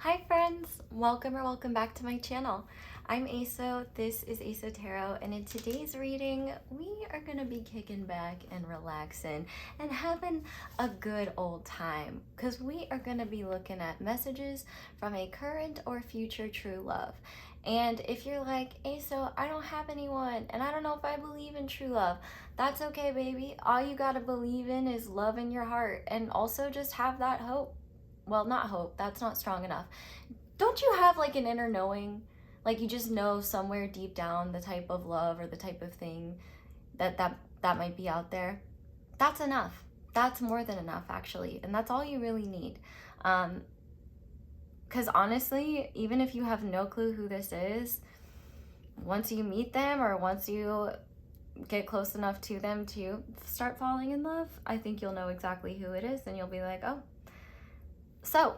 Hi friends, welcome back to my channel. I'm Xoxo, this is Xoxo Tarot, and in today's reading, we are gonna be kicking back and relaxing and having a good old time because we are gonna be looking at messages from a current or future true love. And if you're like, Xoxo, I don't have anyone and I don't know if I believe in true love, that's okay, baby. All you gotta believe in is love in your heart, and also just have that hope. Well, not hope, that's not strong enough. Don't you have like an inner knowing? Like you just know somewhere deep down the type of love or the type of thing that might be out there? That's enough. That's more than enough, actually. And that's all you really need. Because honestly, even if you have no clue who this is, once you meet them or once you get close enough to them to start falling in love, I think you'll know exactly who it is and you'll be like, oh. So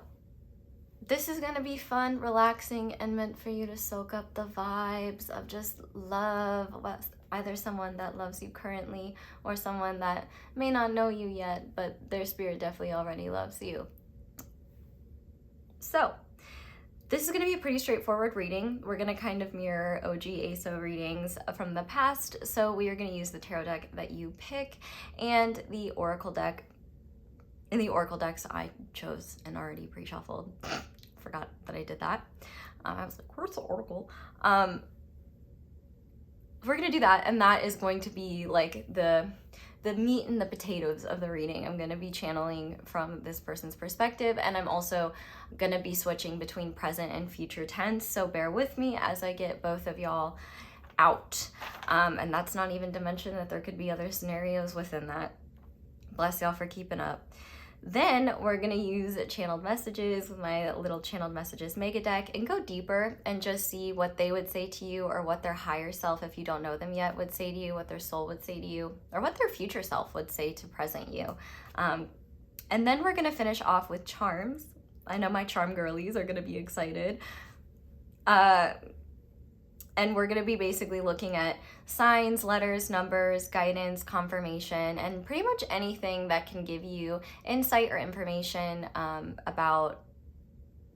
this is gonna be fun, relaxing, and meant for you to soak up the vibes of just love, either someone that loves you currently or someone that may not know you yet, but their spirit definitely already loves you. So this is gonna be a pretty straightforward reading. We're gonna kind of mirror OG Xoxo readings from the past. So we are gonna use the tarot deck that you pick and the oracle deck. In the oracle decks, I chose and already pre-shuffled. Forgot that I did that. I was like, where's the oracle? We're gonna do that, and that is going to be like the meat and the potatoes of the reading. I'm gonna be channeling from this person's perspective, and I'm also gonna be switching between present and future tense, so bear with me as I get both of y'all out. And that's not even to mention that there could be other scenarios within that. Bless y'all for keeping up. Then we're gonna use channeled messages with my little channeled messages mega deck and go deeper and just see what they would say to you, or what their higher self, if you don't know them yet, would say to you, what their soul would say to you, or what their future self would say to present you. And then we're gonna finish off with charms. I know my charm girlies are gonna be excited. And we're going to be basically looking at signs, letters, numbers, guidance, confirmation, and pretty much anything that can give you insight or information about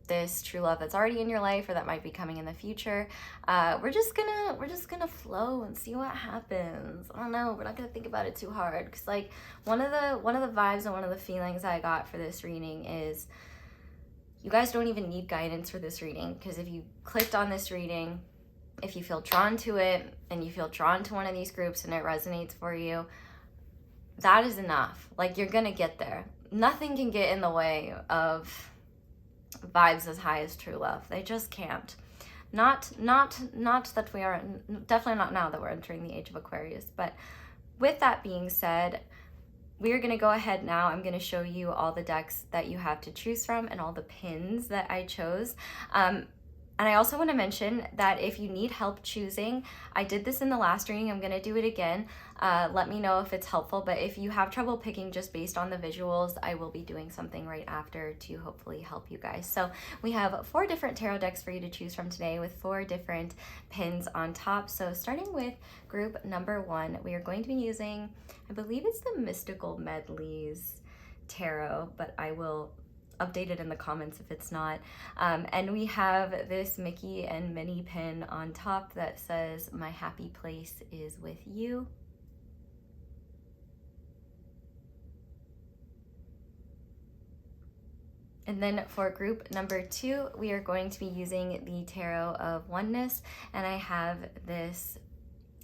this true love that's already in your life or that might be coming in the future. We're just gonna flow and see what happens. I don't know. We're not gonna think about it too hard, because like one of the vibes and one of the feelings I got for this reading is you guys don't even need guidance for this reading, because if you clicked on this reading, if you feel drawn to it and you feel drawn to one of these groups and it resonates for you, that is enough. Like, you're gonna get there. Nothing can get in the way of vibes as high as true love. They just can't. Not that we are, definitely not now that we're entering the age of Aquarius. But with that being said, we are gonna go ahead now. I'm gonna show you all the decks that you have to choose from and all the pins that I chose. And I also want to mention that if you need help choosing, I did this in the last reading, I'm going to do it again. Let me know if it's helpful, but if you have trouble picking just based on the visuals, I will be doing something right after to hopefully help you guys. So we have 4 different tarot decks for you to choose from today with 4 different pins on top. So starting with group number 1, we are going to be using, I believe it's the Mystical Medleys tarot, but I will update it in the comments if it's not. And we have this Mickey and Minnie pin on top that says, "My happy place is with you." And then for group number 2, we are going to be using the Tarot of Oneness, and I have this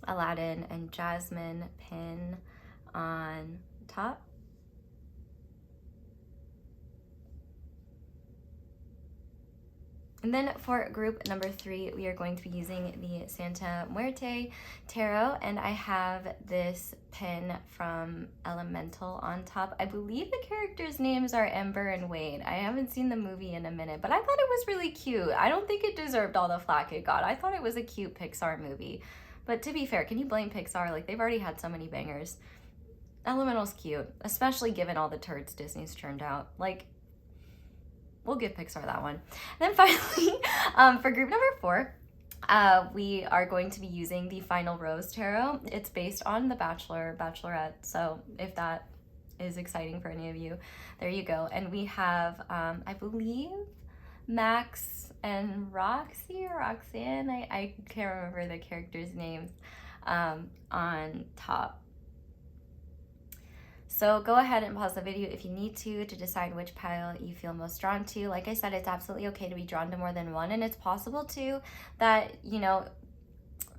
Aladdin and Jasmine pin on top. And then for group number 3, we are going to be using the Santa Muerte Tarot, and I have this pin from Elemental on top. I believe the characters' names are Ember and Wade. I haven't seen the movie in a minute, but I thought it was really cute. I don't think it deserved all the flack it got. I thought it was a cute Pixar movie. But to be fair, can you blame Pixar? Like, they've already had so many bangers. Elemental's cute, especially given all the turds Disney's churned out. Like, we'll give Pixar that one. And then finally, for group number 4, we are going to be using the Final Rose Tarot. It's based on The Bachelor, Bachelorette, so if that is exciting for any of you, there you go. And we have, I believe, Max and Roxy or Roxanne, I can't remember the characters' names, on top. So go ahead and pause the video if you need to decide which pile you feel most drawn to. Like I said, it's absolutely okay to be drawn to more than one, and it's possible too that, you know,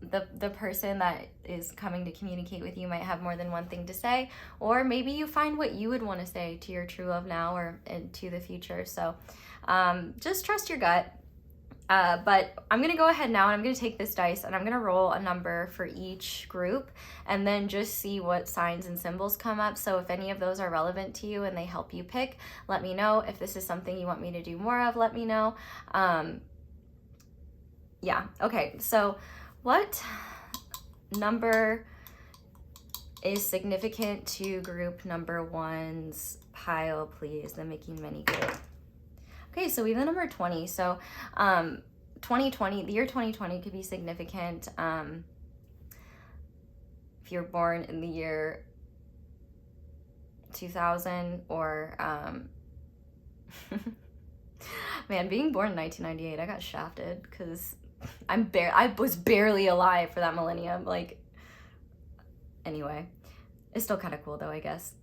the person that is coming to communicate with you might have more than one thing to say, or maybe you find what you would want to say to your true love now or into the future. So just trust your gut. But I'm gonna go ahead now and I'm gonna take this dice and I'm gonna roll a number for each group and then just see what signs and symbols come up. So if any of those are relevant to you and they help you pick, let me know. If this is something you want me to do more of, let me know. Yeah, okay, so what number is significant to group number one's pile, please? The Making Many Group. Okay, so we have the number 20. So 2020, the year 2020 could be significant if you're born in the year 2000 or man, being born in 1998, I got shafted because I was barely alive for that millennium. Like, anyway, it's still kind of cool though, I guess.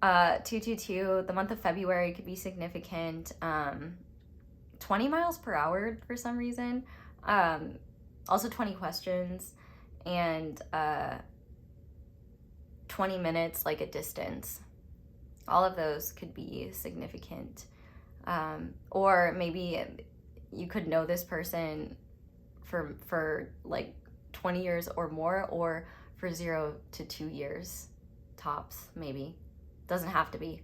222, the month of February could be significant. 20 miles per hour for some reason. Also 20 questions and 20 minutes, like a distance. All of those could be significant. Or maybe you could know this person for like 20 years or more, or for 0 to 2 years tops, maybe. Doesn't have to be.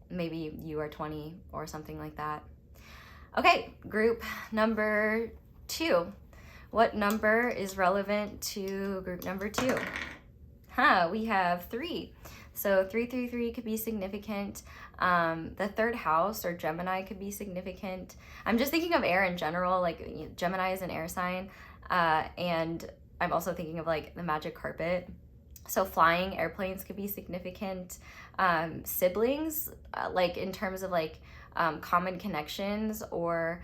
Maybe you are 20 or something like that. Okay, group number 2. What number is relevant to group number 2? We have 3. So 333 could be significant. The third house or Gemini could be significant. I'm just thinking of air in general, like Gemini is an air sign. And I'm also thinking of like the magic carpet. So flying airplanes could be significant. Siblings, like in terms of like common connections, or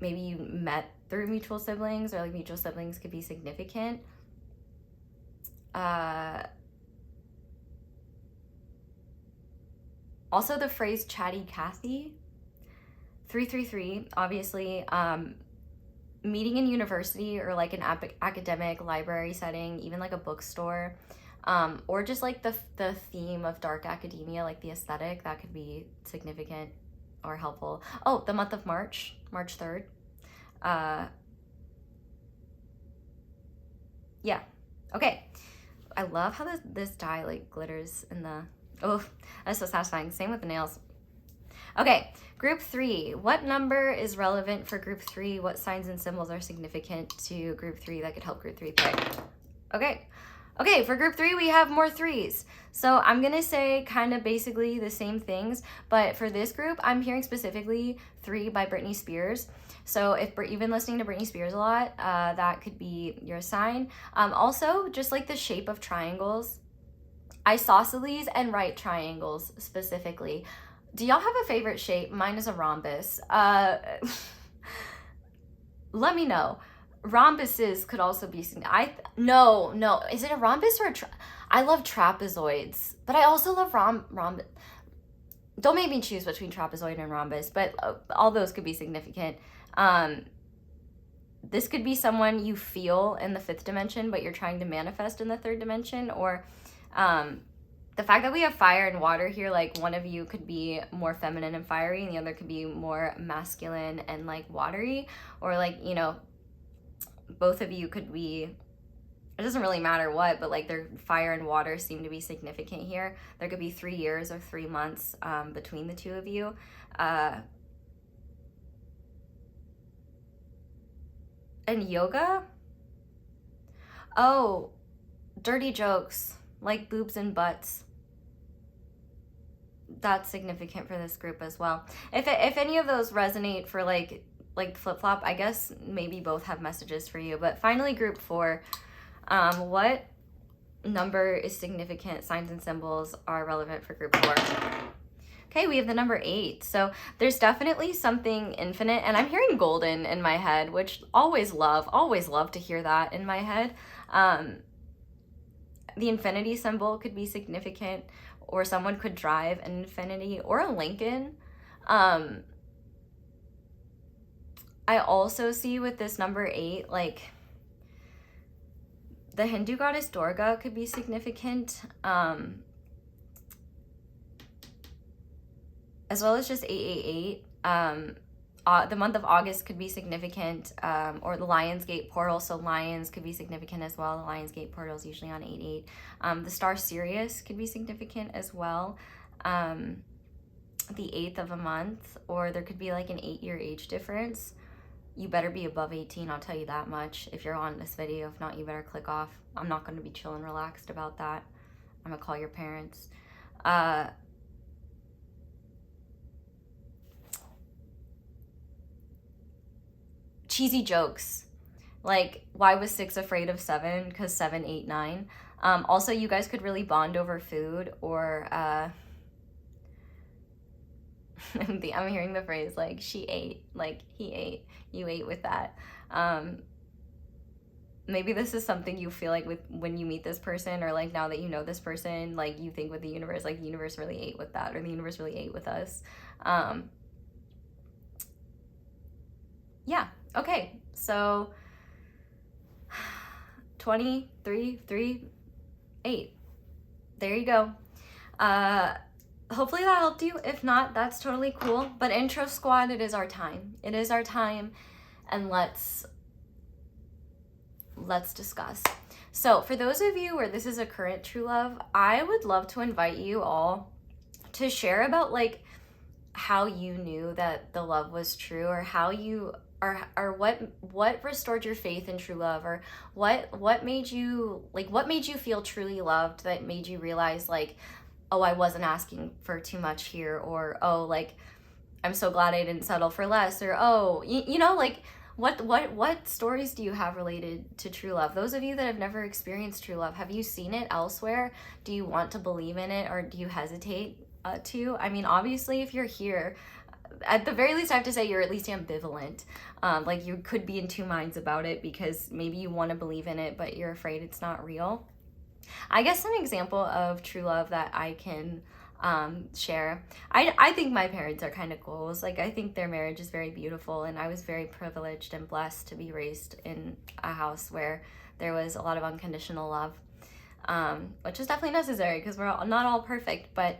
maybe you met through mutual siblings, or like mutual siblings could be significant. Also the phrase chatty Cathy. 333, obviously, meeting in university or like an academic library setting, even like a bookstore, or just like the theme of dark academia, like the aesthetic, that could be significant or helpful. Oh, the month of March 3rd. Yeah, okay. I love how this dye like glitters in the, oh, that's so satisfying. Same with the nails. Okay, group 3. What number is relevant for group 3? What signs and symbols are significant to group 3 that could help group 3 pick? Okay, for group 3, we have more 3s. So I'm gonna say kind of basically the same things, but for this group, I'm hearing specifically 3 by Britney Spears. So if you've been listening to Britney Spears a lot, that could be your sign. Also, just like the shape of triangles, isosceles and right triangles specifically. Do y'all have a favorite shape? Mine is a rhombus. Let me know. Rhombuses could also be, no, is it a rhombus or I love trapezoids, but I also love rhombus. Don't make me choose between trapezoid and rhombus, but all those could be significant. This could be someone you feel in the 5th dimension, but you're trying to manifest in the 3rd dimension, or the fact that we have fire and water here, like one of you could be more feminine and fiery and the other could be more masculine and like watery, or like, you know, both of you could be, it doesn't really matter what, but like their fire and water seem to be significant here. There could be 3 years or 3 months between the two of you. And yoga? Oh, dirty jokes, like boobs and butts. That's significant for this group as well. If any of those resonate for like flip-flop, I guess maybe both have messages for you. But finally, group 4, what number is significant? Signs and symbols are relevant for group 4. Okay, we have the number 8. So there's definitely something infinite, and I'm hearing golden in my head, which always love to hear that in my head. The infinity symbol could be significant, or someone could drive an infinity or a Lincoln. I also see with this number 8, like the Hindu goddess Durga could be significant, as well as just 888. The month of August could be significant, or the Lionsgate portal, so lions could be significant as well. The Lionsgate portal is usually on 88. The star Sirius could be significant as well. The 8th of a month, or there could be like an 8-year age difference. You better be above 18, I'll tell you that much if you're on this video. If not, you better click off. I'm not going to be chill and relaxed about that. I'm going to call your parents. Cheesy jokes. Like, why was 6 afraid of 7? Because 7, 8, 9. Also, you guys could really bond over food, or I'm hearing the phrase like she ate, like he ate, you ate with that. Maybe this is something you feel like with when you meet this person, or like now that you know this person, like you think with the universe, like the universe really ate with that, or the universe really ate with us. Yeah, okay, so 23, 3, 8. There you go. Hopefully that helped you. If not, that's totally cool. But intro squad, it is our time. It is our time, and let's discuss. So for those of you where this is a current true love, I would love to invite you all to share about like how you knew that the love was true, or how you or what restored your faith in true love, or what made you feel truly loved, that made you realize like, oh, I wasn't asking for too much here, or oh, like I'm so glad I didn't settle for less, or oh, you know, like what stories do you have related to true love? Those of you that have never experienced true love, have you seen it elsewhere? Do you want to believe in it, or do you hesitate to? I mean, obviously, if you're here, at the very least, I have to say you're at least ambivalent. Like you could be in two minds about it, because maybe you want to believe in it, but you're afraid it's not real. I guess an example of true love that I can share, I think my parents are kind of cool. Like, I think their marriage is very beautiful, and I was very privileged and blessed to be raised in a house where there was a lot of unconditional love, which is definitely necessary because we're not all perfect, but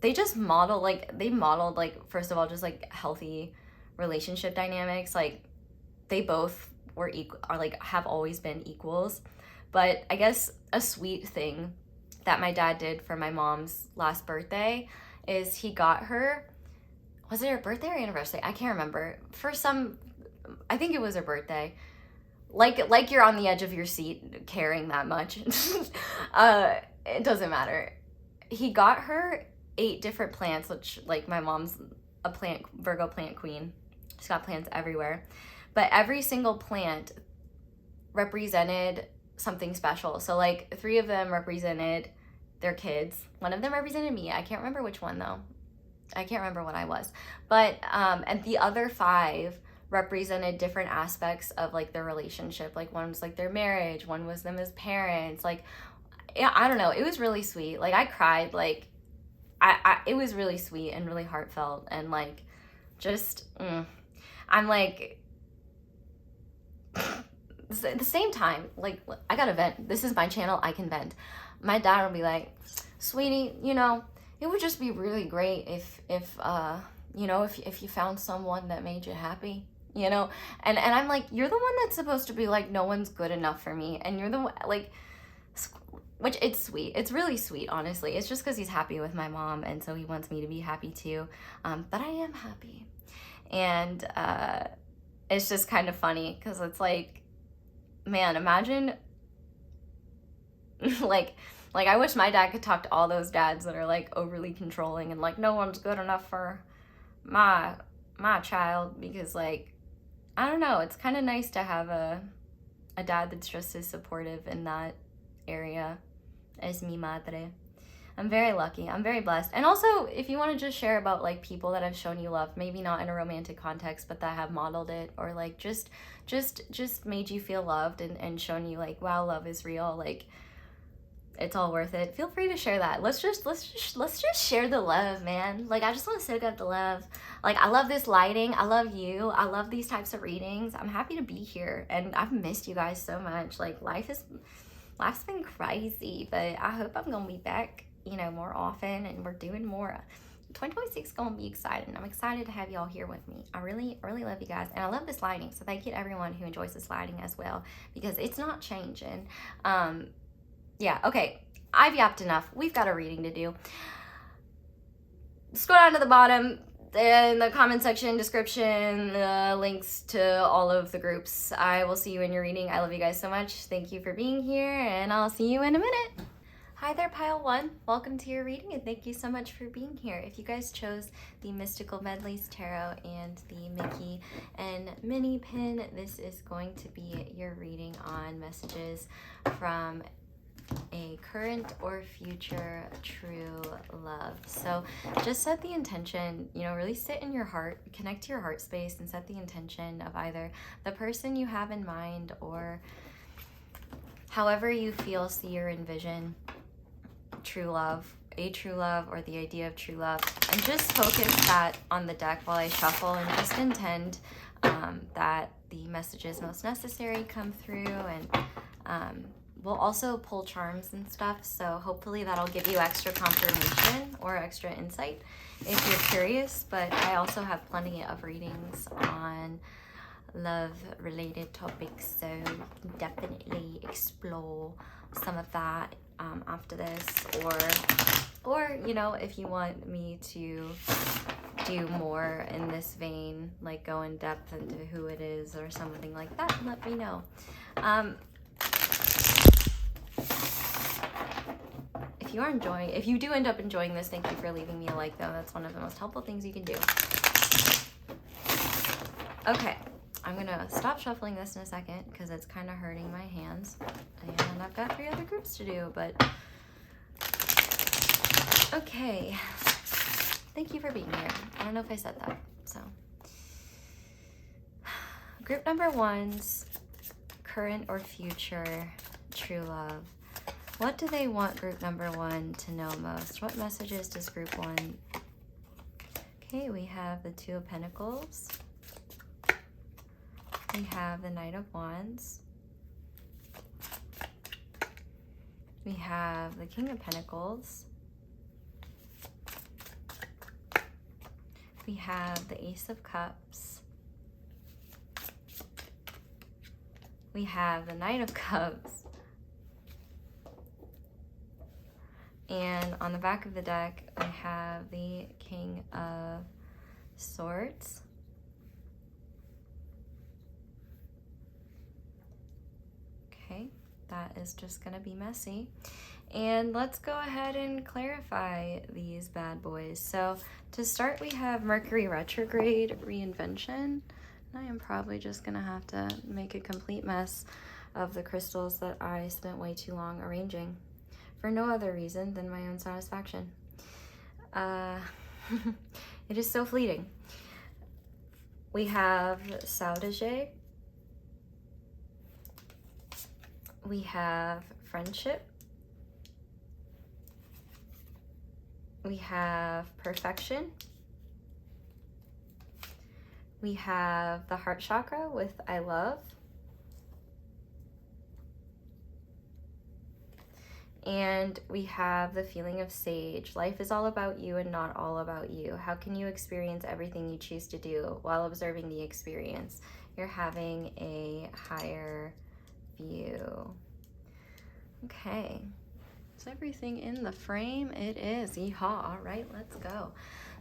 they modeled like, first of all, just like healthy relationship dynamics. Like, they both were equal, or like have always been equals. But I guess a sweet thing that my dad did for my mom's last birthday is he got her, was it her birthday or anniversary? I can't remember. I think it was her birthday. Like you're on the edge of your seat caring that much. It doesn't matter. He got her 8 different plants, which, like, my mom's a Virgo plant queen. She's got plants everywhere. But every single plant represented something special. So like 3 of them represented their kids. 1 of them represented me. I can't remember which one though. I can't remember what I was. But and the other 5 represented different aspects of like their relationship. Like, one was like their marriage, one was them as parents. Like, yeah, I don't know. It was really sweet. Like, I cried. Like, it was really sweet and really heartfelt, and like just I'm like, at the same time, like, I gotta vent. This is my channel, I can vent. My dad will be like, sweetie, you know, it would just be really great if you know, if you found someone that made you happy, you know. And I'm like, you're the one that's supposed to be like, no one's good enough for me, and you're the one, like, which, it's sweet. It's really sweet, honestly. It's just because he's happy with my mom, and so he wants me to be happy too. But I am happy, and it's just kind of funny because it's like, man, imagine like I wish my dad could talk to all those dads that are like overly controlling and like, no one's good enough for my child, because like, I don't know, it's kind of nice to have a dad that's just as supportive in that area. Es mi madre. I'm very lucky. I'm very blessed. And also, if you want to just share about like people that have shown you love, maybe not in a romantic context, but that have modeled it, or like just made you feel loved and shown you like, wow, love is real. Like, it's all worth it. Feel free to share that. Let's just share the love, man. Like, I just want to soak up the love. Like, I love this lighting. I love you. I love these types of readings. I'm happy to be here, and I've missed you guys so much. Like, life's been crazy, but I hope I'm gonna be back, you know, more often, and we're doing more. 2026 is gonna be exciting. I'm excited to have y'all here with me. I really love you guys, and I love this lighting. So thank you to everyone who enjoys this lighting as well, because it's not changing. Yeah, okay, I've yapped enough. We've got a reading to do. Scroll down to the bottom in the comment section, description, links to all of the groups. I will see you in your reading. I love you guys so much. Thank you for being here, and I'll see you in a minute. Hi there, Pile 1. Welcome to your reading, and thank you so much for being here. If you guys chose the Mystical Medleys Tarot and the Mickey and Minnie pin, this is going to be your reading on messages from a current or future true love. So just set the intention, you know, really sit in your heart, connect to your heart space, and set the intention of either the person you have in mind or however you feel, see, or envision true love, a true love, or the idea of true love. And just focus that on the deck while I shuffle, and just intend that the messages most necessary come through. And we'll also pull charms and stuff, so hopefully that'll give you extra confirmation or extra insight if you're curious. But I also have plenty of readings on love-related topics, so you can definitely explore some of that after this, or you know, if you want me to do more in this vein, like go in depth into who it is or something like that, let me know. If you do end up enjoying this, thank you for leaving me a like, though. That's one of the most helpful things you can do. Okay, I'm gonna stop shuffling this in a second because it's kind of hurting my hands, and I've got 3 other groups to do, but okay. Thank you for being here. I don't know if I said that, so. Group number 1's current or future true love. What do they want group number 1 to know most? What messages does group 1? Okay, we have the 2 of Pentacles. We have the Knight of Wands. We have the King of Pentacles. We have the Ace of Cups. We have the Knight of Cups. And on the back of the deck, we have the King of Swords. Okay, that is just gonna be messy. And let's go ahead and clarify these bad boys. So to start, we have Mercury retrograde reinvention. And I am probably just gonna have to make a complete mess of the crystals that I spent way too long arranging, for no other reason than my own satisfaction. It is so fleeting. We have Saudage. We have friendship. We have perfection. We have the heart chakra with I love. And we have the feeling of sage. Life is all about you and not all about you. How can you experience everything you choose to do while observing the experience? You're having a higher view. Okay. Is everything in the frame? It is. Yeehaw. All right, let's go.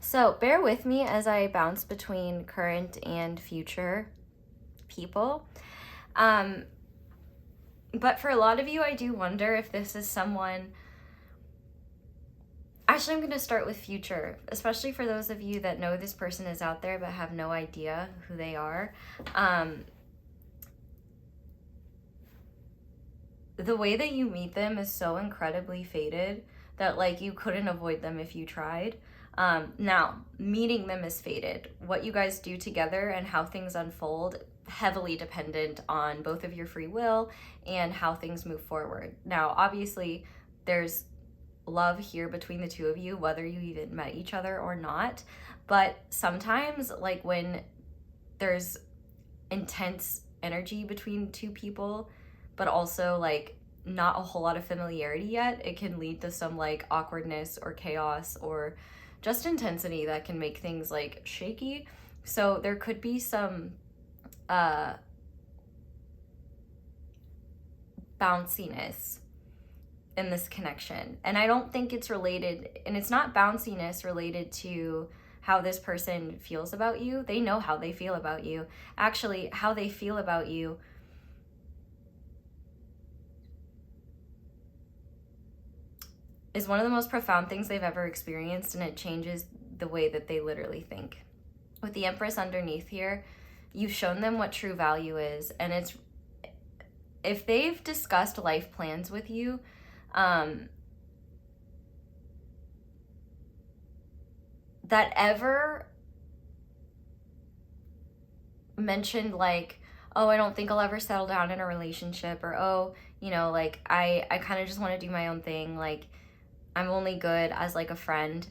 So bear with me as I bounce between current and future people. But for a lot of you, I do wonder if this is someone... Actually, I'm going to start with future, especially for those of you that know this person is out there but have no idea who they are. the way that you meet them is so incredibly fated that like you couldn't avoid them if you tried. Now, meeting them is fated. What you guys do together and how things unfold, heavily dependent on both of your free will and how things move forward. Now, obviously, there's love here between the two of you, whether you even met each other or not. But sometimes, like when there's intense energy between two people, but also like not a whole lot of familiarity yet, it can lead to some like awkwardness or chaos or just intensity that can make things like shaky. So there could be some bounciness in this connection. And I don't think it's related, and it's not bounciness related to how this person feels about you. They know how they feel about you. Actually, how they feel about you is one of the most profound things they've ever experienced, and it changes the way that they literally think. With the Empress underneath here, you've shown them what true value is, and it's, if they've discussed life plans with you, that ever mentioned like, oh, I don't think I'll ever settle down in a relationship, or oh, you know, like I kind of just want to do my own thing, like I'm only good as like a friend.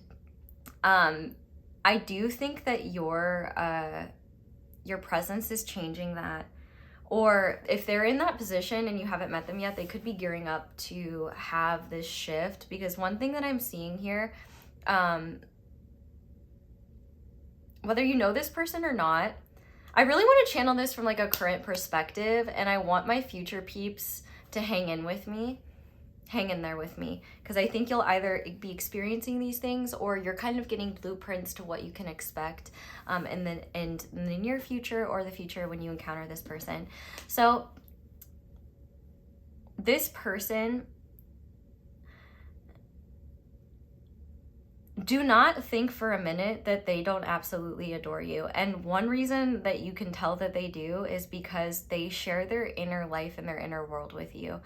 I do think that your presence is changing that. Or if they're in that position and you haven't met them yet, they could be gearing up to have this shift. Because one thing that I'm seeing here, whether you know this person or not, I really want to channel this from like a current perspective, and I want my future peeps to hang in there with me, because I think you'll either be experiencing these things or you're kind of getting blueprints to what you can expect in the near future or the future when you encounter this person. So this person, do not think for a minute that they don't absolutely adore you. And one reason that you can tell that they do is because they share their inner life and their inner world with you.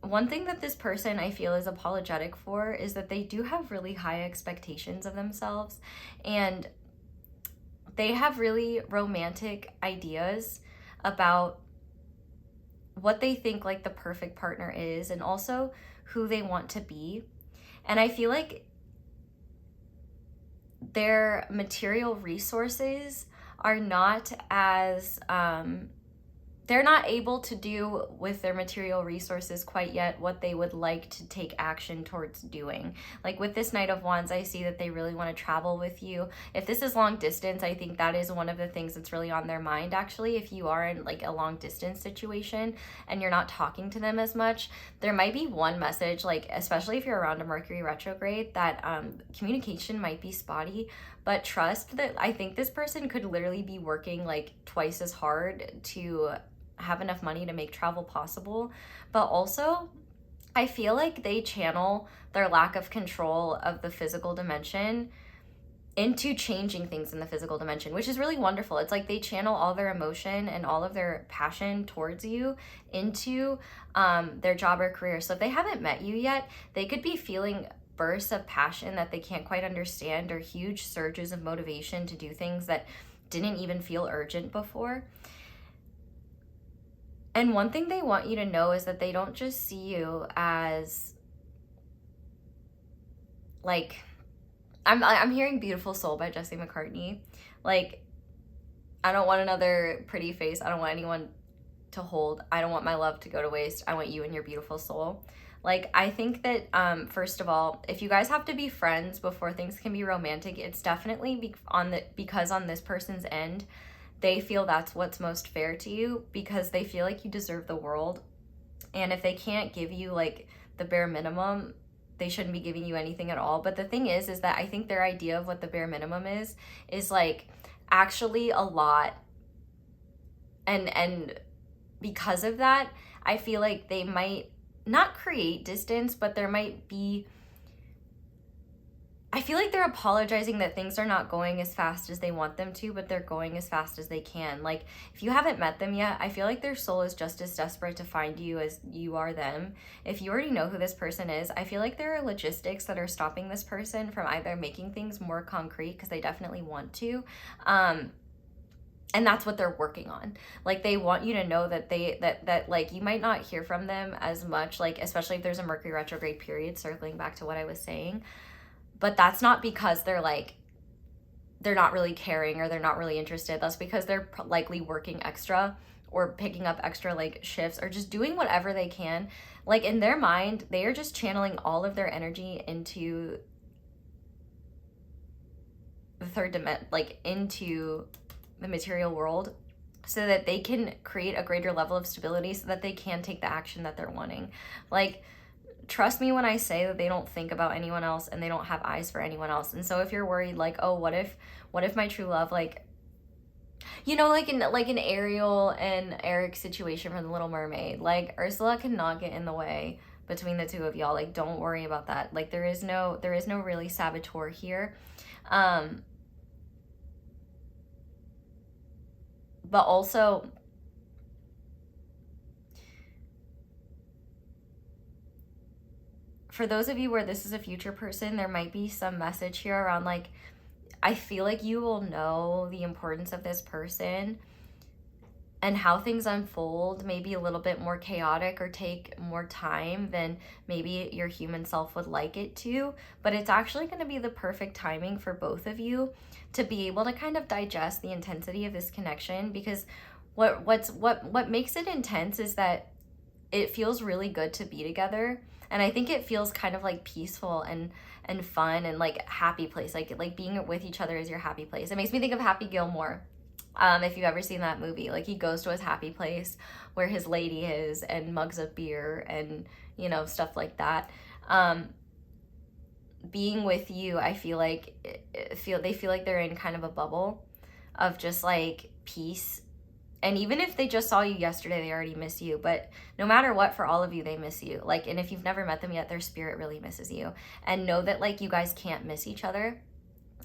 One thing that this person I feel is apologetic for is that they do have really high expectations of themselves, and they have really romantic ideas about what they think like the perfect partner is, and also who they want to be. And I feel like their material resources are not as they're not able to do with their material resources quite yet what they would like to take action towards doing. Like with this Knight of Wands, I see that they really want to travel with you. If this is long distance, I think that is one of the things that's really on their mind, actually. If you are in like a long distance situation and you're not talking to them as much, there might be one message, like especially if you're around a Mercury retrograde, that communication might be spotty. But trust that I think this person could literally be working like twice as hard to have enough money to make travel possible. But also, I feel like they channel their lack of control of the physical dimension into changing things in the physical dimension, which is really wonderful. It's like they channel all their emotion and all of their passion towards you into their job or career. So if they haven't met you yet, they could be feeling bursts of passion that they can't quite understand, or huge surges of motivation to do things that didn't even feel urgent before. And one thing they want you to know is that they don't just see you as like, I'm hearing Beautiful Soul by Jesse McCartney. Like, I don't want another pretty face. I don't want anyone to hold. I don't want my love to go to waste. I want you and your beautiful soul. Like, I think that, first of all, if you guys have to be friends before things can be romantic, it's definitely because on this person's end, they feel that's what's most fair to you, because they feel like you deserve the world. And if they can't give you like the bare minimum, they shouldn't be giving you anything at all. But the thing is that I think their idea of what the bare minimum is like actually a lot. And because of that, I feel like they might not create distance, but there might be, I feel like they're apologizing that things are not going as fast as they want them to, but they're going as fast as they can. Like, if you haven't met them yet, I feel like their soul is just as desperate to find you as you are them. If you already know who this person is, I feel like there are logistics that are stopping this person from either making things more concrete, because they definitely want to, and that's what they're working on. Like, they want you to know that that like, you might not hear from them as much, like, especially if there's a Mercury retrograde period, circling back to what I was saying. But that's not because they're like, they're not really caring or they're not really interested. That's because they're likely working extra or picking up extra like shifts or just doing whatever they can. Like, in their mind, they are just channeling all of their energy into the third dimension, like into the material world, so that they can create a greater level of stability, so that they can take the action that they're wanting. Like, trust me when I say that they don't think about anyone else and they don't have eyes for anyone else. And so if you're worried, like, oh, what if my true love, like, you know, like in Ariel and Eric's situation from The Little Mermaid, like, Ursula cannot get in the way between the two of y'all. Like, don't worry about that. Like, there is no really saboteur here. But also, for those of you where this is a future person, there might be some message here around, like, I feel like you will know the importance of this person, and how things unfold may be a little bit more chaotic or take more time than maybe your human self would like it to, but it's actually going to be the perfect timing for both of you to be able to kind of digest the intensity of this connection. Because what makes it intense is that it feels really good to be together, and I think it feels kind of like peaceful and fun and like happy place, like being with each other is your happy place. It makes me think of Happy Gilmore. If you've ever seen that movie, like, he goes to his happy place where his lady is, and mugs of beer and, you know, stuff like that. Being with you, I feel like they feel like they're in kind of a bubble of just like peace. And even if they just saw you yesterday, they already miss you. But no matter what, for all of you, they miss you. Like, and if you've never met them yet, their spirit really misses you. And know that, like, you guys can't miss each other.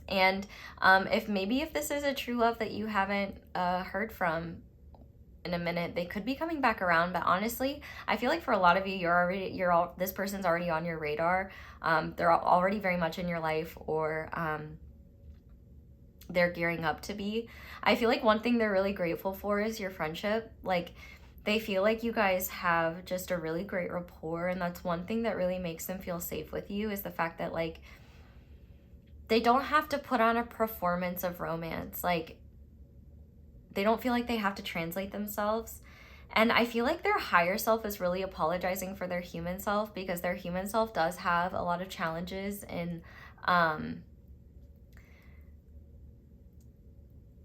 And if this is a true love that you haven't heard from in a minute, they could be coming back around. But honestly, I feel like for a lot of you, this person's already on your radar. They're already very much in your life, or they're gearing up to be. I feel like one thing they're really grateful for is your friendship. Like, they feel like you guys have just a really great rapport, and that's one thing that really makes them feel safe with you, is the fact that, like, they don't have to put on a performance of romance. Like, they don't feel like they have to translate themselves. And I feel like their higher self is really apologizing for their human self, because their human self does have a lot of challenges in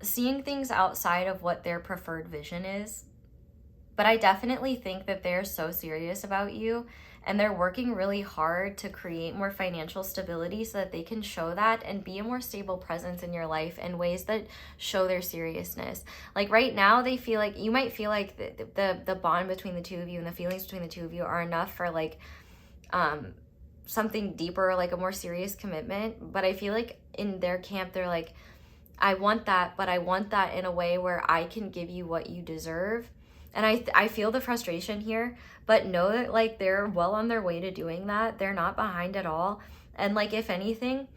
seeing things outside of what their preferred vision is. But I definitely think that they're so serious about you, and they're working really hard to create more financial stability so that they can show that and be a more stable presence in your life in ways that show their seriousness. Like, right now, they feel like, you might feel like the bond between the two of you and the feelings between the two of you are enough for, like, something deeper, like a more serious commitment. But I feel like in their camp, they're like, I want that, but I want that in a way where I can give you what you deserve. And I feel the frustration here, but know that, like, they're well on their way to doing that. They're not behind at all. And, like, if anything,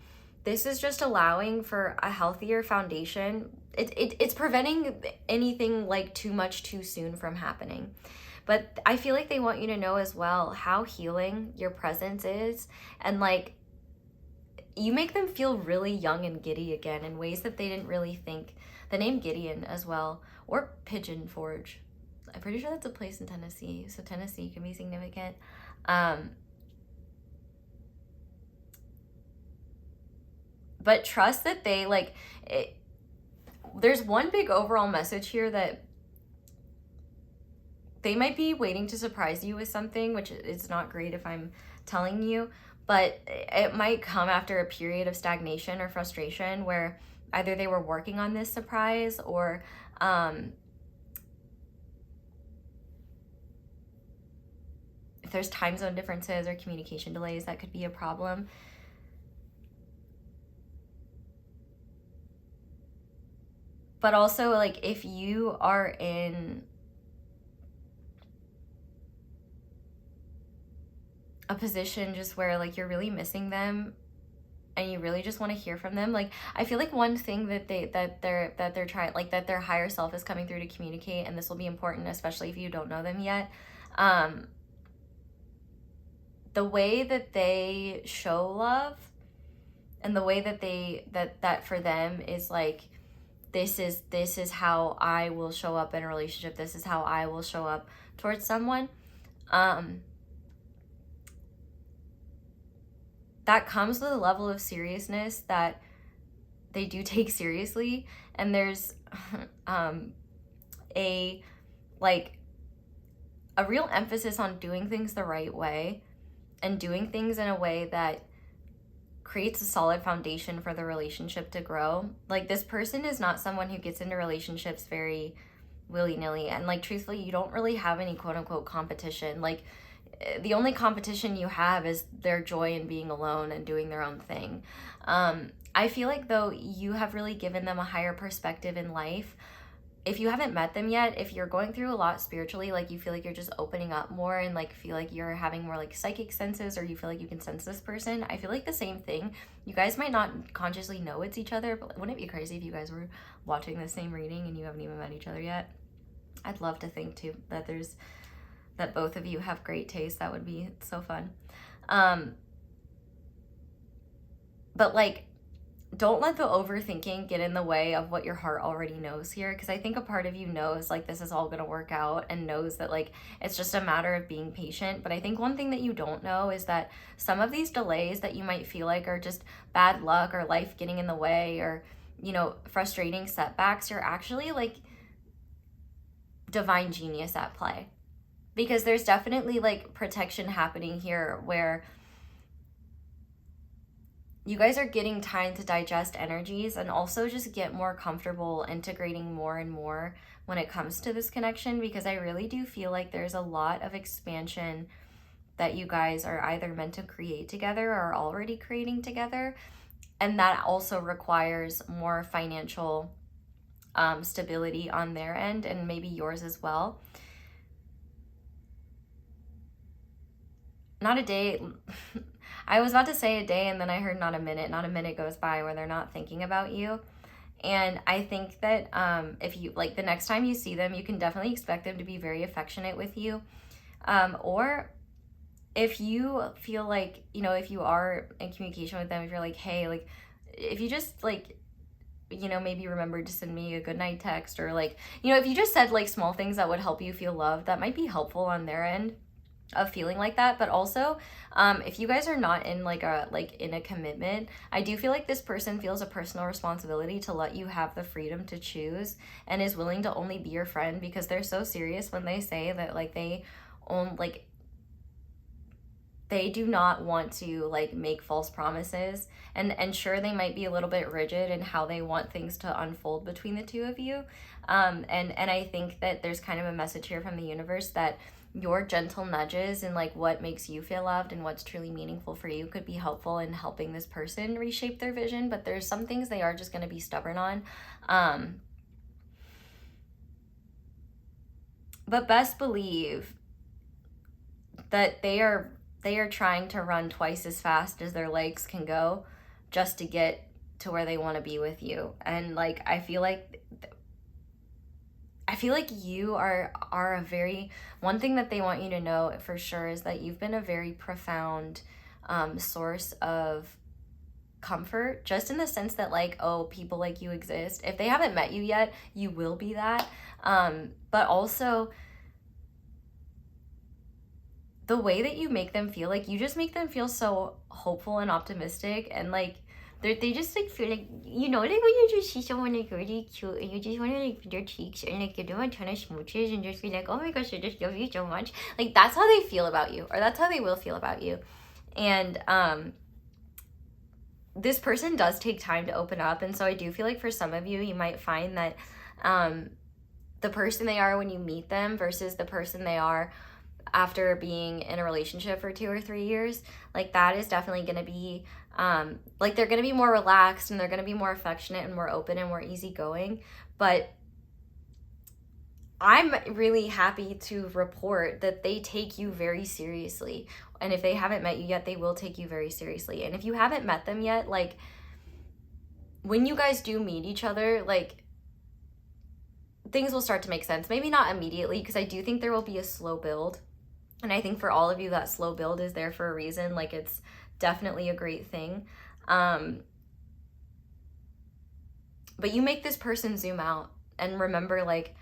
this is just allowing for a healthier foundation. It's preventing anything, like, too much too soon from happening. But I feel like they want you to know as well how healing your presence is. And, like, you make them feel really young and giddy again in ways that they didn't really think. The name Gideon as well, or Pigeon Forge. I'm pretty sure that's a place in Tennessee, so Tennessee can be significant. But trust that they, like, there's one big overall message here that they might be waiting to surprise you with something, which is not great if I'm telling you, but it might come after a period of stagnation or frustration where either they were working on this surprise, or if there's time zone differences or communication delays, that could be a problem. But also, like, if you are in a position just where, like, you're really missing them and you really just want to hear from them, like, I feel like one thing that they're trying, like, that their higher self is coming through to communicate, and this will be important, especially if you don't know them yet, the way that they show love and the way that that for them is like, this is how I will show up in a relationship, this is how I will show up towards someone, that comes with a level of seriousness that they do take seriously. And there's a real emphasis on doing things the right way and doing things in a way that creates a solid foundation for the relationship to grow. Like, this person is not someone who gets into relationships very willy-nilly, and, like, truthfully, you don't really have any quote-unquote competition. Like, the only competition you have is their joy in being alone and doing their own thing. I feel like, though, you have really given them a higher perspective in life. If you haven't met them yet, if you're going through a lot spiritually, like, you feel like you're just opening up more and, like, feel like you're having more, like, psychic senses, or you feel like you can sense this person, I feel like the same thing. You guys might not consciously know it's each other, but wouldn't it be crazy if you guys were watching the same reading and you haven't even met each other yet? I'd love to think, too, that both of you have great taste. That would be so fun. But, like, don't let the overthinking get in the way of what your heart already knows here, because I think a part of you knows, like, this is all gonna work out, and knows that, like, it's just a matter of being patient. But I think one thing that you don't know is that some of these delays that you might feel like are just bad luck or life getting in the way, or, you know, frustrating setbacks, you're actually, like, divine genius at play. Because there's definitely, like, protection happening here, where you guys are getting time to digest energies and also just get more comfortable integrating more and more when it comes to this connection, because I really do feel like there's a lot of expansion that you guys are either meant to create together or are already creating together. And that also requires more financial stability on their end, and maybe yours as well. Not a day. I was about to say a day, and then I heard not a minute. Not a minute goes by where they're not thinking about you. And I think that if you, like, the next time you see them, you can definitely expect them to be very affectionate with you. Or if you feel like, you know, if you are in communication with them, if you're like, hey, like, if you just, like, you know, maybe remember to send me a good night text, or, like, you know, if you just said, like, small things that would help you feel loved, that might be helpful on their end of feeling like that. But also, if you guys are not in, like, in a commitment, I do feel like this person feels a personal responsibility to let you have the freedom to choose, and is willing to only be your friend, because they're so serious when they say that, like, they do not want to, like, make false promises, and sure, they might be a little bit rigid in how they want things to unfold between the two of you, and I think that there's kind of a message here from the universe that your gentle nudges and, like, what makes you feel loved and what's truly meaningful for you could be helpful in helping this person reshape their vision. But there's some things they are just going to be stubborn on. But best believe that they are trying to run twice as fast as their legs can go just to get to where they want to be with you. And, like, I feel like you are a very, one thing that they want you to know for sure is that you've been a very profound source of comfort, just in the sense that, like, oh, people like you exist. If they haven't met you yet, you will be that. But also, the way that you make them feel, like, you just make them feel so hopeful and optimistic, and, like, they just, like, feel like, you know, like, when you just see someone, like, really cute, and you just want to, like, put their cheeks and, like, give them a ton of smooches and just be like, oh my gosh, I just love you so much. Like, that's how they feel about you, or that's how they will feel about you. And this person does take time to open up, and so I do feel like for some of you, you might find that the person they are when you meet them versus the person they are after being in a relationship for 2 or 3 years, like, that is definitely going to be Like they're going to be more relaxed and they're going to be more affectionate and more open and more easygoing. But I'm really happy to report that they take you very seriously. And if they haven't met you yet, they will take you very seriously. And if you haven't met them yet, like when you guys do meet each other, like things will start to make sense. Maybe not immediately, because I do think there will be a slow build. And I think for all of you, that slow build is there for a reason. Like it's definitely a great thing. But you make this person zoom out and remember like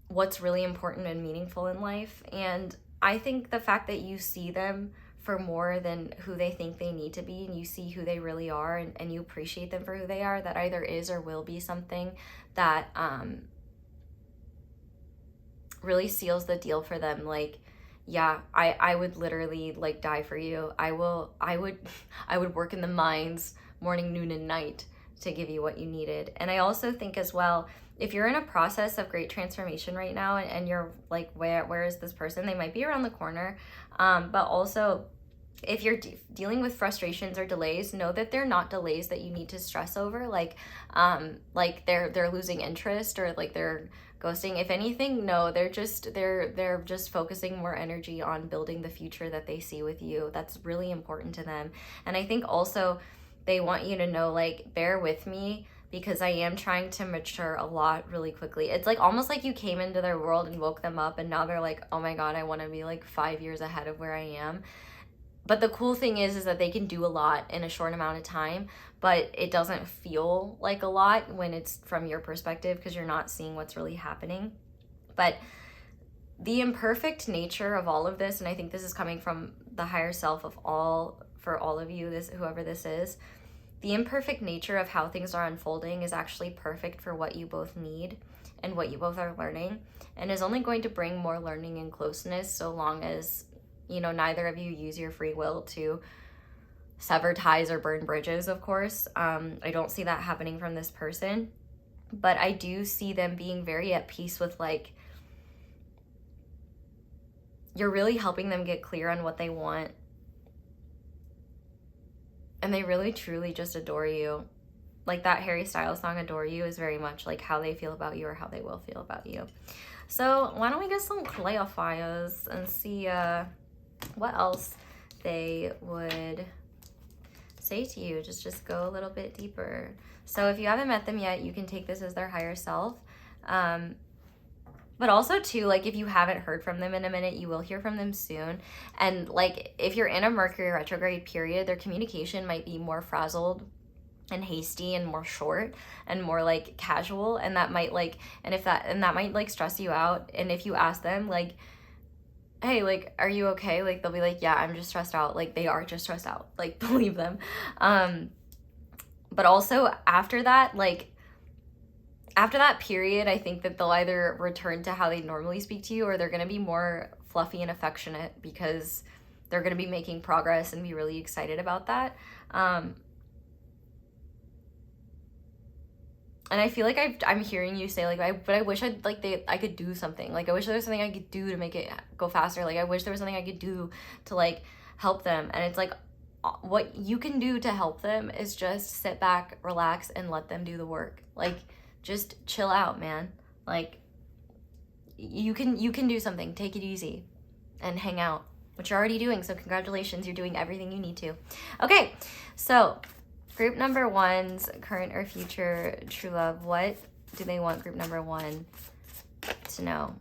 what's really important and meaningful in life. And I think the fact that you see them for more than who they think they need to be, and you see who they really are, and you appreciate them for who they are, that either is or will be something that really seals the deal for them. Like, yeah, I would literally like die for you. I would work in the mines morning, noon, and night to give you what you needed. And I also think as well, if you're in a process of great transformation right now, and you're like, where is this person? They might be around the corner. But also, if you're dealing with frustrations or delays, know that they're not delays that you need to stress over. Like they're losing interest, or like they're ghosting. If anything, no, they're just focusing more energy on building the future that they see with you. That's really important to them. And I think also they want you to know, like, bear with me, because I am trying to mature a lot really quickly. It's like almost like you came into their world and woke them up, and now they're like, oh my God, I want to be like 5 years ahead of where I am. But the cool thing is that they can do a lot in a short amount of time, but it doesn't feel like a lot when it's from your perspective, because you're not seeing what's really happening. But the imperfect nature of all of this, and I think this is coming from the higher self of for all of you, whoever this is, the imperfect nature of how things are unfolding is actually perfect for what you both need and what you both are learning, and is only going to bring more learning and closeness, so long as, you know, neither of you use your free will to sever ties or burn bridges, of course. I don't see that happening from this person, but I do see them being very at peace with, like, you're really helping them get clear on what they want. And they really, truly just adore you. Like that Harry Styles song, Adore You, is very much like how they feel about you, or how they will feel about you. So why don't we get some clarifiers and see what else they would say to you. Just go a little bit deeper. So if you haven't met them yet, you can take this as their higher self. But also too, like, if you haven't heard from them in a minute, you will hear from them soon. And like, if you're in a Mercury retrograde period, their communication might be more frazzled and hasty and more short and more like casual, and that might like, that might like stress you out. And if you ask them like, hey, like, are you okay? Like, they'll be like, yeah, I'm just stressed out. Like, they are just stressed out. Like, believe them. But also after that, like, after that period, I think that they'll either return to how they normally speak to you, or they're going to be more fluffy and affectionate, because they're going to be making progress and be really excited about that. And I feel like I'm hearing you say, like, but I wish I could do something. Like, I wish there was something I could do to make it go faster. Like, I wish there was something I could do to, like, help them. And it's like, what you can do to help them is just sit back, relax, and let them do the work. Like, just chill out, man. Like, you can do something. Take it easy and hang out, which you're already doing. So congratulations, you're doing everything you need to. Okay, so group number one's current or future true love. What do they want group number one to know?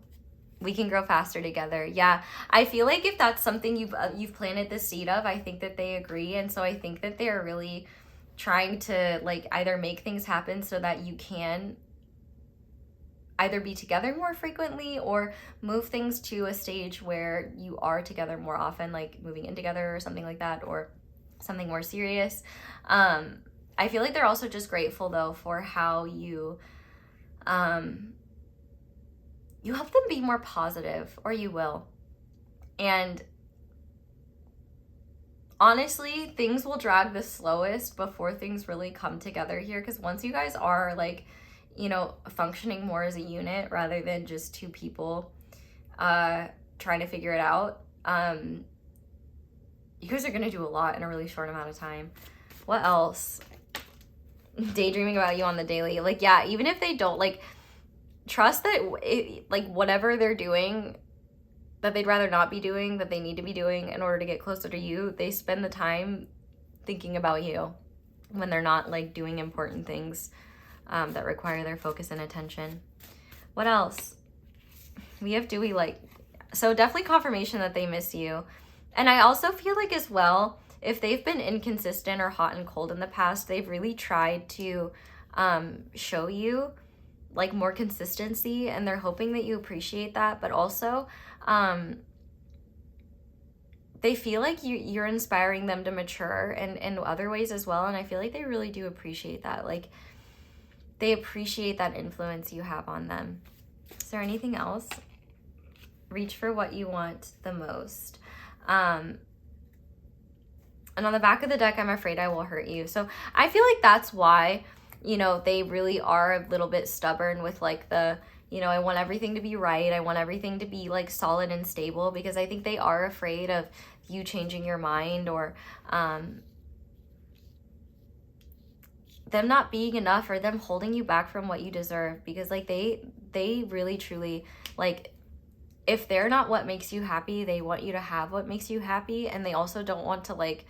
We can grow faster together. Yeah, I feel like if that's something you've planted the seed of, I think that they agree. And so I think that they're really trying to, like, either make things happen so that you can either be together more frequently, or move things to a stage where you are together more often, like moving in together or something like that, or something more serious. I feel like they're also just grateful though for how you help them be more positive, or you will. And honestly, things will drag the slowest before things really come together here, because once you guys are, like, you know, functioning more as a unit rather than just two people trying to figure it out, You guys are going to do a lot in a really short amount of time. What else? Daydreaming about you on the daily. Like, yeah, even if they don't, like, trust that, like, whatever they're doing that they'd rather not be doing, that they need to be doing in order to get closer to you, they spend the time thinking about you when they're not, like, doing important things that require their focus and attention. What else? We have Dewey, like, so definitely confirmation that they miss you. And I also feel like as well, if they've been inconsistent or hot and cold in the past, they've really tried to show you like more consistency, and they're hoping that you appreciate that. But also they feel like you're inspiring them to mature in other ways as well. And I feel like they really do appreciate that. Like, they appreciate that influence you have on them. Is there anything else? Reach for what you want the most. And on the back of the deck, I'm afraid I will hurt you. So I feel like that's why, you know, they really are a little bit stubborn with like the, you know, I want everything to be right. I want everything to be like solid and stable, because I think they are afraid of you changing your mind, or them not being enough, or them holding you back from what you deserve. Because like they really truly, like, if they're not what makes you happy, they want you to have what makes you happy. And they also don't want to, like,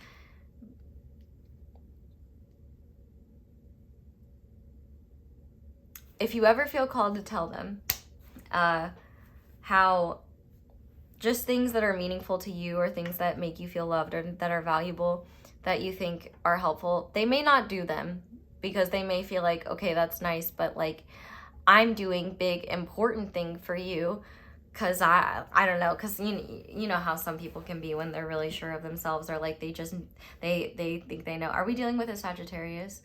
if you ever feel called to tell them how just things that are meaningful to you, or things that make you feel loved, or that are valuable, that you think are helpful, they may not do them, because they may feel like, okay, that's nice, but like, I'm doing big important thing for you, because I don't know, because you know how some people can be when they're really sure of themselves, or like they think they know. Are we dealing with a Sagittarius?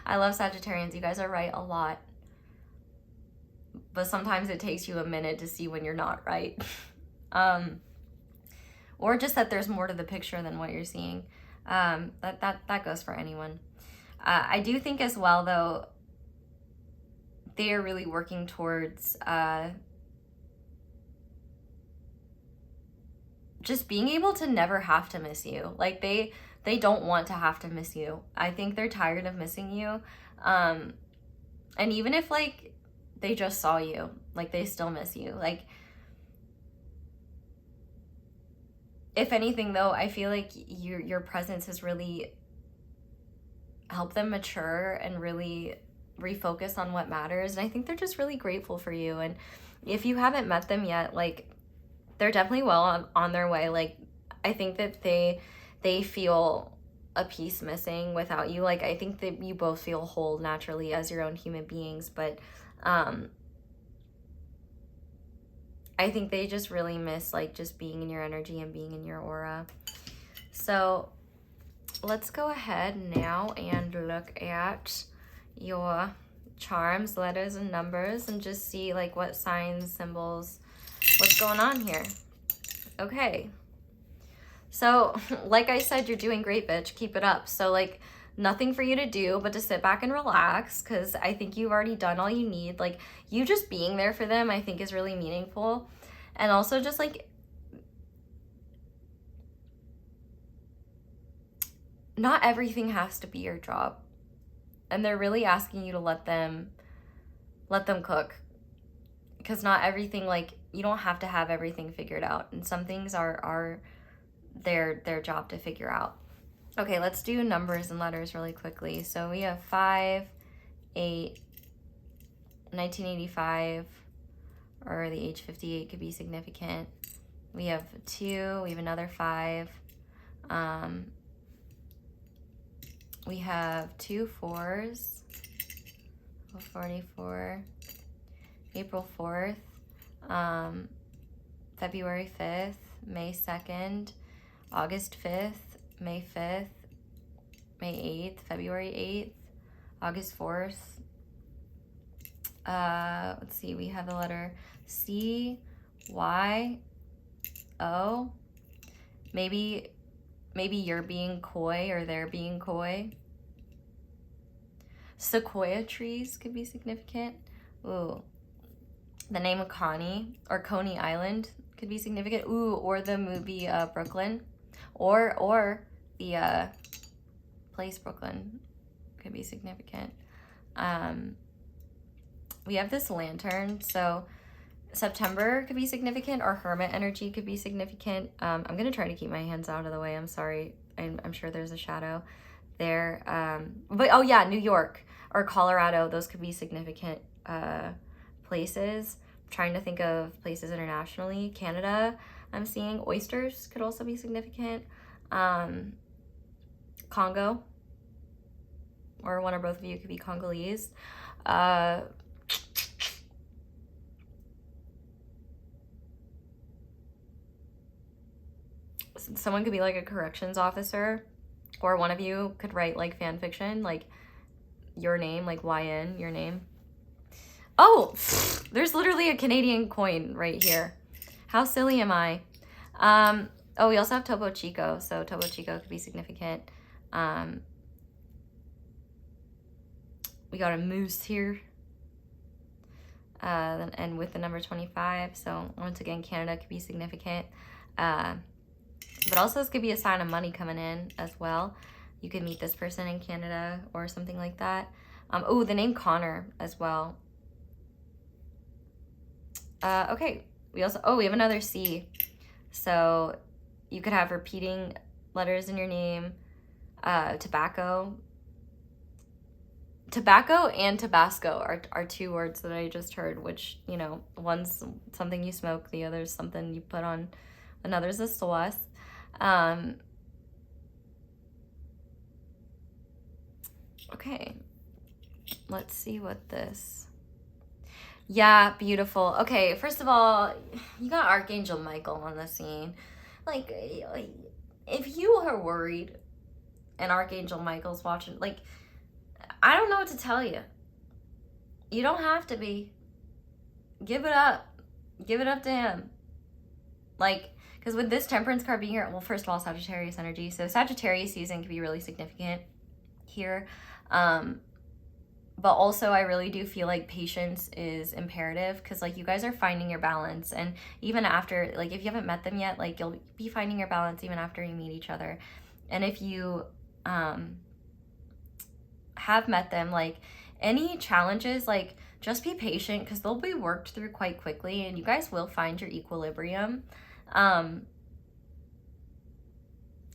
I love Sagittarians. You guys are right a lot, but sometimes it takes you a minute to see when you're not right. Or just that there's more to the picture than what you're seeing. That goes for anyone. I do think as well, though, they are really working towards just being able to never have to miss you. Like, they don't want to have to miss you. I think they're tired of missing you. And even if, like, they just saw you, like, they still miss you. Like, if anything, though, I feel like your presence has really helped them mature and really refocus on what matters. And I think they're just really grateful for you. And if you haven't met them yet, like, they're definitely well on their way. Like, I think that they feel a piece missing without you. Like, I think that you both feel whole naturally as your own human beings, but I think they just really miss, like, just being in your energy and being in your aura. So let's go ahead now and look at your charms, letters, and numbers, and just see, like, what signs, symbols, what's going on here. Okay. So, like I said, you're doing great, bitch. Keep it up. So, like, nothing for you to do but to sit back and relax, because I think you've already done all you need. Like, you just being there for them, I think, is really meaningful. And also just, like, not everything has to be your job. And they're really asking you to let them cook. Because not everything, like, you don't have to have everything figured out. And some things are their job to figure out. Okay, let's do numbers and letters really quickly. So we have 5, 8, 1985, or the age 58 could be significant. We have 2, we have another 5. We have 2 4s, 44, April 4th, February 5th, May 2nd, August 5th, May 5th, May 8th, February 8th, August 4th. Let's see, we have the letter C, Y, O. Maybe you're being coy or they're being coy. Sequoia trees could be significant. Ooh. The name of Coney or Coney Island could be significant. Ooh, or the movie Brooklyn, or the place Brooklyn could be significant. We have this lantern, so September could be significant, or hermit energy could be significant. I'm gonna try to keep my hands out of the way. I'm sorry. I'm sure there's a shadow there. But oh yeah, New York or Colorado, those could be significant places. I'm trying to think of places internationally. Canada, I'm seeing oysters could also be significant. Congo, or one or both of you could be Congolese. Someone could be like a corrections officer, or one of you could write like fan fiction, like your name, like YN, your name. Oh, there's literally a Canadian coin right here. How silly am I? Oh, we also have Topo Chico, so Topo Chico could be significant. We got a moose here. And with the number 25, so once again, Canada could be significant. But also this could be a sign of money coming in as well. You could meet this person in Canada or something like that. Oh, the name Connor as well. Okay, we have another C. So you could have repeating letters in your name. Tobacco and Tabasco are two words that I just heard, which, you know, one's something you smoke, the other's something you put on, another's a sauce. Okay, let's see what this. Yeah, beautiful. Okay, first of all, you got Archangel Michael on the scene. Like, if you are worried and Archangel Michael's watching, like, I don't know what to tell you. You don't have to be. Give it up. Give it up to him. Like, because with this Temperance card being here, well, first of all, Sagittarius energy. So Sagittarius season can be really significant here. But also I really do feel like patience is imperative, because like you guys are finding your balance, and even after, like if you haven't met them yet, like you'll be finding your balance even after you meet each other. And if you have met them, like any challenges, like just be patient, because they'll be worked through quite quickly and you guys will find your equilibrium.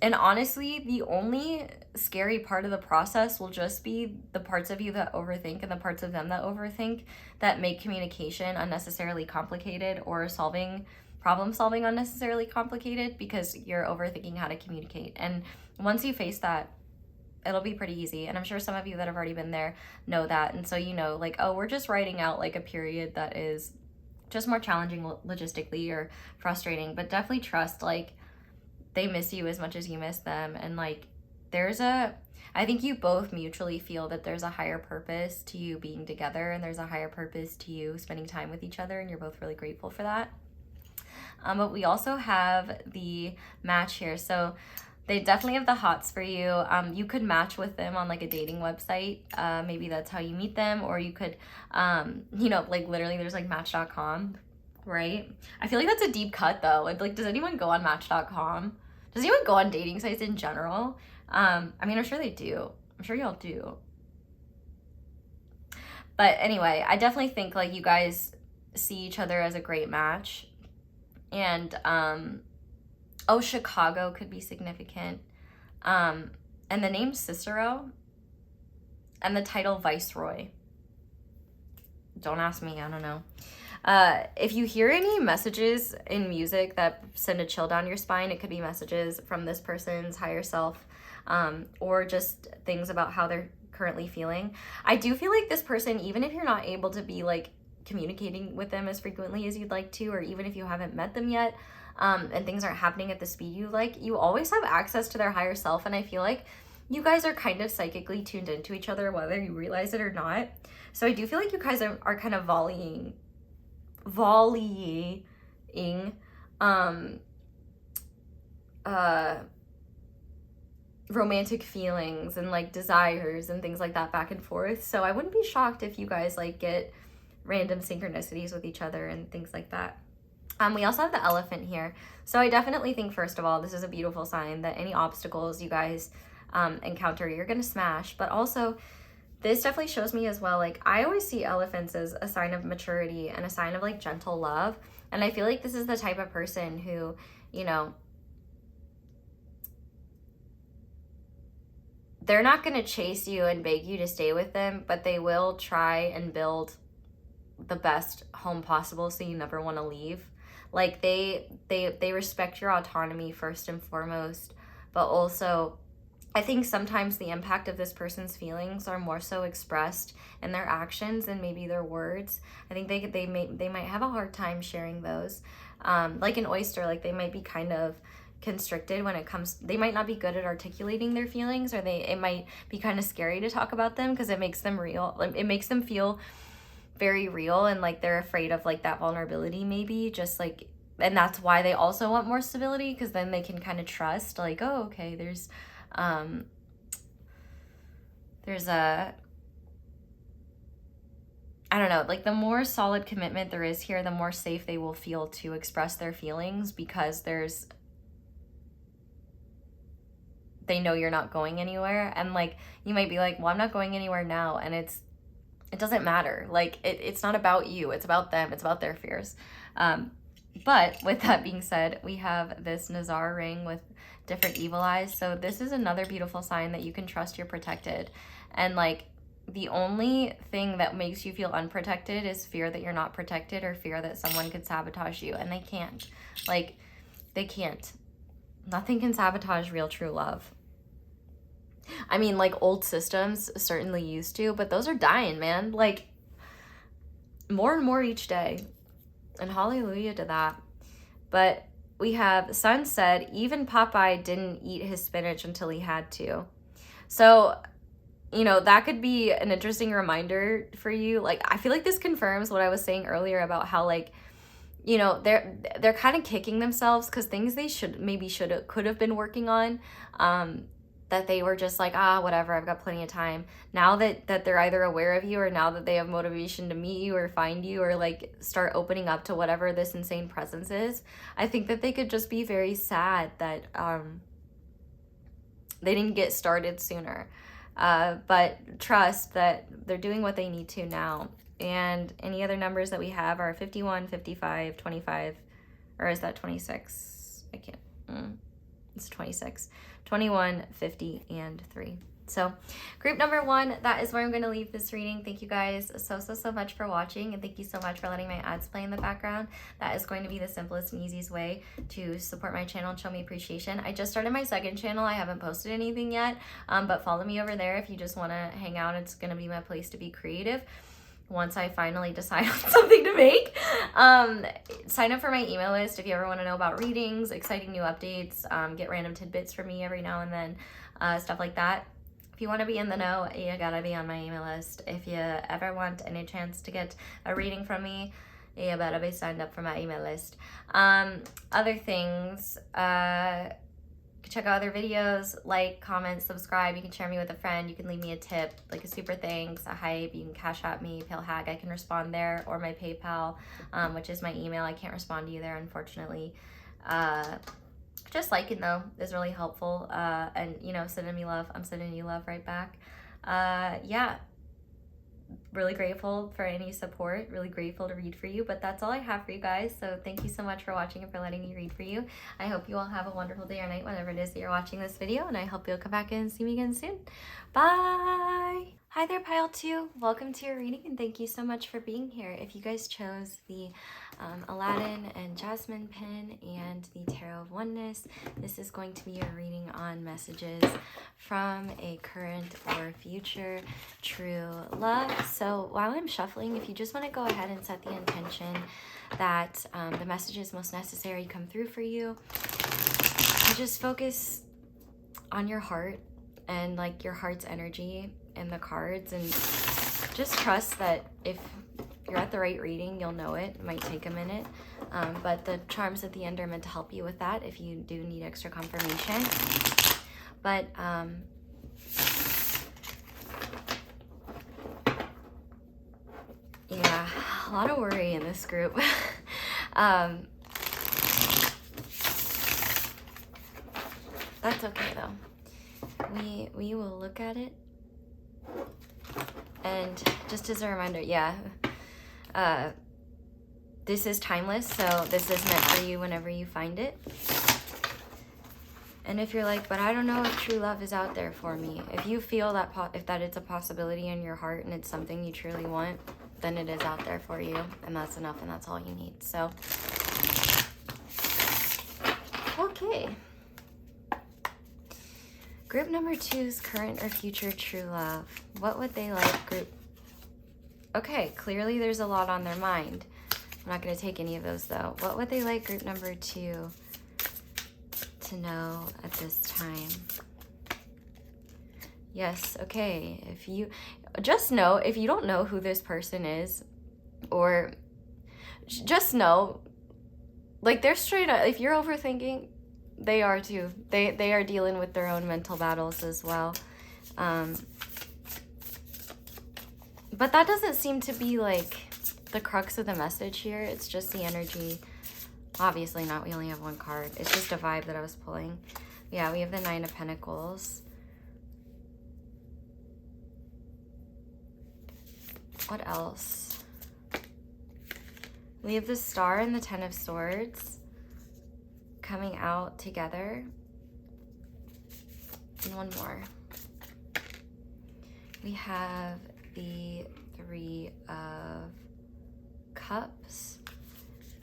And honestly, the only scary part of the process will just be the parts of you that overthink and the parts of them that overthink, that make communication unnecessarily complicated, or problem solving unnecessarily complicated, because you're overthinking how to communicate. And once you face that, it'll be pretty easy. And I'm sure some of you that have already been there know that. And so, you know, like, oh, we're just writing out like a period that is just more challenging logistically or frustrating, but definitely trust, like, they miss you as much as you miss them. And like, I think you both mutually feel that there's a higher purpose to you being together, and there's a higher purpose to you spending time with each other, and you're both really grateful for that. But we also have the match here. So they definitely have the hots for you. You could match with them on like a dating website. Maybe that's how you meet them, or you could, you know, like literally there's like match.com, right? I feel like that's a deep cut though. Like, does anyone go on match.com? Does anyone go on dating sites in general? I mean, I'm sure they do. I'm sure y'all do. But anyway, I definitely think like you guys see each other as a great match. And, oh, Chicago could be significant. And the name Cicero and the title Viceroy. Don't ask me, I don't know. If you hear any messages in music that send a chill down your spine, it could be messages from this person's higher self, or just things about how they're currently feeling. I do feel like this person, even if you're not able to be like communicating with them as frequently as you'd like to, or even if you haven't met them yet, and things aren't happening at the speed you like, you always have access to their higher self. And I feel like you guys are kind of psychically tuned into each other, whether you realize it or not. So I do feel like you guys are kind of volleying romantic feelings and like desires and things like that back and forth. So I wouldn't be shocked if you guys like get random synchronicities with each other and things like that. We also have the Elephant here. So I definitely think, first of all, this is a beautiful sign that any obstacles you guys encounter, you're going to smash. But also, this definitely shows me as well, like, I always see elephants as a sign of maturity and a sign of, like, gentle love. And I feel like this is the type of person who, you know, they're not going to chase you and beg you to stay with them, but they will try and build the best home possible so you never want to leave. Like, they respect your autonomy first and foremost, but also I think sometimes the impact of this person's feelings are more so expressed in their actions than maybe their words. I think they might have a hard time sharing those. Like an oyster, like they might be kind of constricted when it comes, they might not be good at articulating their feelings, or it might be kind of scary to talk about them because it makes them real. It makes them feel very real, and like they're afraid of like that vulnerability maybe, just like, and that's why they also want more stability, because then they can kind of trust like, oh, okay, there's a, I don't know, like the more solid commitment there is here, the more safe they will feel to express their feelings, because they know you're not going anywhere. And like, you might be like, well, I'm not going anywhere now, and it doesn't matter. Like, it's not about you, it's about them, it's about their fears. But with that being said, we have this Nazar ring with different evil eyes. So this is another beautiful sign that you can trust you're protected. And like, the only thing that makes you feel unprotected is fear that you're not protected, or fear that someone could sabotage you. And they can't. Like, they can't. Nothing can sabotage real true love. I mean, like, old systems certainly used to, but those are dying, man. Like, more and more each day. And hallelujah to that. But we have Sun said, even Popeye didn't eat his spinach until he had to. So, you know, that could be an interesting reminder for you. Like, I feel like this confirms what I was saying earlier about how, like, you know, they're kind of kicking themselves because things they could have been working on, that they were just like, whatever, I've got plenty of time. Now that they're either aware of you, or now that they have motivation to meet you or find you, or like start opening up to whatever this insane presence is, I think that they could just be very sad that they didn't get started sooner. But trust that they're doing what they need to now. And any other numbers that we have are 51, 55, 25, or is that 26? I can't, it's 26. 21, 50, and 3. So group number 1, that is where I'm going to leave this reading. Thank you guys so much for watching, and thank you so much for letting my ads play in the background. That is going to be the simplest and easiest way to support my channel and show me appreciation. I just started my second channel. I haven't posted anything yet, but follow me over there if you just want to hang out. It's going to be my place to be creative. Once I finally decide on something to make. Sign up for my email list if you ever want to know about readings, exciting new updates, get random tidbits from me every now and then, stuff like that. If you want to be in the know, you gotta be on my email list. If you ever want any chance to get a reading from me, you better be signed up for my email list. Other things, check out other videos, like, comment, subscribe. You can share me with a friend. You can leave me a tip, like a super thanks, a hype. You can Cashapp me, palehag. I can respond there, or my PayPal, which is my email. I can't respond to you there, unfortunately. Just liking, though, is really helpful. And, you know, sending me love. I'm sending you love right back. Yeah. Really grateful for any support, really grateful to read for you, but that's all I have for you guys. So thank you so much for watching and for letting me read for you. I hope you all have a wonderful day or night, whenever it is that you're watching this video, and I hope you'll come back and see me again soon. Bye! Hi there, Pile 2. Welcome to your reading, and thank you so much for being here. If you guys chose the Aladdin and Jasmine pin and the Tarot of Oneness, this is going to be a reading on messages from a current or future true love. So while I'm shuffling, if you just want to go ahead and set the intention that the messages most necessary come through for you, and just focus on your heart and like your heart's energy and the cards, and just trust that if you're at the right reading, you'll know it. It might take a minute, but the charms at the end are meant to help you with that if you do need extra confirmation. But yeah, a lot of worry in this group. That's okay though. We will look at it. And just as a reminder, yeah, this is timeless, so this is meant for you whenever you find it. And if you're like, but I don't know if true love is out there for me, if you feel that if that it's a possibility in your heart and it's something you truly want, then it is out there for you, and that's enough, and that's all you need. So, okay. Group number 2's current or future true love. What would they like, group? Okay, clearly there's a lot on their mind. I'm not going to take any of those though. What would they like, group number 2, to know at this time? Yes, okay. If you just know, if you don't know who this person is, or just know, like, they're straight up, if you're overthinking, they are too. They are dealing with their own mental battles as well. But that doesn't seem to be like the crux of the message here. It's just the energy. Obviously not, we only have one card. It's just a vibe that I was pulling. Yeah, we have the 9 of Pentacles. What else? We have the Star and the 10 of Swords coming out together. And one more. We have the 3 of Cups.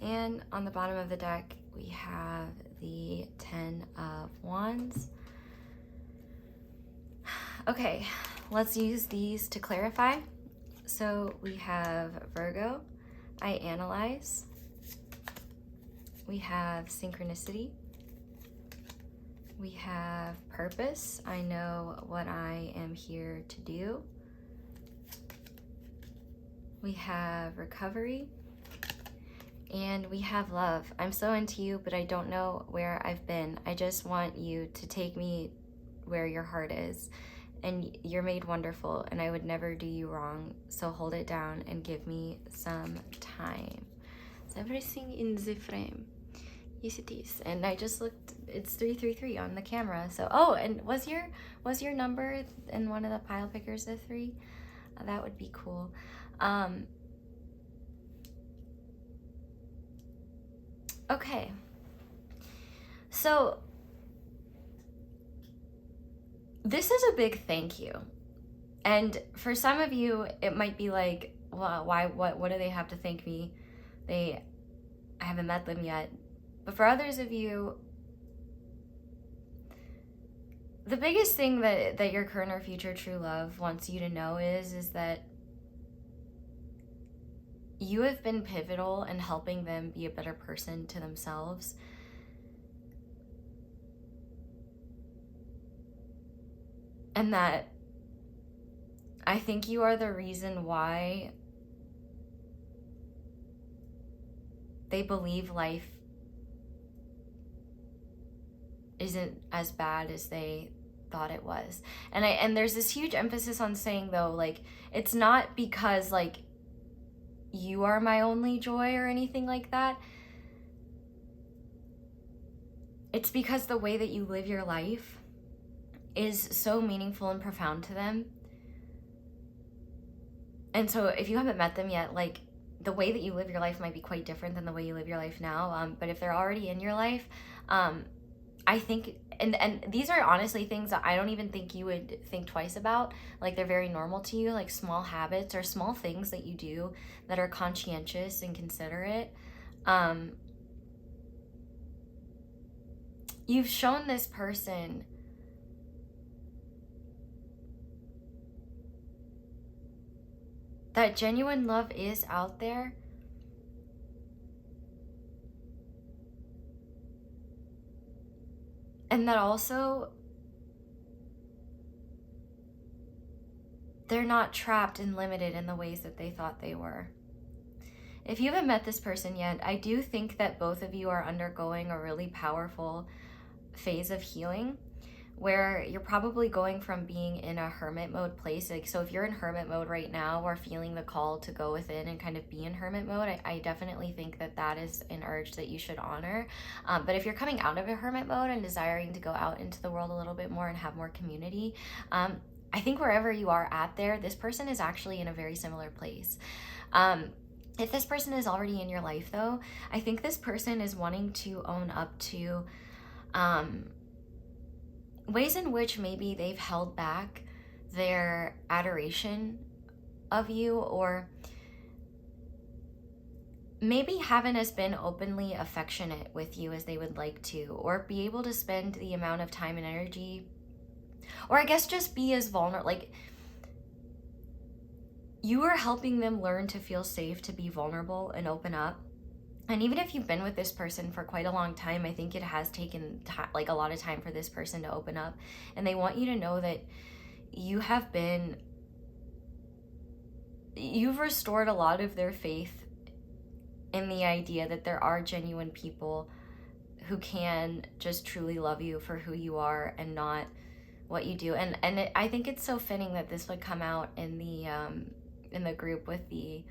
And on the bottom of the deck, we have the 10 of Wands. Okay, let's use these to clarify. So we have Virgo, I analyze. We have synchronicity. We have purpose, I know what I am here to do. We have recovery. And we have love. I'm so into you, but I don't know where I've been. I just want you to take me where your heart is. And you're made wonderful, and I would never do you wrong. So hold it down and give me some time. Is everything in the frame? Yes, it is. And I just looked, it's 333 on the camera. So, oh, and was your number in one of the pile pickers a 3? That would be cool. Okay, so this is a big thank you. And for some of you, it might be like, well, why, what do they have to thank me? I haven't met them yet. But for others of you, the biggest thing that your current or future true love wants you to know is that you have been pivotal in helping them be a better person to themselves. And that I think you are the reason why they believe life isn't as bad as they thought it was. And there's this huge emphasis on saying though, like, it's not because like you are my only joy or anything like that. It's because the way that you live your life is so meaningful and profound to them. And so if you haven't met them yet, like, the way that you live your life might be quite different than the way you live your life now. But if they're already in your life, I think, and these are honestly things that I don't even think you would think twice about. Like, they're very normal to you, like small habits or small things that you do that are conscientious and considerate. You've shown this person that genuine love is out there. And that also, they're not trapped and limited in the ways that they thought they were. If you haven't met this person yet, I do think that both of you are undergoing a really powerful phase of healing where you're probably going from being in a hermit mode place. Like, so if you're in hermit mode right now or feeling the call to go within and kind of be in hermit mode, I definitely think that that is an urge that you should honor. But if you're coming out of a hermit mode and desiring to go out into the world a little bit more and have more community, I think wherever you are at there, this person is actually in a very similar place. If this person is already in your life though, I think this person is wanting to own up to ways in which maybe they've held back their adoration of you, or maybe haven't as been openly affectionate with you as they would like to, or be able to spend the amount of time and energy, or I guess just be as vulnerable. Like, you are helping them learn to feel safe, to be vulnerable and open up. And even if you've been with this person for quite a long time, I think it has taken like a lot of time for this person to open up. And they want you to know that you've restored a lot of their faith in the idea that there are genuine people who can just truly love you for who you are and not what you do. And I think it's so fitting that this would come out in the group with the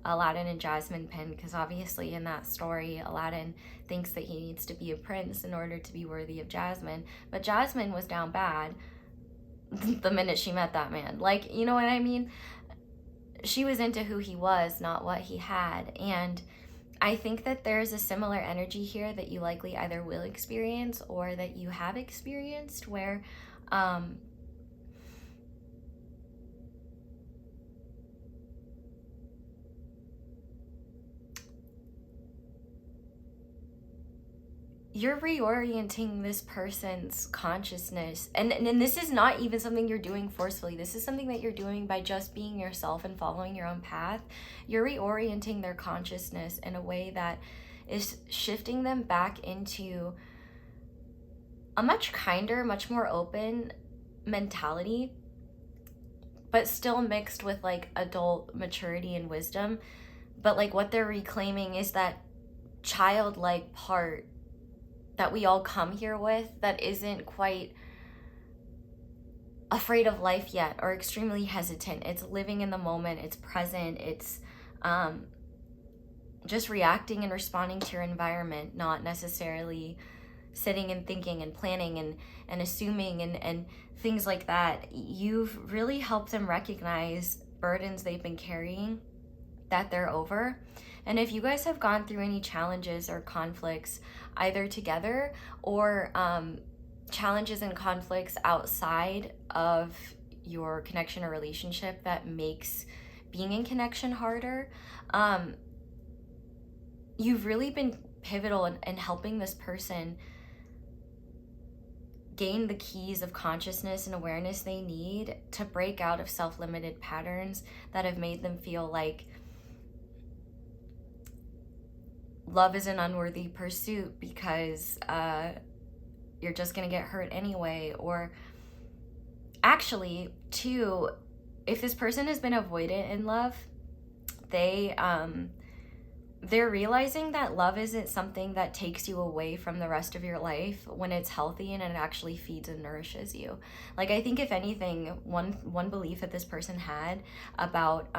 Aladdin and Jasmine pin, because obviously in that story, Aladdin thinks that he needs to be a prince in order to be worthy of Jasmine, but Jasmine was down bad the minute she met that man. Like, you know what I mean? She was into who he was, not what he had. And I think that there's a similar energy here that you likely either will experience or that you have experienced, where you're reorienting this person's consciousness. And this is not even something you're doing forcefully. This is something that you're doing by just being yourself and following your own path. You're reorienting their consciousness in a way that is shifting them back into a much kinder, much more open mentality, but still mixed with like adult maturity and wisdom. But like what they're reclaiming is that childlike part that we all come here with that isn't quite afraid of life yet or extremely hesitant. It's living in the moment, it's present, it's just reacting and responding to your environment, not necessarily sitting and thinking and planning and assuming and things like that. You've really helped them recognize burdens they've been carrying that they're over. And if you guys have gone through any challenges or conflicts either together or challenges and conflicts outside of your connection or relationship that makes being in connection harder, you've really been pivotal in helping this person gain the keys of consciousness and awareness they need to break out of self-limited patterns that have made them feel like love is an unworthy pursuit because you're just gonna get hurt anyway. Or actually, too, if this person has been avoidant in love, they're realizing that love isn't something that takes you away from the rest of your life when it's healthy and it actually feeds and nourishes you. Like, I think if anything, one belief that this person had about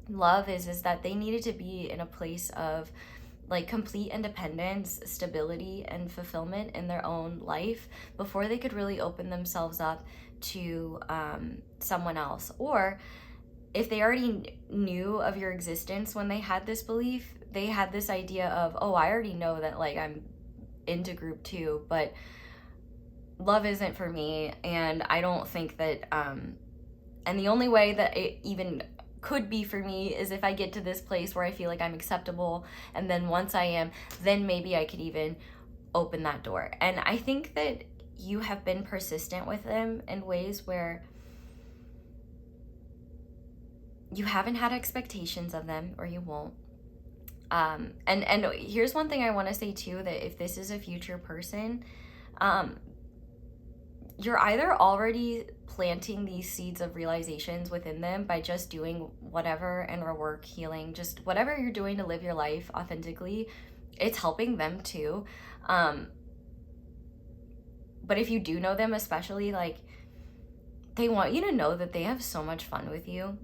love is that they needed to be in a place of like complete independence, stability, and fulfillment in their own life before they could really open themselves up to someone else. Or if they already knew of your existence when they had this belief, they had this idea of, oh, I already know that like I'm into group 2, but love isn't for me, and I don't think that and the only way that it even could be for me is if I get to this place where I feel like I'm acceptable, and then once I am, then maybe I could even open that door. And I think that you have been persistent with them in ways where you haven't had expectations of them, or you won't. And here's one thing I want to say too, that if this is a future person, you're either already planting these seeds of realizations within them by just doing whatever, inner work, healing, just whatever you're doing to live your life authentically, it's helping them too. but if you do know them, especially, like, they want you to know that they have so much fun with you.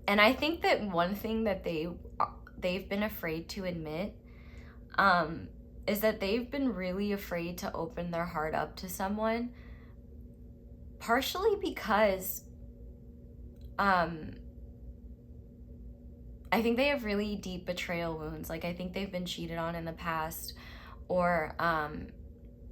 And I think that one thing that they've been afraid to admit is that they've been really afraid to open their heart up to someone, partially because I think they have really deep betrayal wounds. Like, I think they've been cheated on in the past, or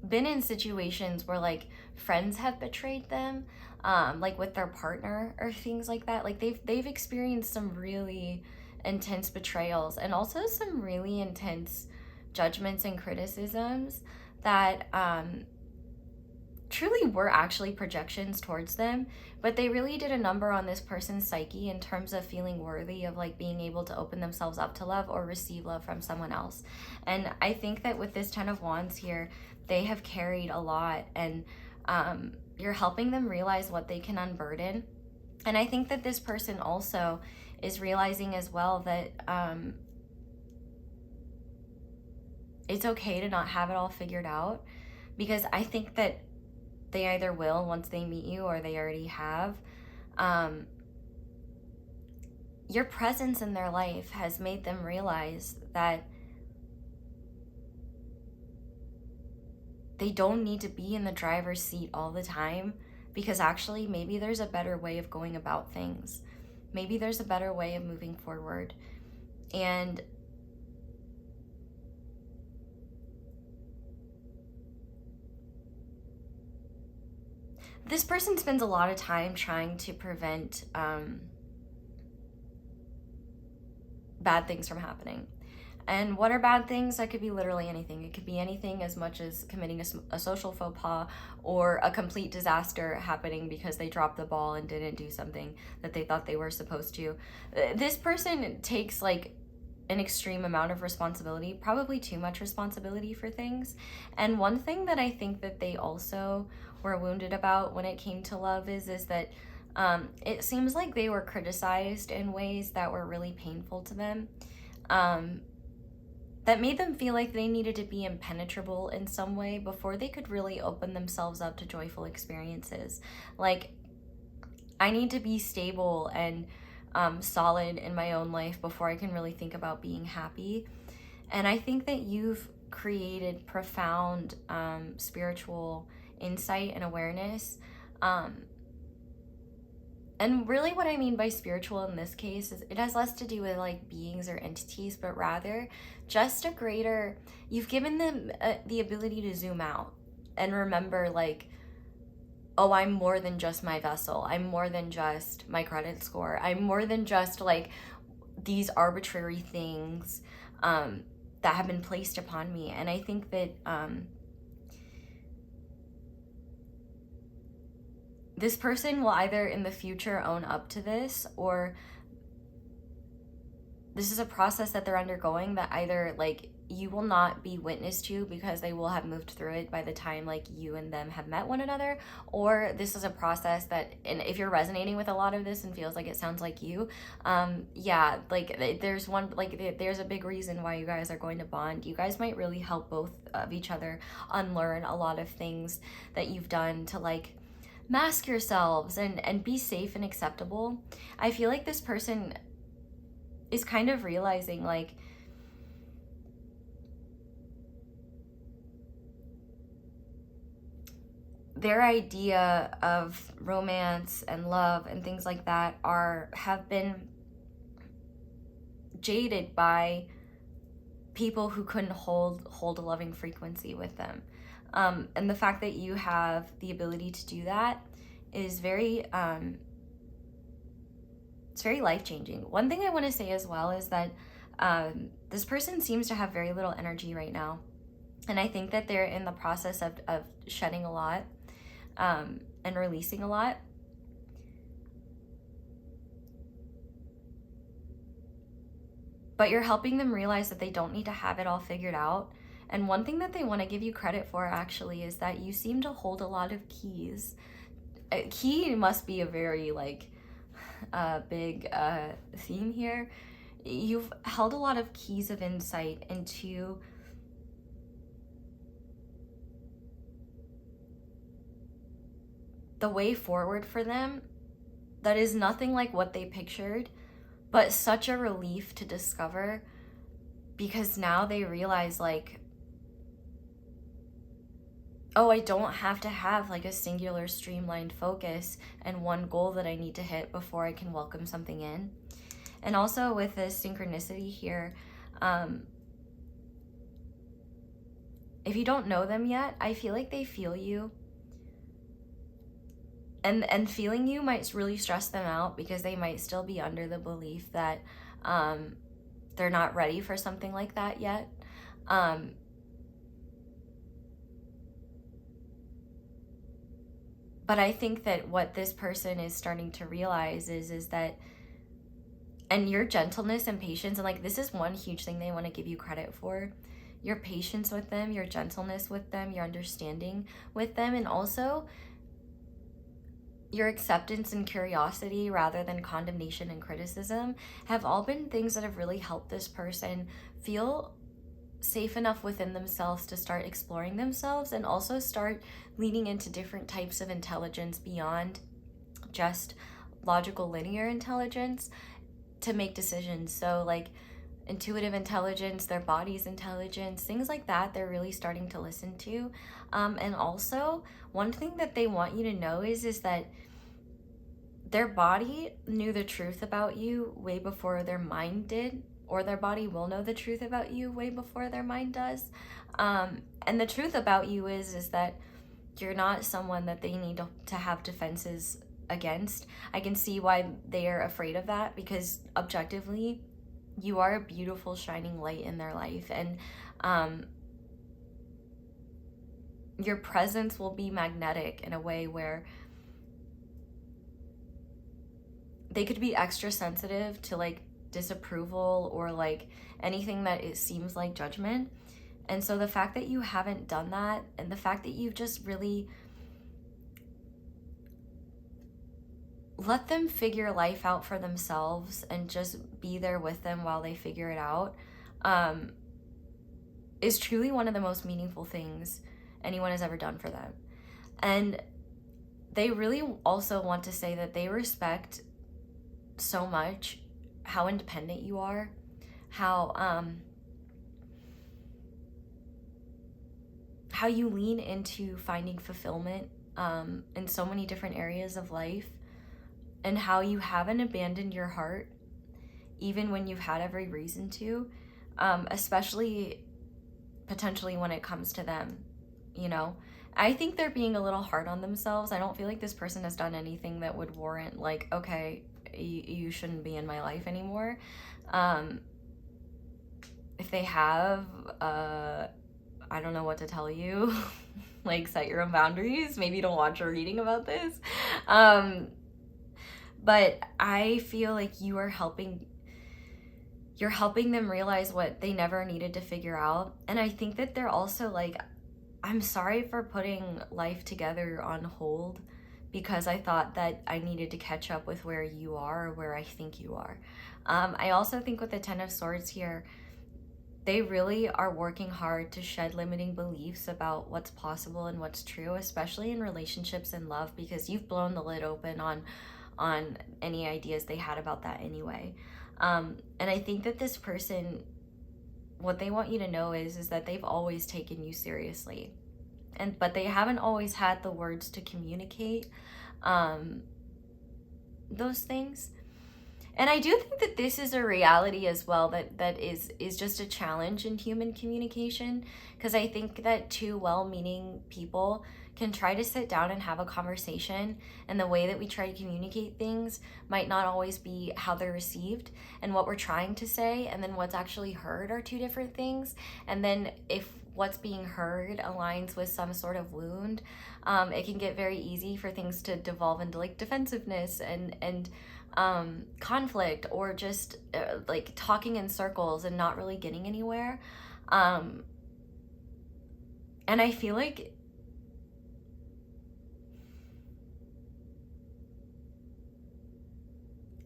been in situations where, like, friends have betrayed them, like with their partner or things like that. Like, they've experienced some really intense betrayals, and also some really intense judgments and criticisms that truly were actually projections towards them, but they really did a number on this person's psyche in terms of feeling worthy of, like, being able to open themselves up to love or receive love from someone else. And I think that with this Ten of Wands here, they have carried a lot, and you're helping them realize what they can unburden. And I think that this person also is realizing as well that it's okay to not have it all figured out, because I think that they either will once they meet you, or they already have. Your presence in their life has made them realize that they don't need to be in the driver's seat all the time, because actually maybe there's a better way of going about things. Maybe there's a better way of moving forward. And this person spends a lot of time trying to prevent bad things from happening. And what are bad things? That could be literally anything. It could be anything as much as committing a social faux pas, or a complete disaster happening because they dropped the ball and didn't do something that they thought they were supposed to. This person takes, like, an extreme amount of responsibility, probably too much responsibility for things. And one thing that I think that they also were wounded about when it came to love is that it seems like they were criticized in ways that were really painful to them, that made them feel like they needed to be impenetrable in some way before they could really open themselves up to joyful experiences. Like, I need to be stable and solid in my own life before I can really think about being happy. And I think that you've created profound spiritual insight and awareness. And really what I mean by spiritual in this case is it has less to do with, like, beings or entities, but rather just a greater, you've given them the ability to zoom out and remember, like, oh, I'm more than just my vessel. I'm more than just my credit score. I'm more than just, like, these arbitrary things that have been placed upon me. And I think that this person will either in the future own up to this, or this is a process that they're undergoing that either, like, you will not be witness to because they will have moved through it by the time, like, you and them have met one another, or this is a process that, and if you're resonating with a lot of this and feels like it sounds like you, yeah, like, there's a big reason why you guys are going to bond. You guys might really help both of each other unlearn a lot of things that you've done to, like, mask yourselves and be safe and acceptable. I feel like this person is kind of realizing, like, their idea of romance and love and things like that have been jaded by people who couldn't hold a loving frequency with them. And the fact that you have the ability to do that is very it's very life-changing. One thing I want to say as well is that this person seems to have very little energy right now, and I think that they're in the process of shedding a lot and releasing a lot. But you're helping them realize that they don't need to have it all figured out. And one thing that they want to give you credit for, actually, is that you seem to hold a lot of keys. Key must be a very, like, big theme here. You've held a lot of keys of insight into the way forward for them that is nothing like what they pictured, but such a relief to discover, because now they realize like, oh, I don't have to have like a singular streamlined focus and one goal that I need to hit before I can welcome something in. And also with the synchronicity here, if you don't know them yet, I feel like they feel you. And feeling you might really stress them out, because they might still be under the belief that they're not ready for something like that yet. But I think that what this person is starting to realize is that, and your gentleness and patience, and like this is one huge thing they want to give you credit for, your patience with them, your gentleness with them, your understanding with them, and also your acceptance and curiosity rather than condemnation and criticism have all been things that have really helped this person feel safe enough within themselves to start exploring themselves, and also start leaning into different types of intelligence beyond just logical linear intelligence to make decisions. So like intuitive intelligence, their body's intelligence, things like that, they're really starting to listen to. And also one thing that they want you to know is that their body knew the truth about you way before their mind did, or their body will know the truth about you way before their mind does. And the truth about you is that you're not someone that they need to have defenses against. I can see why they are afraid of that, because objectively, you are a beautiful shining light in their life, and your presence will be magnetic in a way where they could be extra sensitive to like disapproval or like anything that it seems like judgment. And so the fact that you haven't done that, and the fact that you've just really let them figure life out for themselves and just be there with them while they figure it out, is truly one of the most meaningful things anyone has ever done for them. And they really also want to say that they respect so much how independent you are, how you lean into finding fulfillment in so many different areas of life, and how you haven't abandoned your heart even when you've had every reason to, especially potentially when it comes to them, you know? I think they're being a little hard on themselves. I don't feel like this person has done anything that would warrant like, okay, you shouldn't be in my life anymore. If they have, I don't know what to tell you. Like, set your own boundaries. Maybe don't watch a reading about this. But I feel like you are helping them realize what they never needed to figure out. And I think that they're also like, I'm sorry for putting life together on hold, because I thought that I needed to catch up with where you are, or where I think you are. I also think with the Ten of Swords here, they really are working hard to shed limiting beliefs about what's possible and what's true, especially in relationships and love, because you've blown the lid open on any ideas they had about that anyway. And I think that this person, what they want you to know is that they've always taken you seriously, but they haven't always had the words to communicate those things. And I do think that this is a reality as well, that is just a challenge in human communication, because I think that two well-meaning people can try to sit down and have a conversation, and the way that we try to communicate things might not always be how they're received, and what we're trying to say and then what's actually heard are two different things. And then if what's being heard aligns with some sort of wound, it can get very easy for things to devolve into like defensiveness and conflict, or just like talking in circles and not really getting anywhere. And I feel like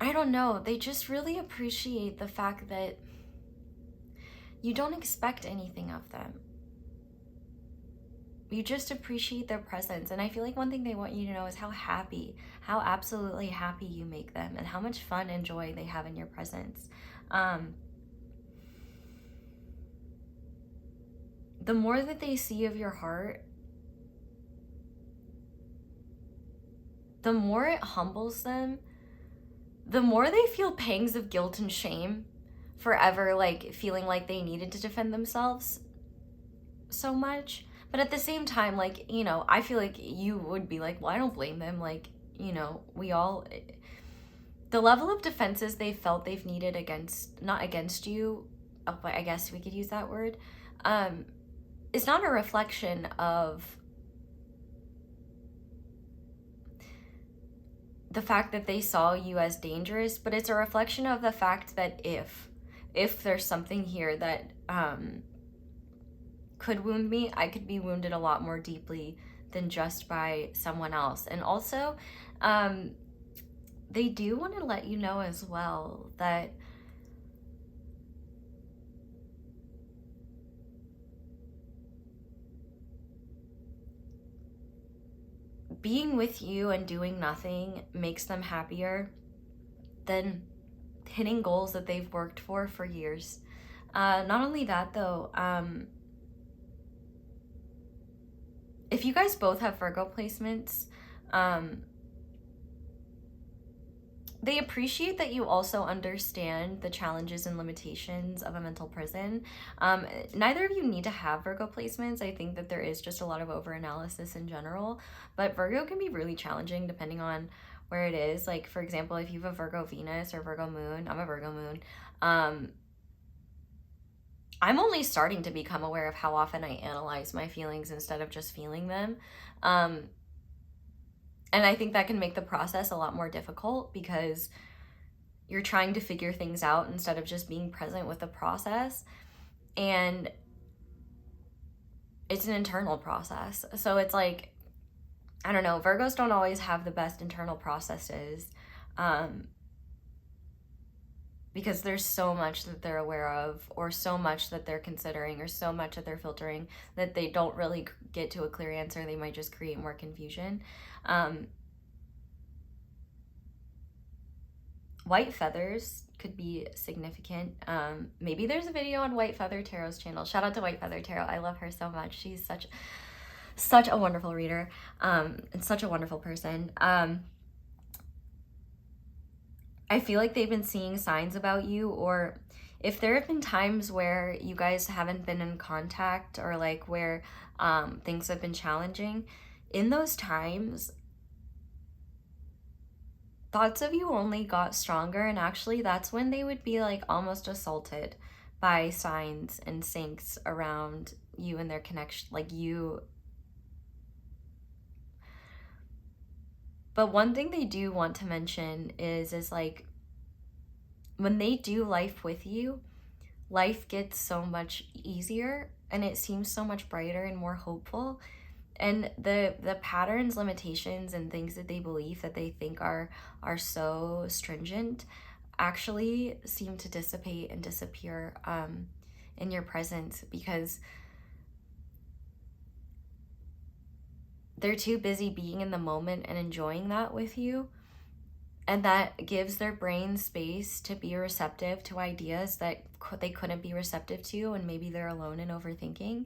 I don't know, they just really appreciate the fact that you don't expect anything of them. You just appreciate their presence. And I feel like one thing they want you to know is how happy, how absolutely happy you make them, and how much fun and joy they have in your presence. The more that they see of your heart, the more it humbles them, the more they feel pangs of guilt and shame forever, like feeling like they needed to defend themselves so much. But at the same time, like, you know, I feel like you would be like, well, I don't blame them. Like, you know, we all, the level of defenses they felt they've needed against, not against you, but I guess we could use that word, is not a reflection of the fact that they saw you as dangerous, but it's a reflection of the fact that if there's something here that could wound me, I could be wounded a lot more deeply than just by someone else. And also, they do want to let you know as well that being with you and doing nothing makes them happier than hitting goals that they've worked for years. Not only that though, if you guys both have Virgo placements, they appreciate that you also understand the challenges and limitations of a mental prison. Neither of you need to have Virgo placements. I think that there is just a lot of overanalysis in general, but Virgo can be really challenging depending on where it is. Like, for example, if you have a Virgo Venus or Virgo Moon, I'm a Virgo Moon, I'm only starting to become aware of how often I analyze my feelings instead of just feeling them. And I think that can make the process a lot more difficult because you're trying to figure things out instead of just being present with the process. And it's an internal process. So it's like, I don't know, Virgos don't always have the best internal processes. Because there's so much that they're aware of, or so much that they're considering, or so much that they're filtering, that they don't really get to a clear answer. They might just create more confusion. White feathers could be significant. Maybe there's a video on White Feather Tarot's channel. Shout out to White Feather Tarot. I love her so much. She's such a wonderful reader, and such a wonderful person. I feel like they've been seeing signs about you, or if there have been times where you guys haven't been in contact, or like where things have been challenging, in those times, thoughts of you only got stronger, and actually that's when they would be like almost assaulted by signs and syncs around you and their connection, like you. But one thing they do want to mention is like, when they do life with you, life gets so much easier and it seems so much brighter and more hopeful. And the patterns, limitations, and things that they believe that they think are so stringent actually seem to dissipate and disappear in your presence, because they're too busy being in the moment and enjoying that with you. And that gives their brain space to be receptive to ideas that they couldn't be receptive to, and maybe they're alone in overthinking.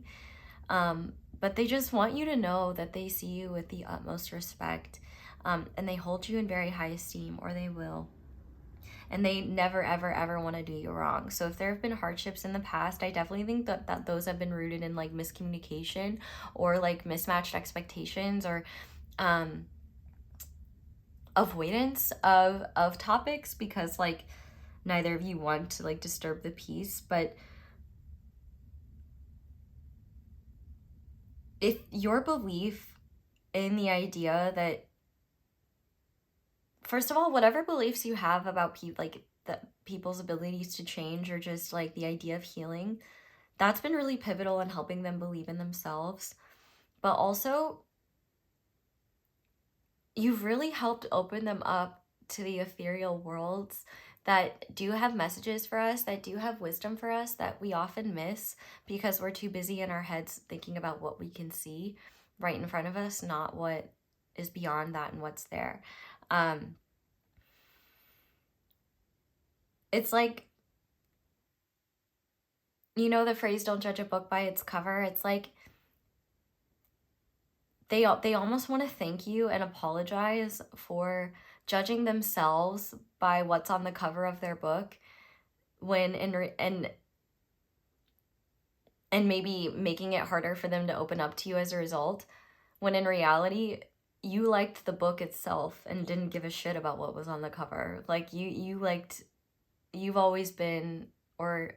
But they just want you to know that they see you with the utmost respect, and they hold you in very high esteem, or they will. And they never, ever, ever want to do you wrong. So if there have been hardships in the past, I definitely think that those have been rooted in like miscommunication, or like mismatched expectations, or avoidance of topics, because like neither of you want to like disturb the peace. But if your belief in the idea that, first of all, whatever beliefs you have about people's abilities to change, or just like the idea of healing, that's been really pivotal in helping them believe in themselves. But also, you've really helped open them up to the ethereal worlds that do have messages for us, that do have wisdom for us, that we often miss because we're too busy in our heads thinking about what we can see. right in front of us, not what is beyond that and what's there. It's like, you know the phrase, don't judge a book by its cover? It's like they almost want to thank you and apologize for judging themselves by what's on the cover of their book, when and maybe making it harder for them to open up to you as a result, when in reality you liked the book itself and didn't give a shit about what was on the cover. Like you've always been, or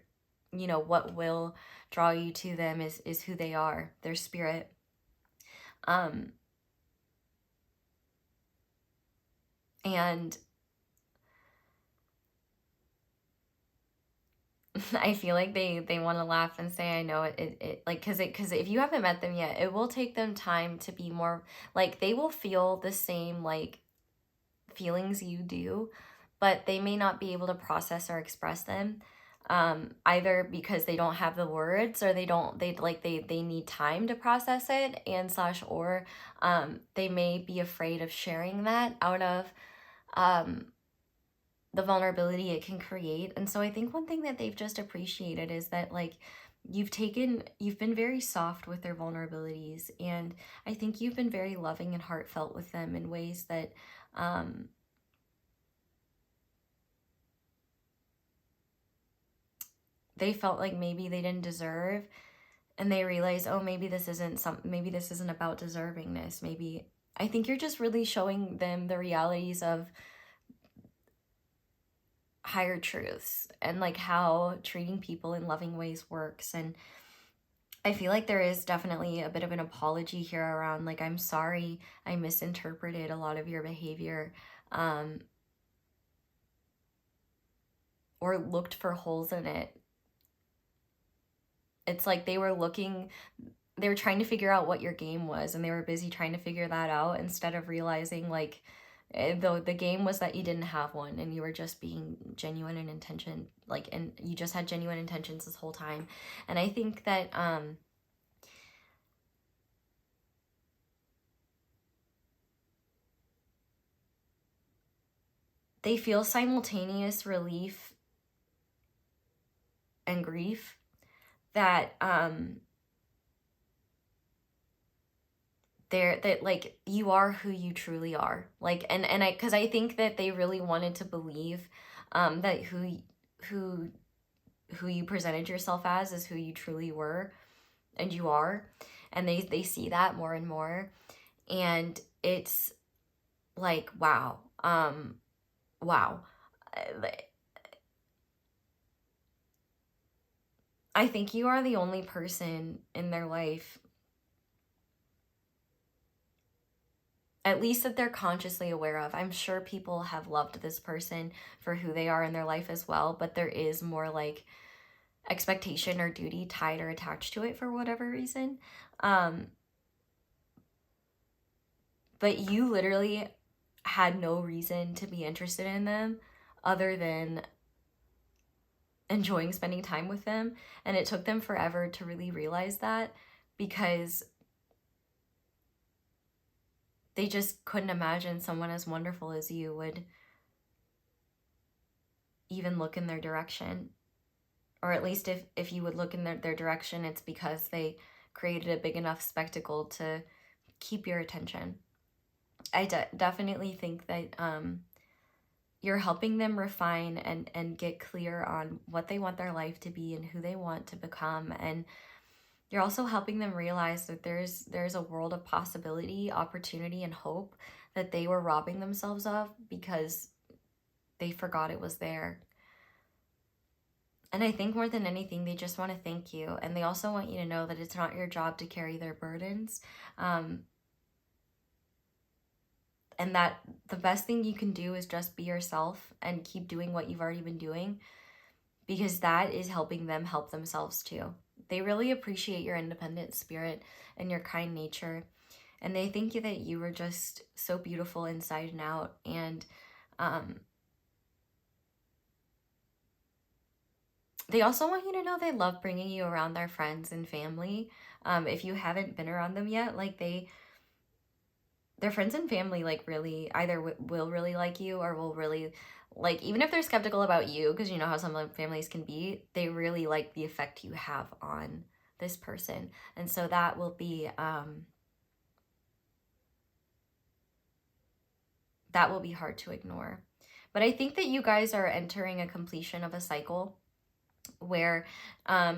you know, what will draw you to them is who they are, their spirit. And I feel like they want to laugh and say, I know it like, because if you haven't met them yet, it will take them time to be more, like, they will feel the same, like, feelings you do, but they may not be able to process or express them, either because they don't have the words, or they need time to process it, and slash, or they may be afraid of sharing that out of the vulnerability it can create. And so I think one thing that they've just appreciated is that, like, you've been very soft with their vulnerabilities, and I think you've been very loving and heartfelt with them in ways that they felt like maybe they didn't deserve, and they realized, oh, maybe this isn't about deservingness. Maybe I think you're just really showing them the realities of higher truths, and like how treating people in loving ways works. And I feel like there is definitely a bit of an apology here around, like, I'm sorry I misinterpreted a lot of your behavior, or looked for holes in it. It's like they were trying to figure out what your game was, and they were busy trying to figure that out, instead of realizing, like, though the game was that you didn't have one, and you were just being genuine in intention, like, and you just had genuine intentions this whole time. And I think that they feel simultaneous relief and grief, that that like you are who you truly are, like, and I, because I think that they really wanted to believe that who you presented yourself as is who you truly were, and you are, and they see that more and more, and it's like, wow. Wow. I think you are the only person in their life, at least that they're consciously aware of. I'm sure people have loved this person for who they are in their life as well, but there is more, like, expectation or duty tied or attached to it for whatever reason. But you literally had no reason to be interested in them other than enjoying spending time with them, and it took them forever to really realize that, because they just couldn't imagine someone as wonderful as you would even look in their direction. Or at least if you would look in their direction, it's because they created a big enough spectacle to keep your attention. I definitely think that you're helping them refine and get clear on what they want their life to be and who they want to become. And you're also helping them realize that there's a world of possibility, opportunity, and hope that they were robbing themselves of because they forgot it was there. And I think more than anything, they just want to thank you. And they also want you to know that it's not your job to carry their burdens. And that the best thing you can do is just be yourself and keep doing what you've already been doing, because that is helping them help themselves too. They really appreciate your independent spirit and your kind nature. And they think that you were just so beautiful inside and out. And They also want you to know they love bringing you around their friends and family. If you haven't been around them yet, like their friends and family like really either will really like you or will really like, even if they're skeptical about you, because you know how some families can be, they really like the effect you have on this person. And so that will be hard to ignore. But I think that you guys are entering a completion of a cycle where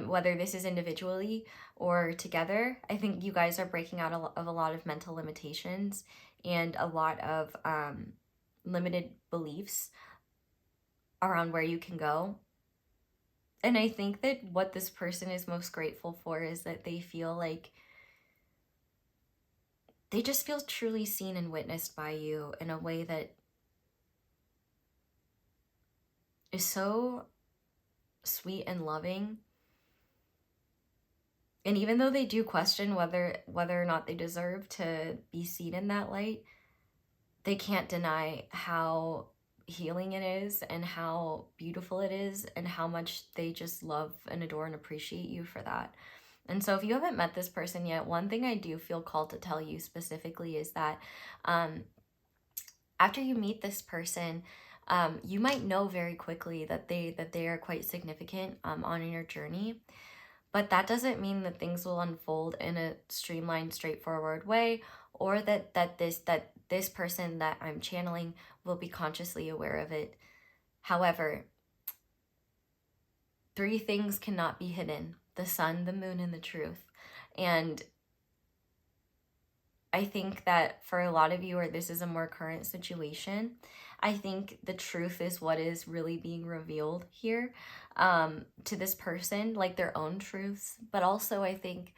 whether this is individually or together, I think you guys are breaking out of a lot of mental limitations and a lot of limited beliefs around where you can go. And I think that what this person is most grateful for is that they feel like they just feel truly seen and witnessed by you in a way that is so sweet and loving. And even though they do question whether or not they deserve to be seen in that light, they can't deny how healing it is and how beautiful it is and how much they just love and adore and appreciate you for that. And so if you haven't met this person yet, one thing I do feel called to tell you specifically is that after you meet this person, you might know very quickly that they are quite significant on your journey. But that doesn't mean that things will unfold in a streamlined, straightforward way, or that this person that I'm channeling will be consciously aware of it. However, 3 things cannot be hidden: the sun, the moon, and the truth. And I think that for a lot of you, or this is a more current situation, I think the truth is what is really being revealed here to this person, like their own truths, but also I think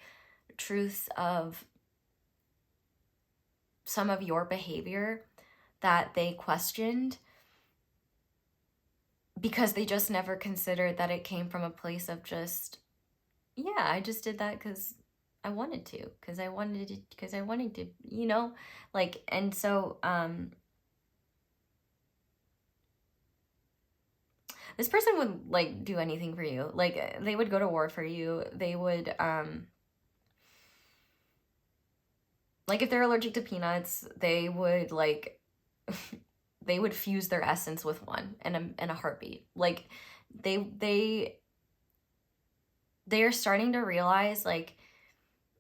truths of some of your behavior that they questioned because they just never considered that it came from a place of just, yeah, I just did that because I wanted to, because I wanted to, you know, like, and so this person would like do anything for you. Like they would go to war for you. They would like if they're allergic to peanuts, they would like they would fuse their essence with one in a heartbeat. Like they are starting to realize, like,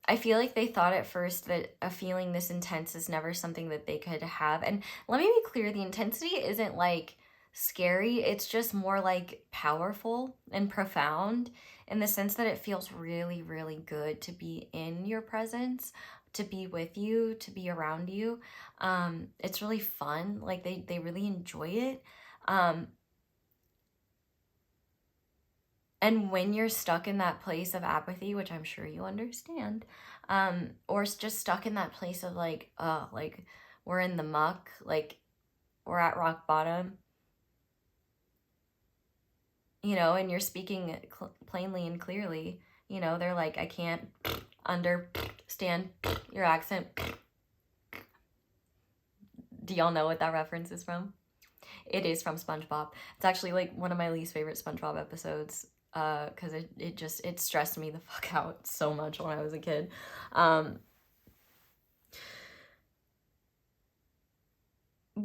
I feel like they thought at first that a feeling this intense is never something that they could have. And let me be clear, the intensity isn't like scary, it's just more like powerful and profound in the sense that it feels really, really good to be in your presence, to be with you, to be around you. It's really fun. Like they really enjoy it. And when you're stuck in that place of apathy, which I'm sure you understand, or just stuck in that place of like, oh, like we're in the muck, like we're at rock bottom, you know, and you're speaking plainly and clearly, you know, they're like, I can't understand your accent. Do y'all know what that reference is from? It is from SpongeBob. It's actually like one of my least favorite SpongeBob episodes. Because it stressed me the fuck out so much when I was a kid. But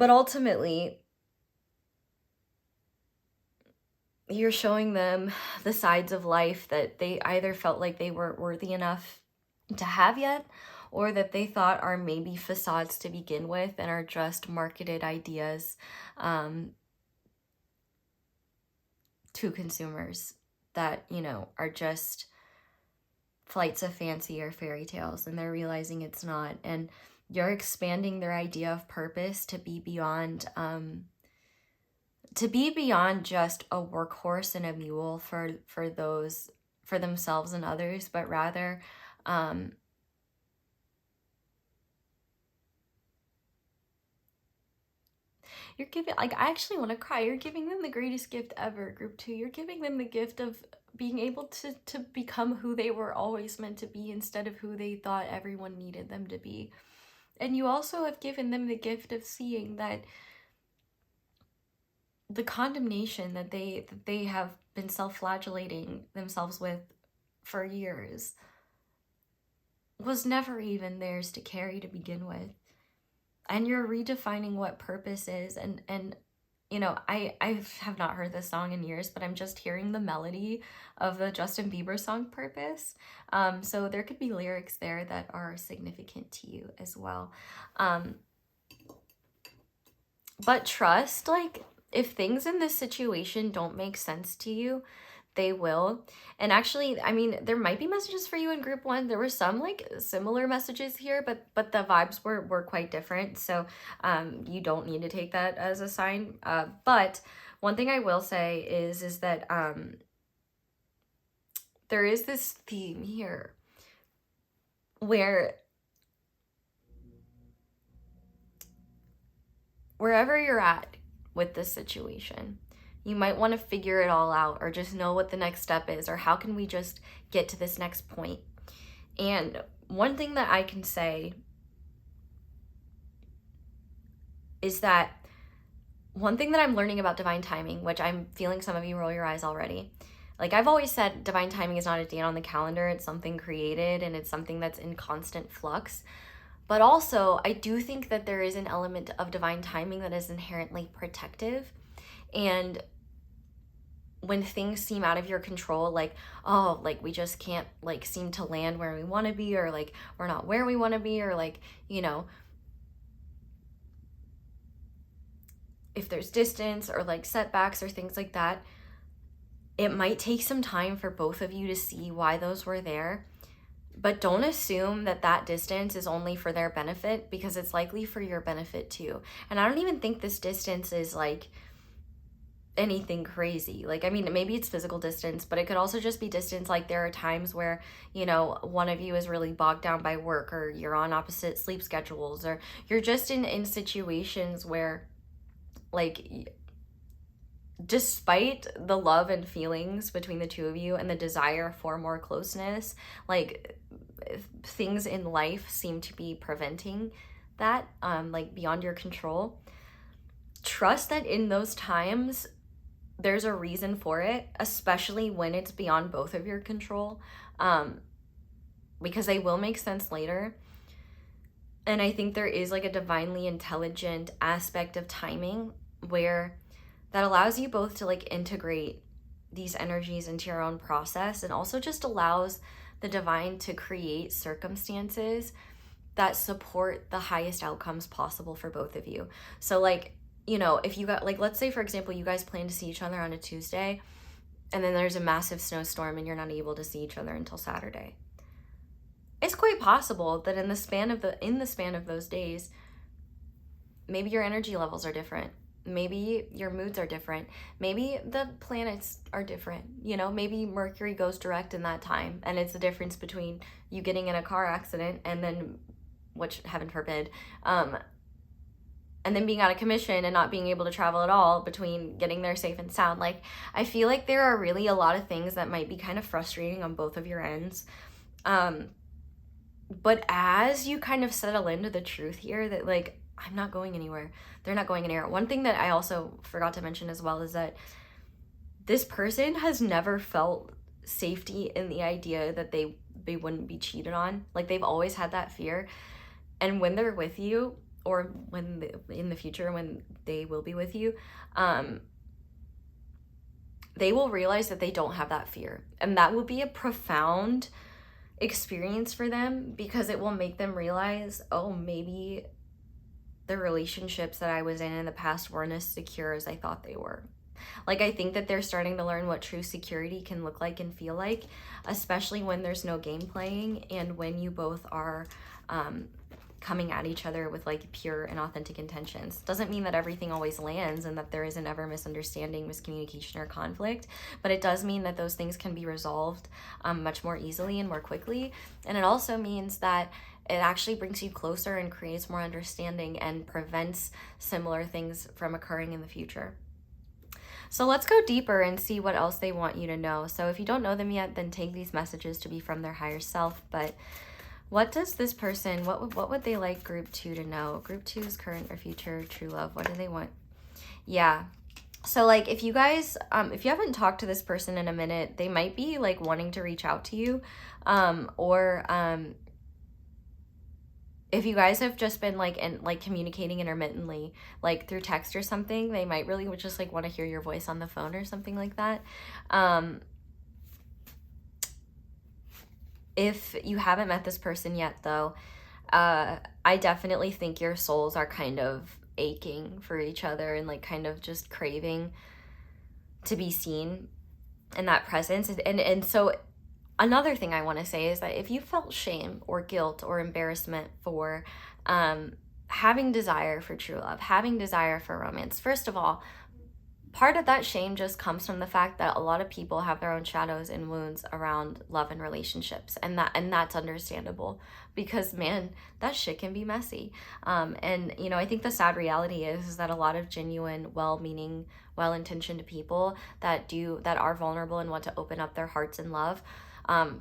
ultimately, you're showing them the sides of life that they either felt like they weren't worthy enough to have yet, or that they thought are maybe facades to begin with and are just marketed ideas to consumers that, you know, are just flights of fancy or fairy tales, and they're realizing it's not. And you're expanding their idea of purpose to be beyond just a workhorse and a mule for themselves and others, but rather you're giving, like, I actually want to cry. You're giving them the greatest gift ever, group 2. You're giving them the gift of being able to become who they were always meant to be instead of who they thought everyone needed them to be. And you also have given them the gift of seeing that the condemnation that they have been self-flagellating themselves with for years was never even theirs to carry to begin with. And you're redefining what purpose is. And you know, I have not heard this song in years, but I'm just hearing the melody of the Justin Bieber song Purpose. So there could be lyrics there that are significant to you as well. But trust, like, if things in this situation don't make sense to you, they will. And actually, I mean, there might be messages for you in group 1. There were some like similar messages here, but the vibes were quite different. So you don't need to take that as a sign. But one thing I will say is that there is this theme here where wherever you're at with this situation, you might want to figure it all out, or just know what the next step is, or how can we just get to this next point. And one thing that I can say is that one thing that I'm learning about divine timing, which I'm feeling some of you roll your eyes already. Like I've always said, divine timing is not a date on the calendar. It's something created, and it's something that's in constant flux. But also, I do think that there is an element of divine timing that is inherently protective. And when things seem out of your control, like, oh, like we just can't like seem to land where we want to be, or like we're not where we want to be, or like, you know, if there's distance or like setbacks or things like that, it might take some time for both of you to see why those were there. But don't assume that that distance is only for their benefit, because it's likely for your benefit too. And I don't even think this distance is like anything crazy. Like, I mean, maybe it's physical distance, but it could also just be distance. Like there are times where, you know, one of you is really bogged down by work, or you're on opposite sleep schedules, or you're just in situations where, like, despite the love and feelings between the two of you and the desire for more closeness, like things in life seem to be preventing that, like beyond your control. Trust that in those times, there's a reason for it, especially when it's beyond both of your control, because they will make sense later. And I think there is like a divinely intelligent aspect of timing where that allows you both to like integrate these energies into your own process, and also just allows the divine to create circumstances that support the highest outcomes possible for both of you. So like, you know, if you got like, let's say for example, you guys plan to see each other on a Tuesday, and then there's a massive snowstorm and you're not able to see each other until Saturday. It's quite possible that in the span of those days, maybe your energy levels are different. Maybe your moods are different. Maybe the planets are different. You know, maybe Mercury goes direct in that time, and it's the difference between you getting in a car accident and then, which heaven forbid, and then being out of commission and not being able to travel at all, between getting there safe and sound. Like, I feel like there are really a lot of things that might be kind of frustrating on both of your ends. But as you kind of settle into the truth here that like, I'm not going anywhere, they're not going anywhere. One thing that I also forgot to mention as well is that this person has never felt safety in the idea that they wouldn't be cheated on. Like, they've always had that fear. And when they're with you, or when in the future when they will be with you, they will realize that they don't have that fear. And that will be a profound experience for them, because it will make them realize, oh, maybe the relationships that I was in the past weren't as secure as I thought they were. Like, I think that they're starting to learn what true security can look like and feel like, especially when there's no game playing, and when you both are coming at each other with like pure and authentic intentions. Doesn't mean that everything always lands and that there isn't ever misunderstanding, miscommunication, or conflict, but it does mean that those things can be resolved much more easily and more quickly. And it also means that it actually brings you closer and creates more understanding and prevents similar things from occurring in the future. So let's go deeper and see what else they want you to know. So if you don't know them yet, then take these messages to be from their higher self. But what does this person, what would they like group 2 to know? Group 2's current or future true love. What do they want? Yeah. So like if you guys, if you haven't talked to this person in a minute, they might be like wanting to reach out to you, or if you guys have just been like communicating intermittently, like through text or something, they might really just like want to hear your voice on the phone or something like that. If you haven't met this person yet though, I definitely think your souls are kind of aching for each other and like kind of just craving to be seen in that presence. And so another thing I want to say is that if you felt shame or guilt or embarrassment for having desire for true love, having desire for romance, first of all, part of that shame just comes from the fact that a lot of people have their own shadows and wounds around love and relationships, and that's understandable, because man, that shit can be messy. And you know, I think the sad reality is that a lot of genuine, well-meaning, well-intentioned people that are vulnerable and want to open up their hearts in love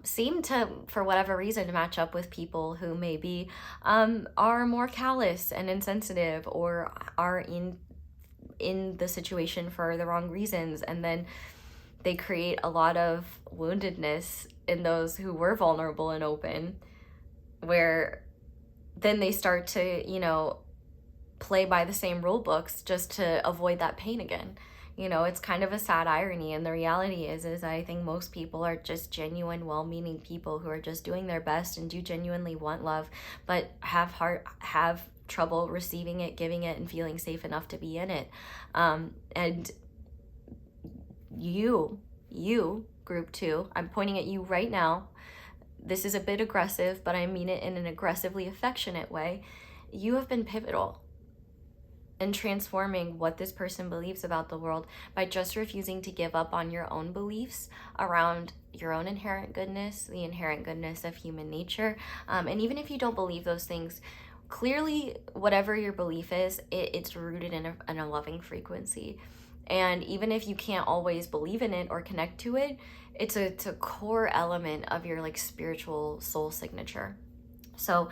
seem to, for whatever reason, match up with people who maybe are more callous and insensitive, or are in the situation for the wrong reasons, and then they create a lot of woundedness in those who were vulnerable and open, where then they start to, you know, play by the same rule books just to avoid that pain again. You know, it's kind of a sad irony, and the reality is I think most people are just genuine, well-meaning people who are just doing their best and do genuinely want love, but have trouble receiving it, giving it, and feeling safe enough to be in it. And you, group 2, I'm pointing at you right now. This is a bit aggressive, but I mean it in an aggressively affectionate way. You have been pivotal in transforming what this person believes about the world by just refusing to give up on your own beliefs around your own inherent goodness, the inherent goodness of human nature. And even if you don't believe those things, clearly, whatever your belief is, it's rooted in a loving frequency. And even if you can't always believe in it or connect to it, it's a core element of your like spiritual soul signature. So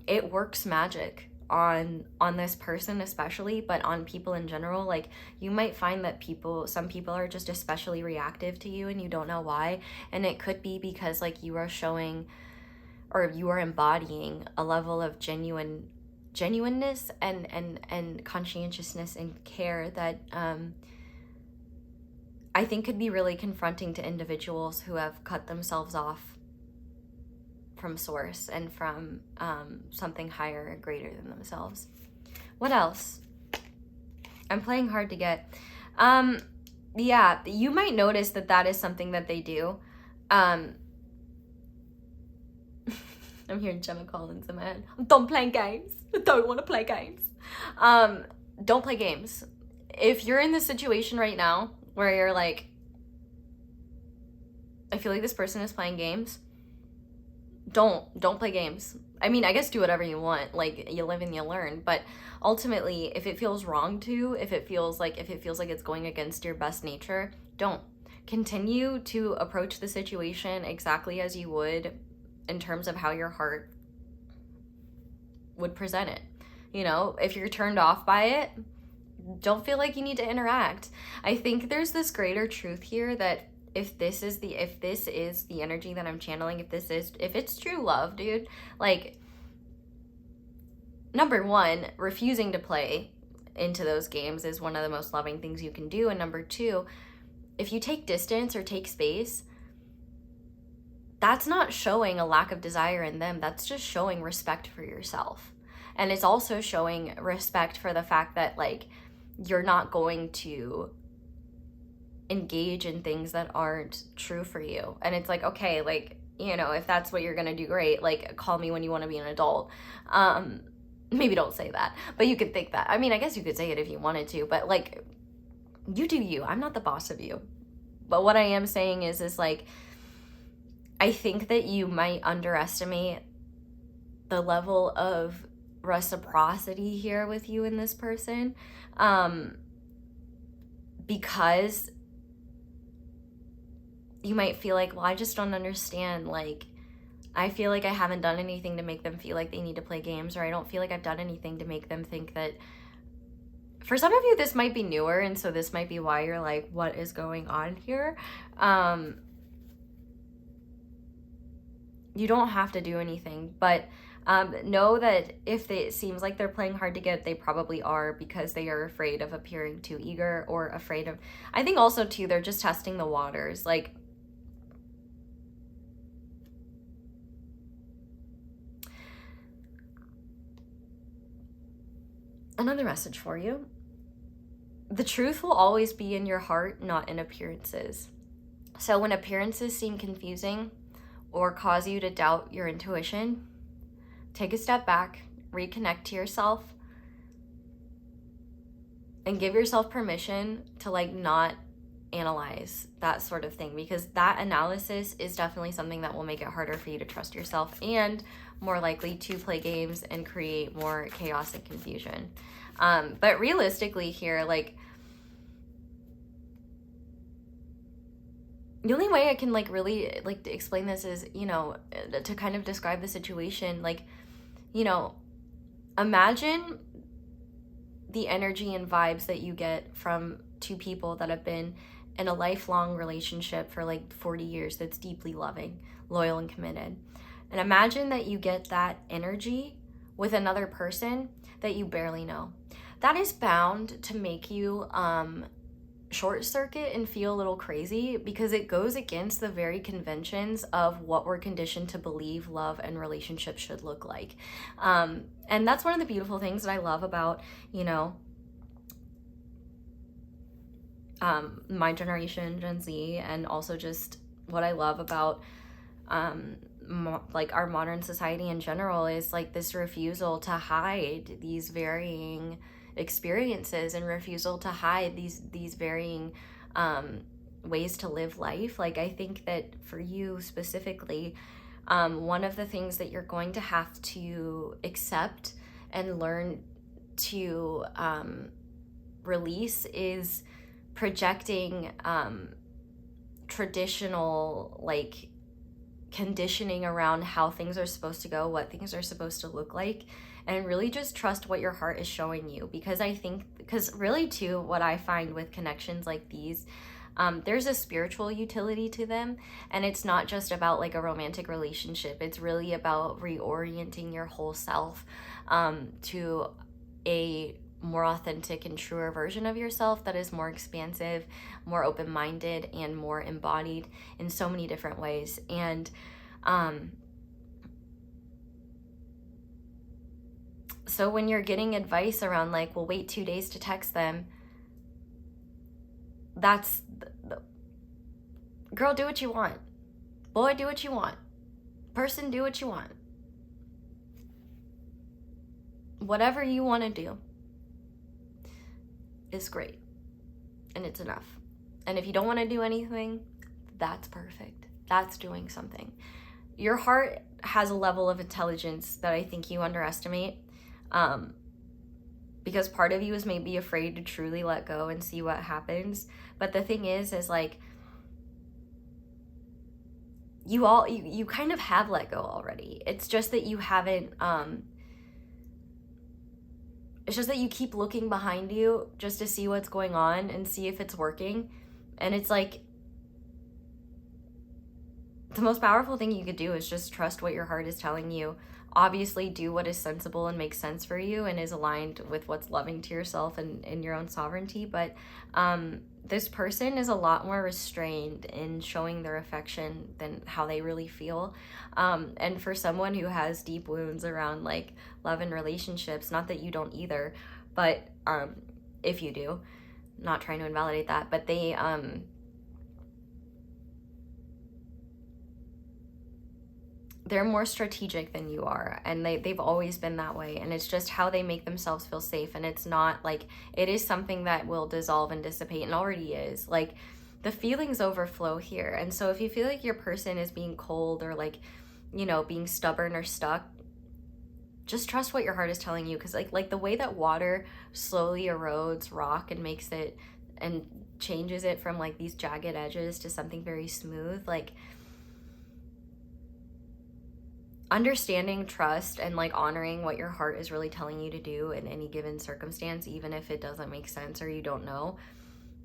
it works magic on this person especially, but on people in general. Like, you might find that some people are just especially reactive to you and you don't know why. And it could be because like you are showing, or you are embodying, a level of genuineness and conscientiousness and care that I think could be really confronting to individuals who have cut themselves off from source and from something higher and greater than themselves. What else? I'm playing hard to get. Yeah, you might notice that is something that they do. I'm hearing Gemma Collins in my head. Don't play games. I don't want to play games. Don't play games. If you're in this situation right now where you're like, I feel like this person is playing games, don't play games. I mean, I guess do whatever you want. Like, you live and you learn. But ultimately, if it feels wrong to, if it feels like it's going against your best nature, don't. Continue to approach the situation exactly as you would in terms of how your heart would present it. You know, if you're turned off by it, don't feel like you need to interact. I think there's this greater truth here that if this is the energy that I'm channeling, if it's true love, dude, like, number one, refusing to play into those games is one of the most loving things you can do. And number two, if you take distance or take space, that's not showing a lack of desire in them. That's just showing respect for yourself. And it's also showing respect for the fact that, like, you're not going to engage in things that aren't true for you. And it's like, okay, like, you know, if that's what you're gonna do, great. Like, call me when you want to be an adult. Maybe don't say that, but you could think that. I mean, I guess you could say it if you wanted to, but like, you do you. I'm not the boss of you. But what I am saying is like, I think that you might underestimate the level of reciprocity here with you and this person, because you might feel like, well, I just don't understand. Like, I feel like I haven't done anything to make them feel like they need to play games, or I don't feel like I've done anything to make them think that For some of you, this might be newer, and so this might be why you're like, what is going on here? You don't have to do anything, but know that if it seems like they're playing hard to get, they probably are, because they are afraid of appearing too eager, or afraid of, I think also too, they're just testing the waters. Like, another message for you: the truth will always be in your heart, not in appearances. So when appearances seem confusing or cause you to doubt your intuition, take a step back, reconnect to yourself, and give yourself permission to like not analyze that sort of thing, because that analysis is definitely something that will make it harder for you to trust yourself, and more likely to play games and create more chaos and confusion. But realistically here, like, the only way I can like really like explain this is, you know, to kind of describe the situation, like, you know, imagine the energy and vibes that you get from two people that have been in a lifelong relationship for like 40 years that's deeply loving, loyal, and committed. And imagine that you get that energy with another person that you barely know. That is bound to make you short circuit and feel a little crazy, because it goes against the very conventions of what we're conditioned to believe love and relationships should look like. And that's one of the beautiful things that I love about, you know, my generation, Gen Z, and also just what I love about like our modern society in general, is like this refusal to hide these varying experiences, and refusal to hide these varying ways to live life. Like, I think that for you specifically, one of the things that you're going to have to accept and learn to release is projecting traditional like conditioning around how things are supposed to go, what things are supposed to look like, and really just trust what your heart is showing you. Because I think, because really too, what I find with connections like these, there's a spiritual utility to them, and it's not just about like a romantic relationship. It's really about reorienting your whole self to a more authentic and truer version of yourself that is more expansive, more open-minded, and more embodied in so many different ways. And so when you're getting advice around like, well, wait 2 days to text them, that's girl, do what you want. Boy, do what you want. Person, do what you want. Whatever you want to do is great, and it's enough. And if you don't want to do anything, that's perfect. That's doing something. Your heart has a level of intelligence that I think you underestimate, because part of you is maybe afraid to truly let go and see what happens. But the thing is like, you kind of have let go already. It's just that you haven't it's just that you keep looking behind you just to see what's going on and see if it's working. And it's like, the most powerful thing you could do is just trust what your heart is telling you. Obviously, do what is sensible and makes sense for you and is aligned with what's loving to yourself and in your own sovereignty. But this person is a lot more restrained in showing their affection than how they really feel. And for someone who has deep wounds around like love and relationships, not that you don't either, but if you do, not trying to invalidate that, but they're more strategic than you are, and they've always been that way, and it's just how they make themselves feel safe. And it's not like, it is something that will dissolve and dissipate, and already is. Like, the feelings overflow here. And so if you feel like your person is being cold or like, you know, being stubborn or stuck, just trust what your heart is telling you. Because like the way that water slowly erodes rock and makes it and changes it from like these jagged edges to something very smooth, like understanding, trust, and like honoring what your heart is really telling you to do in any given circumstance, even if it doesn't make sense or you don't know.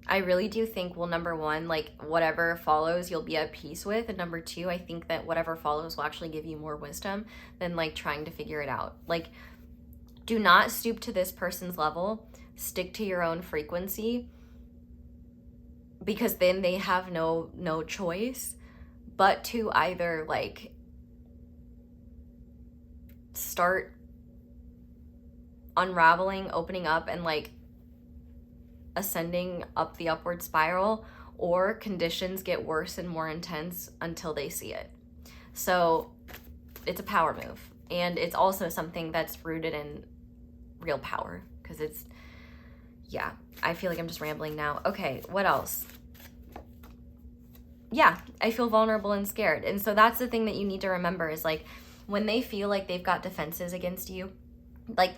I really do think, well, number one, like whatever follows you'll be at peace with, and number two, I think that whatever follows will actually give you more wisdom than like trying to figure it out. Like, do not stoop to this person's level. Stick to your own frequency, because then they have no choice but to either like start unraveling, opening up, and like ascending up the upward spiral, or conditions get worse and more intense until they see it. So it's a power move, and it's also something that's rooted in real power, because it's, yeah, I feel like I'm just rambling now. Okay, what else? Yeah, I feel vulnerable and scared. And so that's the thing that you need to remember is like, when they feel like they've got defenses against you, like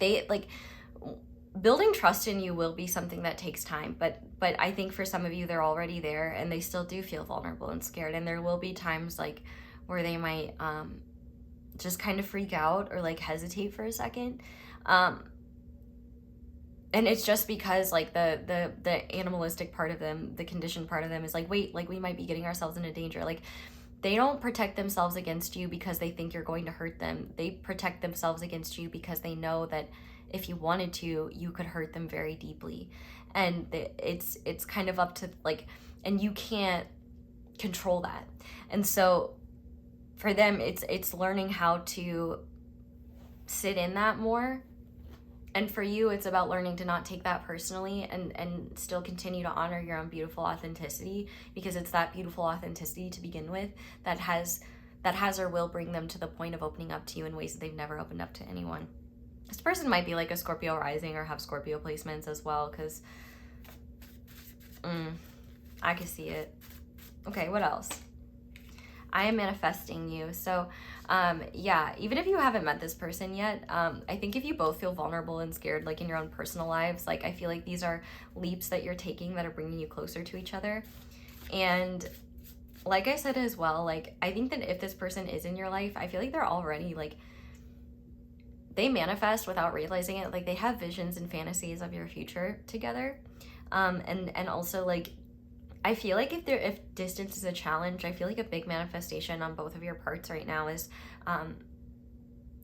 building trust in you will be something that takes time, but I think for some of you, they're already there and they still do feel vulnerable and scared. And there will be times like where they might just kind of freak out or like hesitate for a second. And it's just because like the animalistic part of them, the conditioned part of them is like, wait, like we might be getting ourselves into danger. Like, they don't protect themselves against you because they think you're going to hurt them. They protect themselves against you because they know that if you wanted to, you could hurt them very deeply. And it's kind of up to like, and you can't control that. And so for them, it's learning how to sit in that more. And for you, it's about learning to not take that personally and still continue to honor your own beautiful authenticity, because it's that beautiful authenticity to begin with that has or will bring them to the point of opening up to you in ways that they've never opened up to anyone. This person might be like a Scorpio rising or have Scorpio placements as well, because I can see it. Okay, what else? I am manifesting you. So yeah, even if you haven't met this person yet, I think if you both feel vulnerable and scared, like in your own personal lives, like I feel like these are leaps that you're taking that are bringing you closer to each other. And like I said as well, like I think that if this person is in your life, I feel like they're already like, they manifest without realizing it. Like they have visions and fantasies of your future together. And also like, I feel like if distance is a challenge, I feel like a big manifestation on both of your parts right now is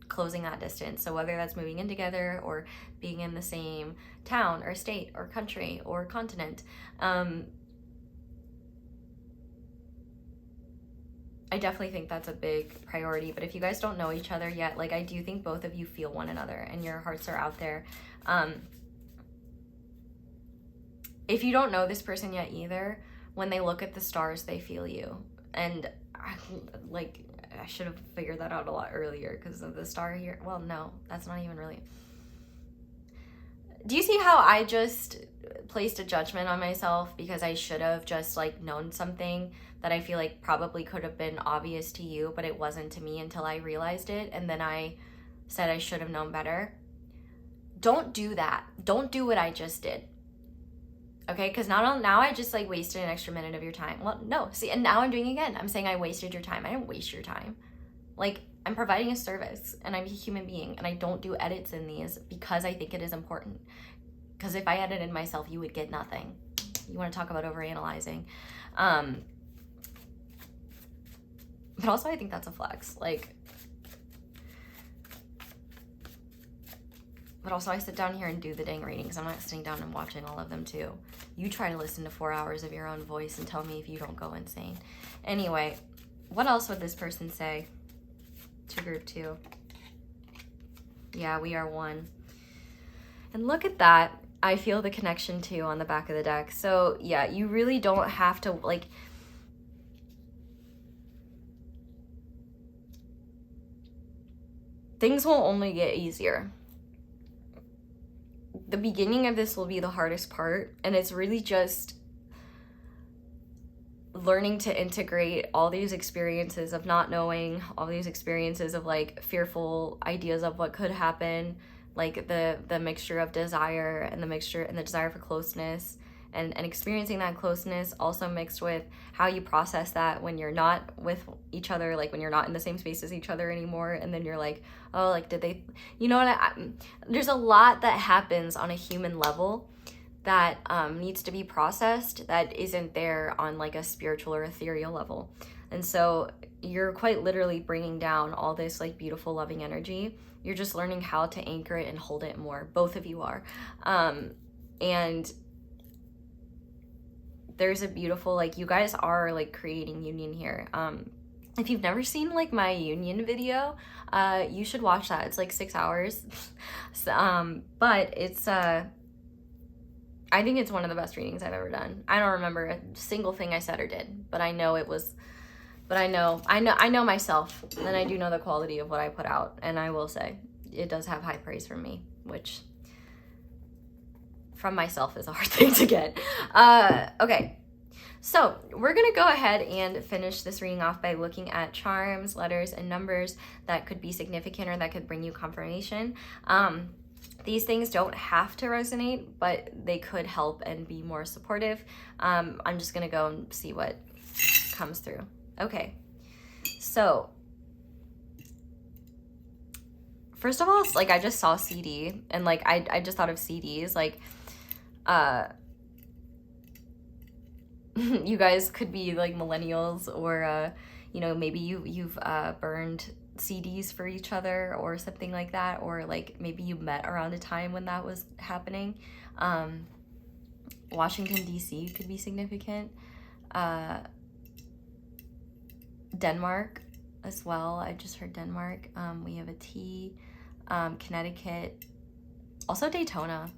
closing that distance. So whether that's moving in together or being in the same town or state or country or continent, I definitely think that's a big priority. But if you guys don't know each other yet, like I do think both of you feel one another and your hearts are out there. If you don't know this person yet either, when they look at the stars, they feel you. And I should have figured that out a lot earlier because of the star here. Well, no, that's not even really. Do you see how I just placed a judgment on myself because I should have just like known something that I feel like probably could have been obvious to you, but it wasn't to me until I realized it. And then I said I should have known better. Don't do that. Don't do what I just did. Okay, because now I just like wasted an extra minute of your time. Well, no, see, and now I'm doing it again. I'm saying I wasted your time. I didn't waste your time. Like, I'm providing a service and I'm a human being and I don't do edits in these because I think it is important. Because if I edited myself, you would get nothing. You want to talk about overanalyzing. But also I think that's a flex. Like, but also I sit down here and do the dang readings. I'm not sitting down and watching all of them too. You try to listen to 4 hours of your own voice and tell me if you don't go insane. Anyway, what else would this person say to group 2? Yeah, we are one. And look at that. I feel the connection too on the back of the deck. So yeah, you really don't have to like, things will only get easier. The beginning of this will be the hardest part, and it's really just learning to integrate all these experiences of not knowing, all these experiences of like fearful ideas of what could happen, like the mixture of desire and the desire for closeness, and experiencing that closeness, also mixed with how you process that when you're not with each other, like when you're not in the same space as each other anymore, and then you're like, oh, like, did they, you know what, there's a lot that happens on a human level that needs to be processed that isn't there on like a spiritual or ethereal level. And so you're quite literally bringing down all this like beautiful loving energy. You're just learning how to anchor it and hold it more. Both of you are. And there's a beautiful, like, you guys are like creating union here. If you've never seen like my union video, you should watch that. It's like 6 hours. So, but it's I think it's one of the best readings I've ever done. I don't remember a single thing I said or did, but I know it was, but I know myself, and I do know the quality of what I put out. And I will say it does have high praise from me, which from myself is a hard thing to get. Okay. So we're going to go ahead and finish this reading off by looking at charms, letters, and numbers that could be significant or that could bring you confirmation. These things don't have to resonate, but they could help and be more supportive. I'm just going to go and see what comes through. Okay. So first of all, like, I just saw CD, and like I just thought of CDs, like you guys could be like millennials, or you know, maybe you've burned CDs for each other or something like that, or like maybe you met around a time when that was happening. Washington DC could be significant. Denmark as well. I just heard Denmark. We have a T. Connecticut, also Daytona,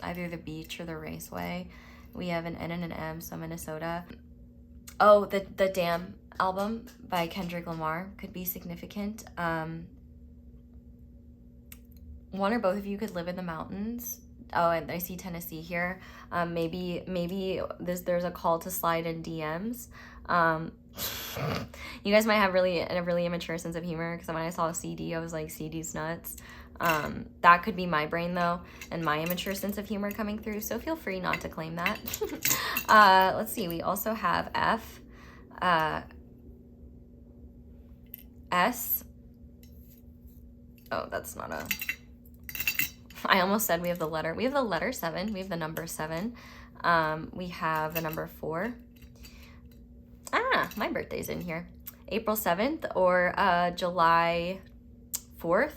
either the beach or the raceway. We have an N and an M, so Minnesota. Oh, the Damn album by Kendrick Lamar could be significant. One or both of you could live in the mountains. Oh, and I see Tennessee here. Maybe there's a call to slide in DMs. You guys might have a really immature sense of humor, because when I saw a CD, I was like, CD's nuts. That could be my brain though, and my immature sense of humor coming through, so feel free not to claim that. Let's see, we also have F, S. Oh, that's not a, I almost said we have the letter 7, we have the number 7, we have the number 4. My birthday's in here. April 7th or July 4th,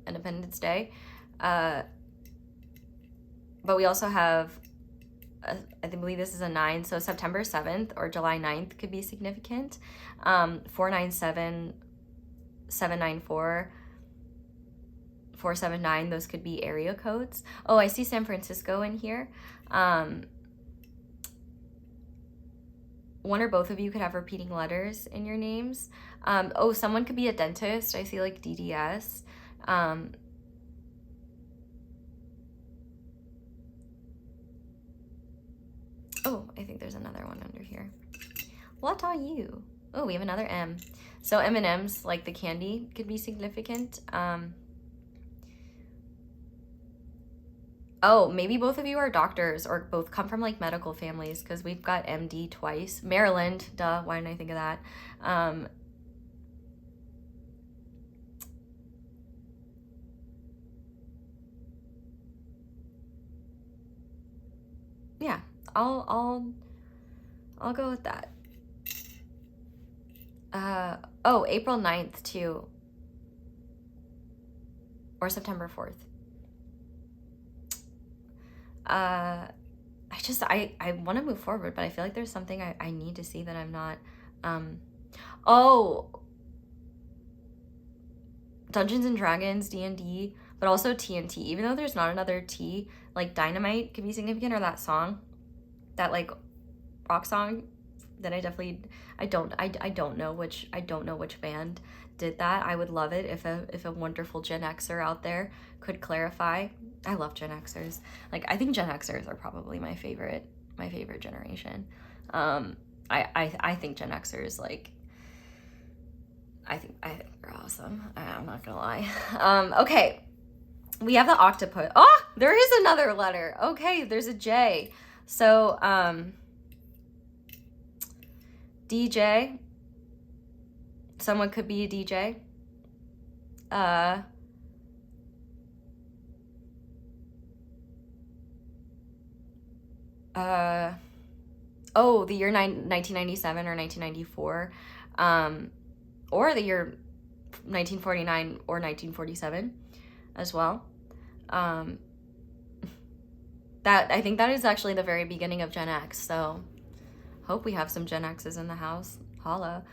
Independence Day. But we also have, I believe this is a 9, so September 7th or July 9th could be significant. 497, 794, 479, those could be area codes. Oh, I see San Francisco in here. One or both of you could have repeating letters in your names. Oh, someone could be a dentist. I see like DDS. Oh, I think there's another one under here. What are you? Oh, we have another M. So M&Ms, like the candy, could be significant. Oh, maybe both of you are doctors or both come from like medical families, because we've got MD twice. Maryland, duh, why didn't I think of that? Yeah, I'll go with that. Oh, April 9th too, or September 4th. I want to move forward, but I feel like there's something I need to see that I'm not. Oh, Dungeons and Dragons, D&D, but also TNT. Even though there's not another T, like Dynamite could be significant, or that song, that like rock song that I don't know which band did that. I would love it if a wonderful Gen Xer out there could clarify. I love Gen Xers. Like, I think Gen Xers are probably my favorite generation. I think Gen Xers, like, I think they're awesome. I'm not gonna lie. Okay, We have the octopus. Oh, there is another letter. Okay, there's a J. So, DJ. Someone could be a DJ. Oh, the year 1997 or 1994, or the year 1949 or 1947 as well. That, I think that is actually the very beginning of Gen X, so hope we have some Gen X's in the house. Holla.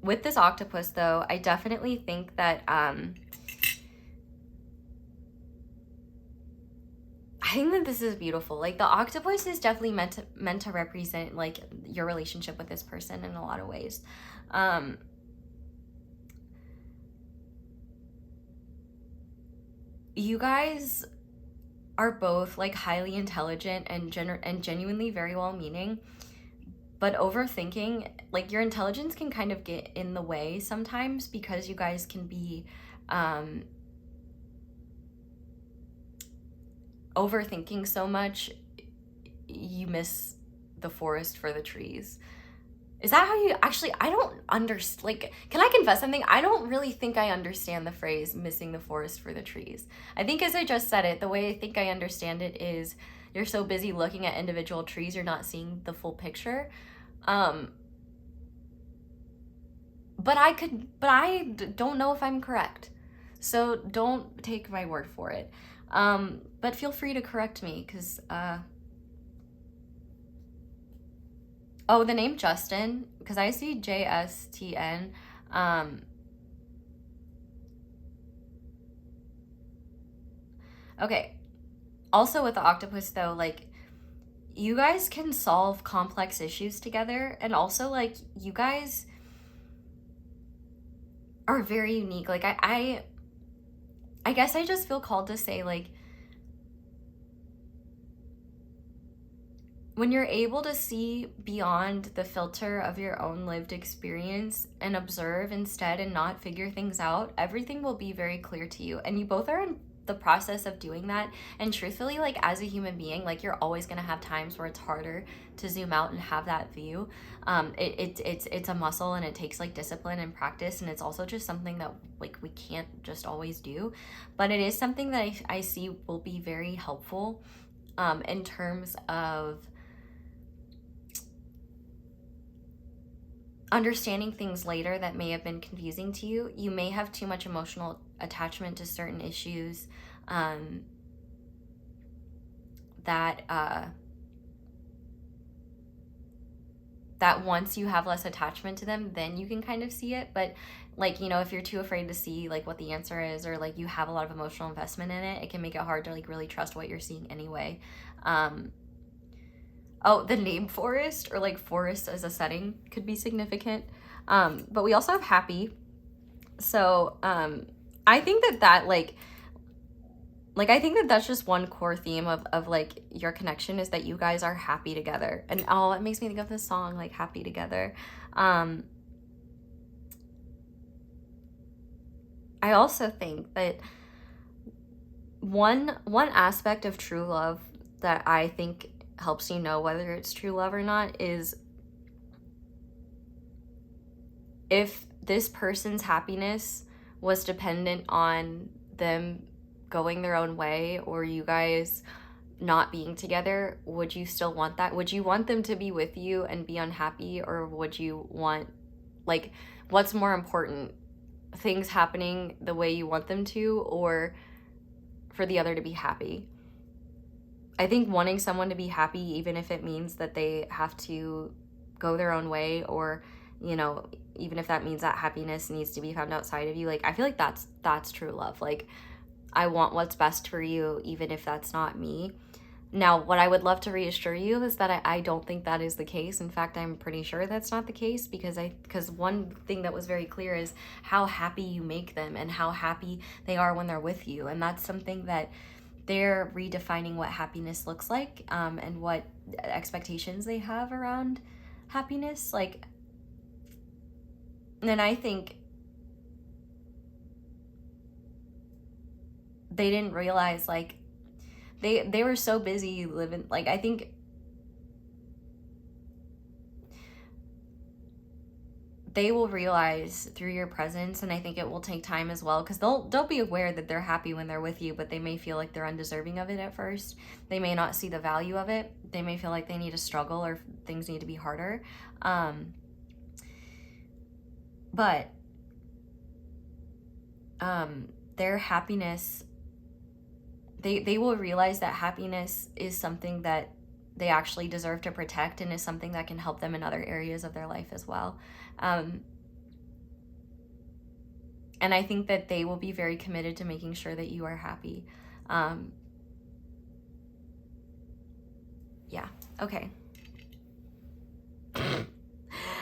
With this octopus, though, I definitely think that I think that this is beautiful. Like, the octopus is definitely meant to represent, like, your relationship with this person in a lot of ways. You guys are both, like, highly intelligent and genuinely very well-meaning, but overthinking, like, your intelligence can kind of get in the way sometimes because you guys can be overthinking so much you miss the forest for the trees. Is that how you actually? I don't understand. Like, can I confess something? I don't really think I understand the phrase missing the forest for the trees. I think, as I just said it, the way I think I understand it is you're so busy looking at individual trees, you're not seeing the full picture. But I don't know if I'm correct. So don't take my word for it. But feel free to correct me, because, oh, the name Justin, because I see JSTN. Okay. Also with the octopus, though, like, you guys can solve complex issues together, and also, like, you guys are very unique. Like, I guess I just feel called to say, like, when you're able to see beyond the filter of your own lived experience and observe instead and not figure things out, everything will be very clear to you. And you both are in the process of doing that. And truthfully, like, as a human being, like, you're always going to have times where it's harder to zoom out and have that view. It's a muscle, and it takes, like, discipline and practice, and it's also just something that, like, we can't just always do. But it is something that I see will be very helpful in terms of understanding things later that may have been confusing to you. You may have too much emotional attachment to certain issues that once you have less attachment to them, then you can kind of see it. But, like, you know, if you're too afraid to see, like, what the answer is, or, like, you have a lot of emotional investment in it, it can make it hard to, like, really trust what you're seeing anyway. Oh, the name forest, or, like, forest as a setting, could be significant. But we also have happy. So I think that like I think that that's just one core theme of like your connection, is that you guys are happy together. And oh, it makes me think of this song, like, Happy Together. I also think that one aspect of true love that I think helps you know whether it's true love or not is if this person's happiness was dependent on them going their own way, or you guys not being together, would you still want that? Would you want them to be with you and be unhappy, or would you want, like, what's more important, things happening the way you want them to, or for the other to be happy? I think wanting someone to be happy, even if it means that they have to go their own way, or, you know, even if that means that happiness needs to be found outside of you, like, I feel like that's true love. Like, I want what's best for you, even if that's not me. Now, what I would love to reassure you is that I don't think that is the case. In fact, I'm pretty sure that's not the case, because one thing that was very clear is how happy you make them and how happy they are when they're with you. And that's something that they're redefining what happiness looks like, and what expectations they have around happiness. Like, and I think they didn't realize, like, they were so busy living, like, I think they will realize through your presence, and I think it will take time as well, because they'll be aware that they're happy when they're with you, but they may feel like they're undeserving of it at first. They may not see the value of it. They may feel like they need to struggle, or things need to be harder. But their happiness, they will realize that happiness is something that they actually deserve to protect, and is something that can help them in other areas of their life as well. And I think that they will be very committed to making sure that you are happy. Yeah, okay.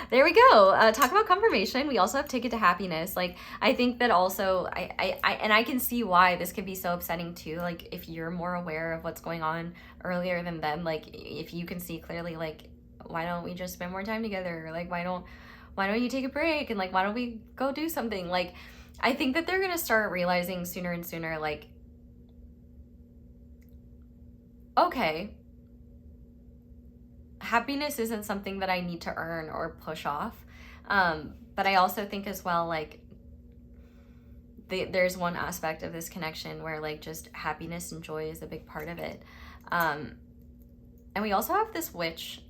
There we go. Talk about confirmation. We also have ticket to happiness. Like, I think that also, I can see why this could be so upsetting too. Like, if you're more aware of what's going on earlier than them, like, if you can see clearly, like, why don't we just spend more time together? Like, why don't you take a break? And like, why don't we go do something? Like, I think that they're going to start realizing sooner and sooner, like, okay, happiness isn't something that I need to earn or push off. But I also think as well, like, there's one aspect of this connection where, like, just happiness and joy is a big part of it. And we also have this witch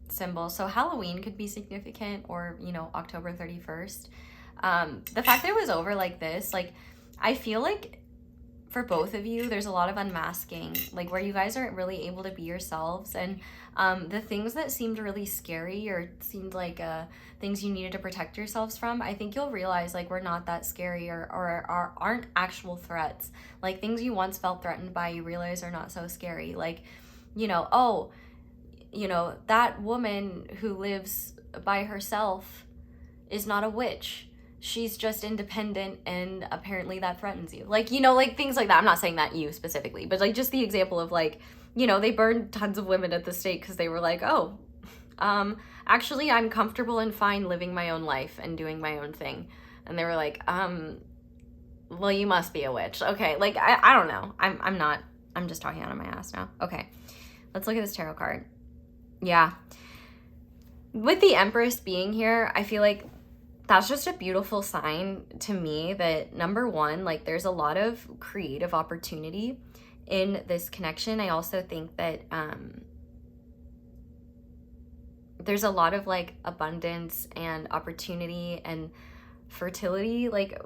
symbol. So Halloween could be significant, or, you know, October 31st. The fact that it was over like this, like, I feel like for both of you, there's a lot of unmasking, like, where you guys aren't really able to be yourselves. And the things that seemed really scary, or seemed like things you needed to protect yourselves from, I think you'll realize, like, we're not that scary, or aren't actual threats. Like, things you once felt threatened by, you realize are not so scary. Like, you know, oh, you know, that woman who lives by herself is not a witch. She's just independent, and apparently that threatens you. Like, you know, like, things like that. I'm not saying that you specifically, but, like, just the example of, like, you know, they burned tons of women at the stake because they were like, oh, actually, I'm comfortable and fine living my own life and doing my own thing. And they were like, well, you must be a witch. Okay, like, I don't know. I'm just talking out of my ass now. Okay, let's look at this tarot card. Yeah. With the Empress being here, I feel like that's just a beautiful sign to me that, number one, like, there's a lot of creative opportunity in this connection. I also think that there's a lot of, like, abundance and opportunity and fertility. Like,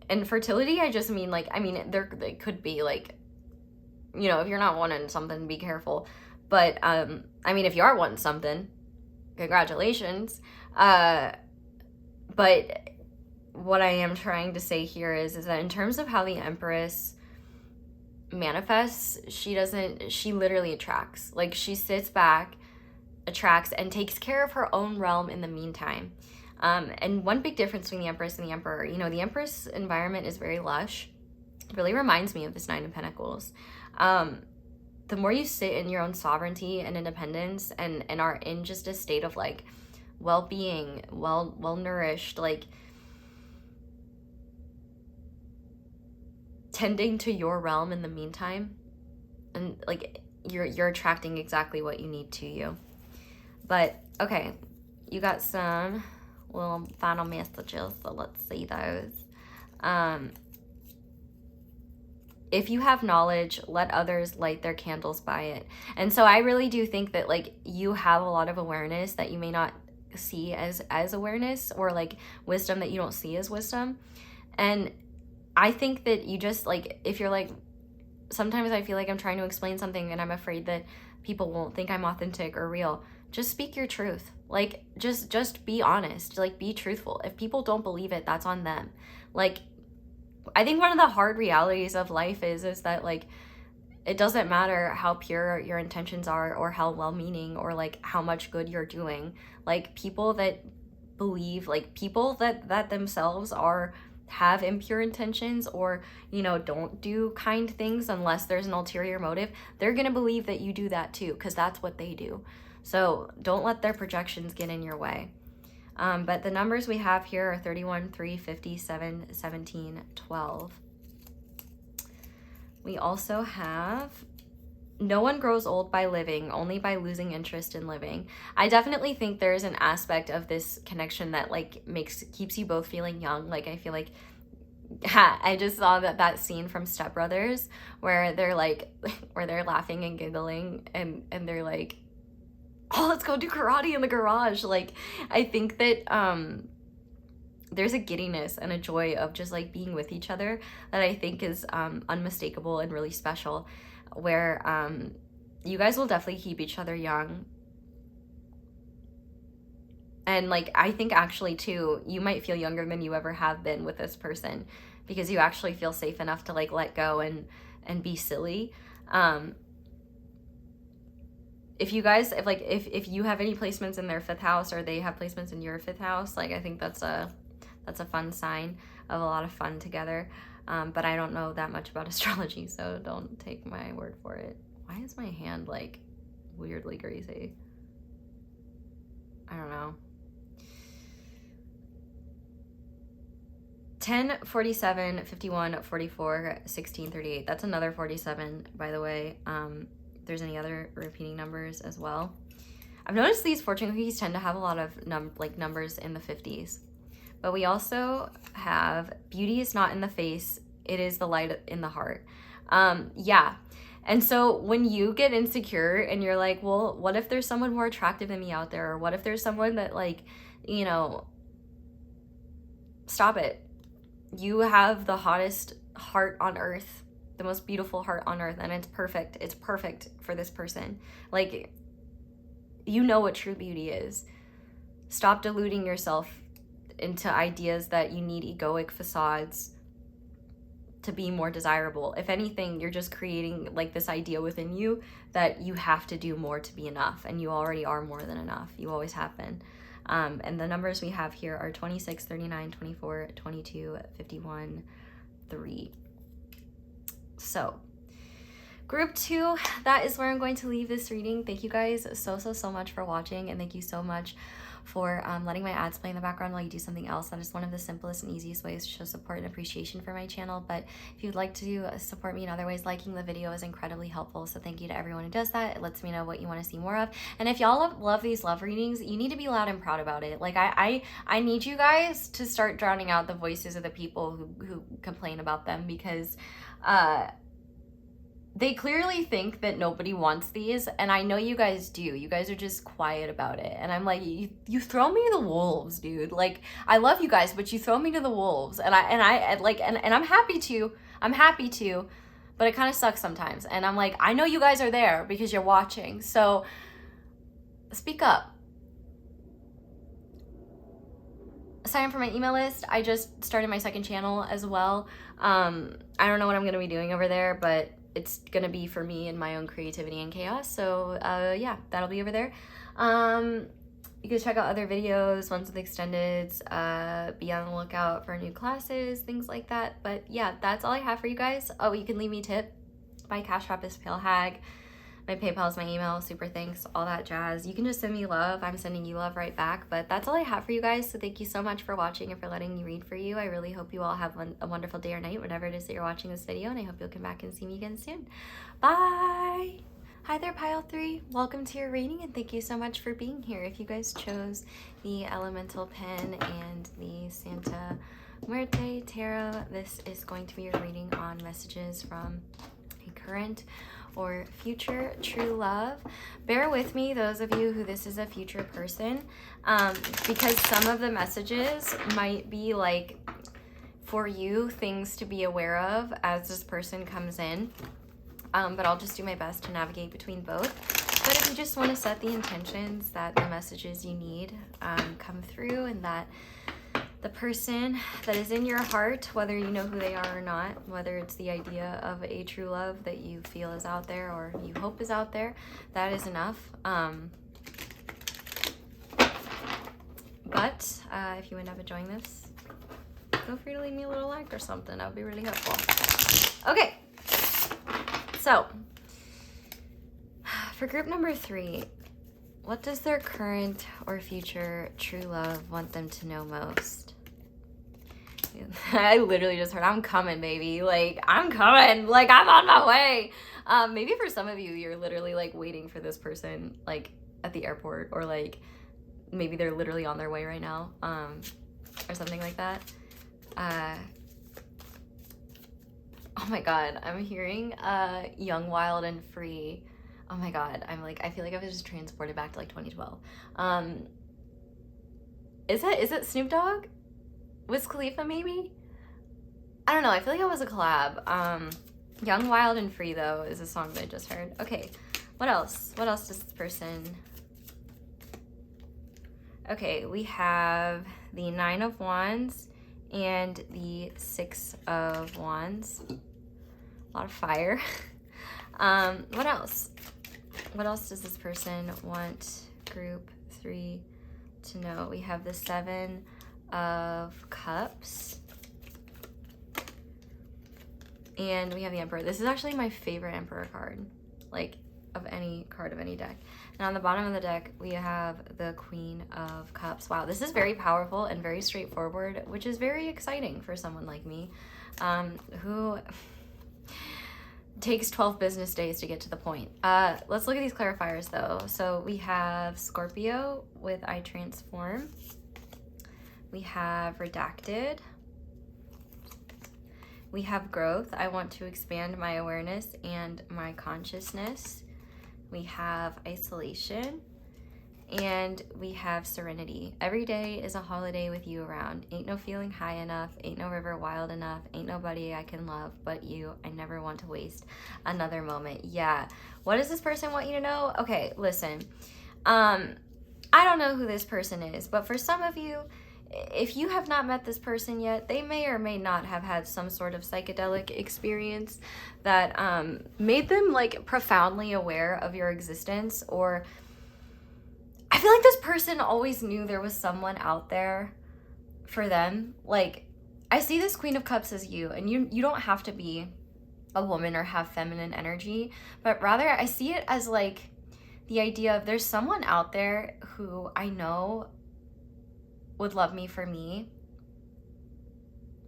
and fertility, I just mean, like, I mean, they could be, like, you know, if you're not wanting something, be careful. But I mean, if you are wanting something, congratulations. But what I am trying to say here is that in terms of how the Empress manifests, she literally attracts. Like, she sits back, attracts, and takes care of her own realm in the meantime. And one big difference between the Empress and the Emperor, you know, the Empress environment is very lush. It really reminds me of this Nine of Pentacles. The more you sit in your own sovereignty and independence, and are in just a state of, like, well-being, well-nourished, like, tending to your realm in the meantime, and, like, you're attracting exactly what you need to you. But okay, you got some little final messages, so let's see those. If you have knowledge, let others light their candles by it. And so I really do think that, like, you have a lot of awareness that you may not see as awareness, or, like, wisdom that you don't see as wisdom. And I think that you just, like, if you're like, sometimes I feel like I'm trying to explain something and I'm afraid that people won't think I'm authentic or real, just speak your truth. Like, just be honest, like, be truthful. If people don't believe it, that's on them. Like, I think one of the hard realities of life is that, like, it doesn't matter how pure your intentions are, or how well-meaning, or, like, how much good you're doing. Like, people that believe, like, people that themselves have impure intentions, or, you know, don't do kind things unless there's an ulterior motive, they're gonna believe that you do that too, because that's what they do. So don't let their projections get in your way. But the numbers we have here are 31, 3, 50, 7, 17, 12. We also have no one grows old by living, only by losing interest in living. I definitely think there's an aspect of this connection that like keeps you both feeling young. Like I feel like I just saw that scene from Step Brothers where they're like where they're laughing and giggling and they're like, oh, let's go do karate in the garage. Like I think that there's a giddiness and a joy of just like being with each other that I think is unmistakable and really special, where you guys will definitely keep each other young. And like I think actually too, you might feel younger than you ever have been with this person because you actually feel safe enough to like let go and be silly. If you guys, if you have any placements in their 5th house or they have placements in your 5th house, like I think that's a fun sign of a lot of fun together. But I don't know that much about astrology, so don't take my word for it. Why is my hand like weirdly greasy? I don't know. 10, 47, 51, 44, 16, 38. That's another 47, by the way. There's any other repeating numbers as well. I've noticed these fortune cookies tend to have a lot of numbers in the 50s. But we also have beauty is not in the face, it is the light in the heart. Yeah. And so when you get insecure and you're like, well, what if there's someone more attractive than me out there? Or what if there's someone that like, you know, stop it. You have the hottest heart on earth, the most beautiful heart on earth, and it's perfect. It's perfect for this person. Like, you know what true beauty is. Stop deluding yourself into ideas that you need egoic facades to be more desirable. If anything, you're just creating like this idea within you that you have to do more to be enough, and you already are more than enough. You always have been. And the numbers we have here are 26, 39, 24, 22, 51, 3. So group 2, that is where I'm going to leave this reading. Thank you guys so much for watching, and thank you so much for letting my ads play in the background while you do something else. That is one of the simplest and easiest ways to show support and appreciation for my channel. But if you'd like to support me in other ways, liking the video is incredibly helpful. So thank you to everyone who does that. It lets me know what you want to see more of. And if y'all love these love readings, you need to be loud and proud about it. Like I need you guys to start drowning out the voices of the people who complain about them, because they clearly think that nobody wants these, and I know you guys do. You guys are just quiet about it, and I'm like, you throw me to the wolves, dude. Like, I love you guys, but you throw me to the wolves, and I'm happy to, but it kind of sucks sometimes. And I'm like, I know you guys are there because you're watching, so speak up. Sign up for my email list. I just started my 2nd channel as well. I don't know what I'm gonna be doing over there, but it's gonna be for me and my own creativity and chaos. So yeah, that'll be over there. You can check out other videos, ones with extendeds, be on the lookout for new classes, things like that. But yeah, that's all I have for you guys. Oh, you can leave me a tip. My Cashapp is palehag. My PayPal is my email. Super thanks, all that jazz. You can just send me love. I'm sending you love right back. But that's all I have for you guys. So thank you so much for watching and for letting me read for you. I really hope you all have a wonderful day or night, whenever it is that you're watching this video. And I hope you'll come back and see me again soon. Bye. Hi there, Pile 3. Welcome to your reading, and thank you so much for being here. If you guys chose the Elemental Pen and the Santa Muerte Tarot, this is going to be your reading on messages from a current or future true love. Bear with me, those of you who this is a future person, because some of the messages might be like for you, things to be aware of as this person comes in. But I'll just do my best to navigate between both. But if you just want to set the intentions that the messages you need come through, and that the person that is in your heart, whether you know who they are or not, whether it's the idea of a true love that you feel is out there or you hope is out there, that is enough. But if you end up enjoying this, feel free to leave me a little like or something. That would be really helpful. Okay, so for group number 3, what does their current or future true love want them to know most? I literally just heard, I'm coming, baby. Like, I'm coming. Like, I'm on my way. Maybe for some of you, you're literally like waiting for this person, like at the airport, or like maybe they're literally on their way right now, or something like that. Oh my God, I'm hearing young, wild, and free. Oh my God, I feel like I was just transported back to like 2012. Is it Snoop Dogg? Wiz Khalifa, maybe? I don't know, I feel like it was a collab. Young, Wild, and Free, though, is a song that I just heard. Okay, what else? What else does this person... Okay, we have the 9 of Wands and the 6 of Wands. A lot of fire. What else? What else does this person want group 3 to know? We have the 7 of Cups. And we have the Emperor. This is actually my favorite Emperor card, like, of any card of any deck. And on the bottom of the deck, we have the Queen of Cups. Wow, this is very powerful and very straightforward, which is very exciting for someone like me, who takes 12 business days to get to the point. Let's look at these clarifiers, though. So we have Scorpio with I Transform. We have Redacted. We have Growth. I want to expand my awareness and my consciousness. We have Isolation. And we have Serenity. Every day is a holiday with you around. Ain't no feeling high enough. Ain't no river wild enough. Ain't nobody I can love but you. I never want to waste another moment. Yeah. What does this person want you to know? Okay, listen. I don't know who this person is, but for some of you, if you have not met this person yet, they may or may not have had some sort of psychedelic experience that made them like profoundly aware of your existence. Or I feel like this person always knew there was someone out there for them. Like, I see this Queen of Cups as you, and you don't have to be a woman or have feminine energy, but rather I see it as like the idea of there's someone out there who I know would love me for me.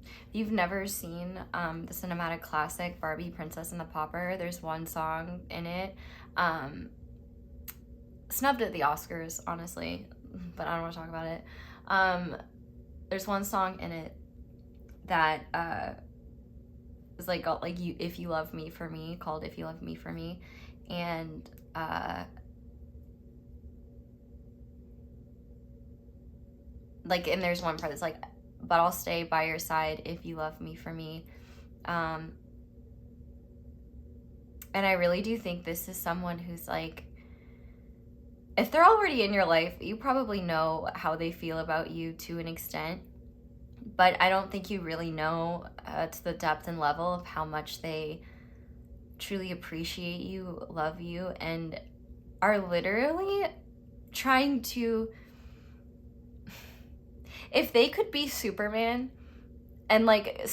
If you've never seen the cinematic classic Barbie Princess and the Pauper, there's one song in it, snubbed at the Oscars, honestly, but I don't want to talk about it. There's one song in it that is like you, If You Love Me for Me, called If You Love Me for Me, and like, and there's one part that's like, but I'll stay by your side if you love me for me. And I really do think this is someone who's like, if they're already in your life, you probably know how they feel about you to an extent, but I don't think you really know to the depth and level of how much they truly appreciate you, love you, and are literally trying to... If they could be Superman and like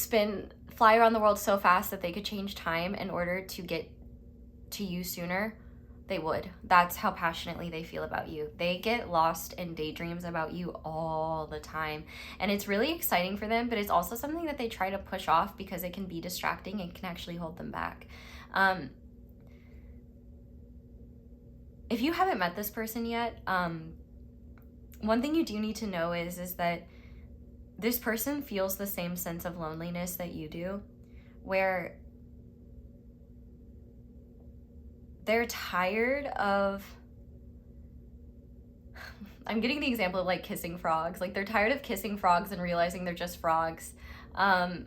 fly around the world so fast that they could change time in order to get to you sooner, they would. That's how passionately they feel about you. They get lost in daydreams about you all the time. And it's really exciting for them, but it's also something that they try to push off because it can be distracting and can actually hold them back. If you haven't met this person yet, one thing you do need to know is that this person feels the same sense of loneliness that you do, where they're tired of... I'm getting the example of like kissing frogs. Like, they're tired of kissing frogs and realizing they're just frogs. But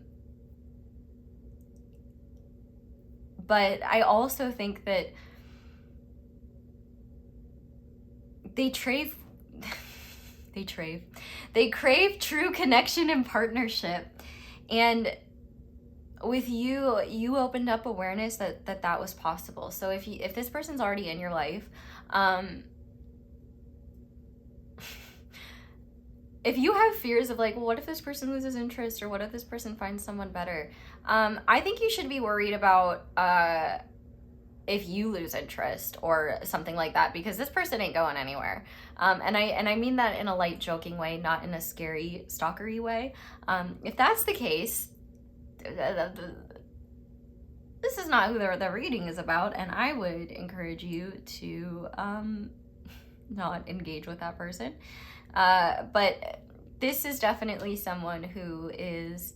I also think that they crave true connection and partnership. And with you opened up awareness that was possible. So if this person's already in your life, if you have fears of like, well, what if this person loses interest, or what if this person finds someone better? I think you should be worried about if you lose interest or something like that, because this person ain't going anywhere. And I mean that in a light joking way, not in a scary stalkery way. If that's the case, this is not who the reading is about, and I would encourage you to not engage with that person. But this is definitely someone who is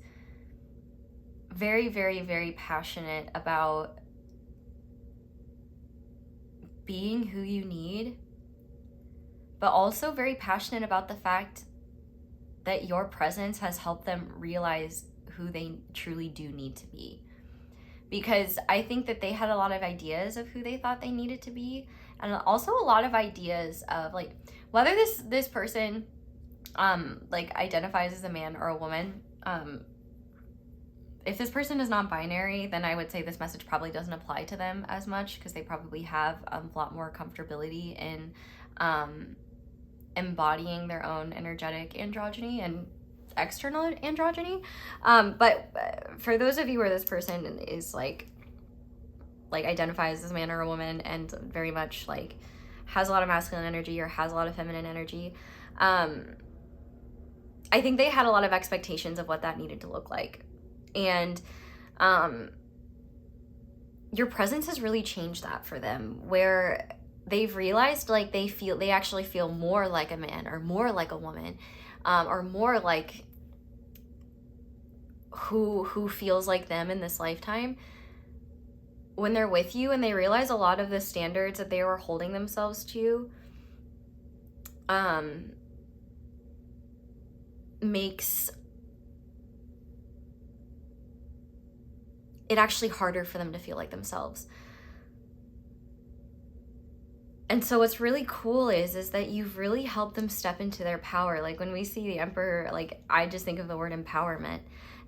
very, very, very passionate about being who you need, but also very passionate about the fact that your presence has helped them realize who they truly do need to be. Because I think that they had a lot of ideas of who they thought they needed to be, and also a lot of ideas of like whether this person like identifies as a man or a woman. If this person is non-binary, then I would say this message probably doesn't apply to them as much, because they probably have a lot more comfortability in embodying their own energetic androgyny and external androgyny. But for those of you where this person is like identifies as a man or a woman and very much like has a lot of masculine energy or has a lot of feminine energy, I think they had a lot of expectations of what that needed to look like. And your presence has really changed that for them, where they've realized like they actually feel more like a man or more like a woman, or more like who feels like them in this lifetime when they're with you, and they realize a lot of the standards that they were holding themselves to makes it actually harder for them to feel like themselves. And so what's really cool is that you've really helped them step into their power. Like when we see the Emperor, like I just think of the word empowerment.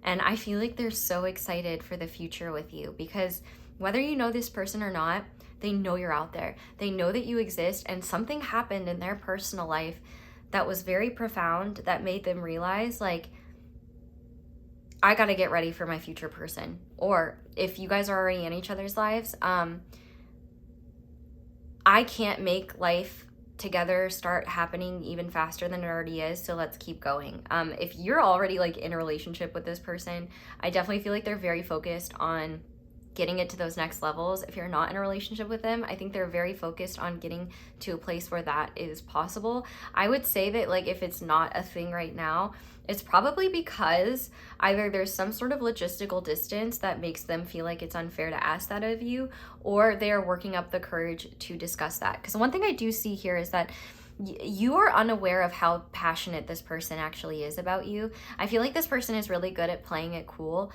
And I feel like they're so excited for the future with you, because whether you know this person or not, they know you're out there. They know that you exist, and something happened in their personal life that was very profound that made them realize like, I got to get ready for my future person. Or if you guys are already in each other's lives, I can't make life together start happening even faster than it already is, so let's keep going. If you're already like in a relationship with this person, I definitely feel like they're very focused on getting it to those next levels. If you're not in a relationship with them, I think they're very focused on getting to a place where that is possible. I would say that like if it's not a thing right now, it's probably because either there's some sort of logistical distance that makes them feel like it's unfair to ask that of you, or they are working up the courage to discuss that. Because one thing I do see here is that you are unaware of how passionate this person actually is about you. I feel like this person is really good at playing it cool.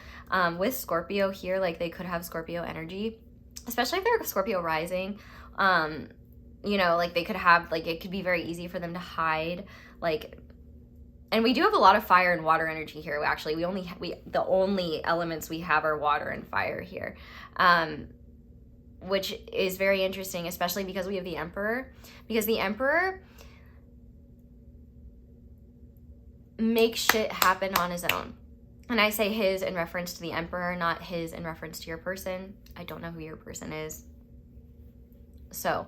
With Scorpio here, like they could have Scorpio energy, especially if they're Scorpio rising. You know, like they could have, like it could be very easy for them to hide, like, and we do have a lot of fire and water energy here. Actually, the only elements we have are water and fire here, which is very interesting, especially because we have the Emperor. Because the Emperor makes shit happen on his own. And I say his in reference to the Emperor, not his in reference to your person. I don't know who your person is. So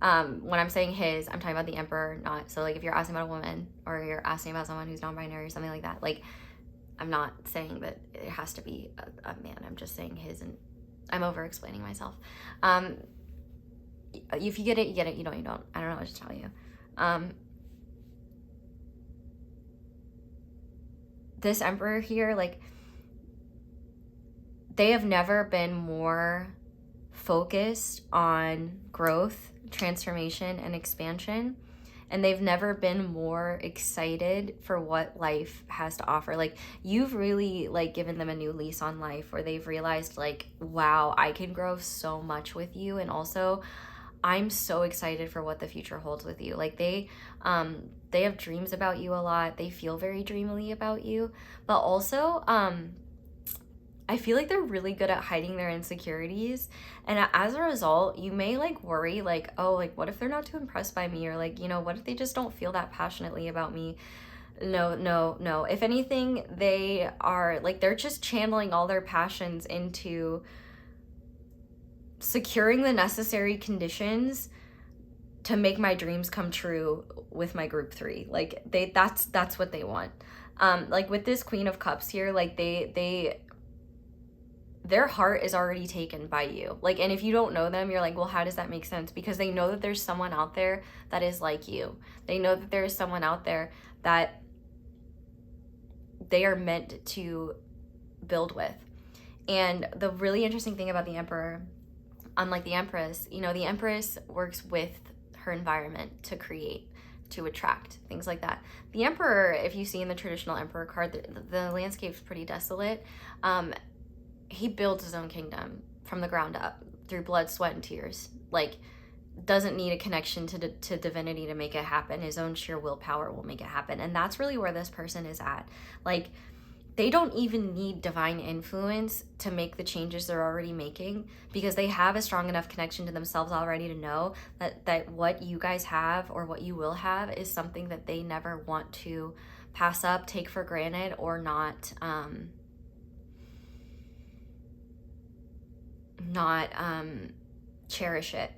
when I'm saying his, I'm talking about the Emperor, not, so like if you're asking about a woman or you're asking about someone who's non-binary or something like that, like I'm not saying that it has to be a man. I'm just saying his, and I'm over explaining myself. If you get it, you get it. You don't, you don't. I don't know what to tell you. This Emperor here, like, they have never been more focused on growth, transformation, and expansion. And they've never been more excited for what life has to offer. Like, you've really, like, given them a new lease on life, where they've realized, like, wow, I can grow so much with you. And also, I'm so excited for what the future holds with you. Like, they have dreams about you a lot. They feel very dreamily about you. But also, I feel like they're really good at hiding their insecurities. And as a result, you may like worry like, oh, like what if they're not too impressed by me? Or like, you know, what if they just don't feel that passionately about me? No. If anything, they are like, they're just channeling all their passions into securing the necessary conditions to make my dreams come true with my group 3. Like that's what they want. Like with this Queen of Cups here, like their heart is already taken by you. Like, and if you don't know them, you're like, well, how does that make sense? Because they know that there's someone out there that is like you. They know that there is someone out there that they are meant to build with. And the really interesting thing about the Emperor, unlike the Empress, you know, the Empress works with her environment to create, to attract, things like that. The Emperor, if you see in the traditional Emperor card, the landscape's pretty desolate. He builds his own kingdom from the ground up through blood, sweat, and tears. Like, doesn't need a connection to divinity to make it happen. His own sheer willpower will make it happen. And that's really where this person is at. Like, they don't even need divine influence to make the changes they're already making, because they have a strong enough connection to themselves already to know that what you guys have, or what you will have, is something that they never want to pass up, take for granted, or not cherish it.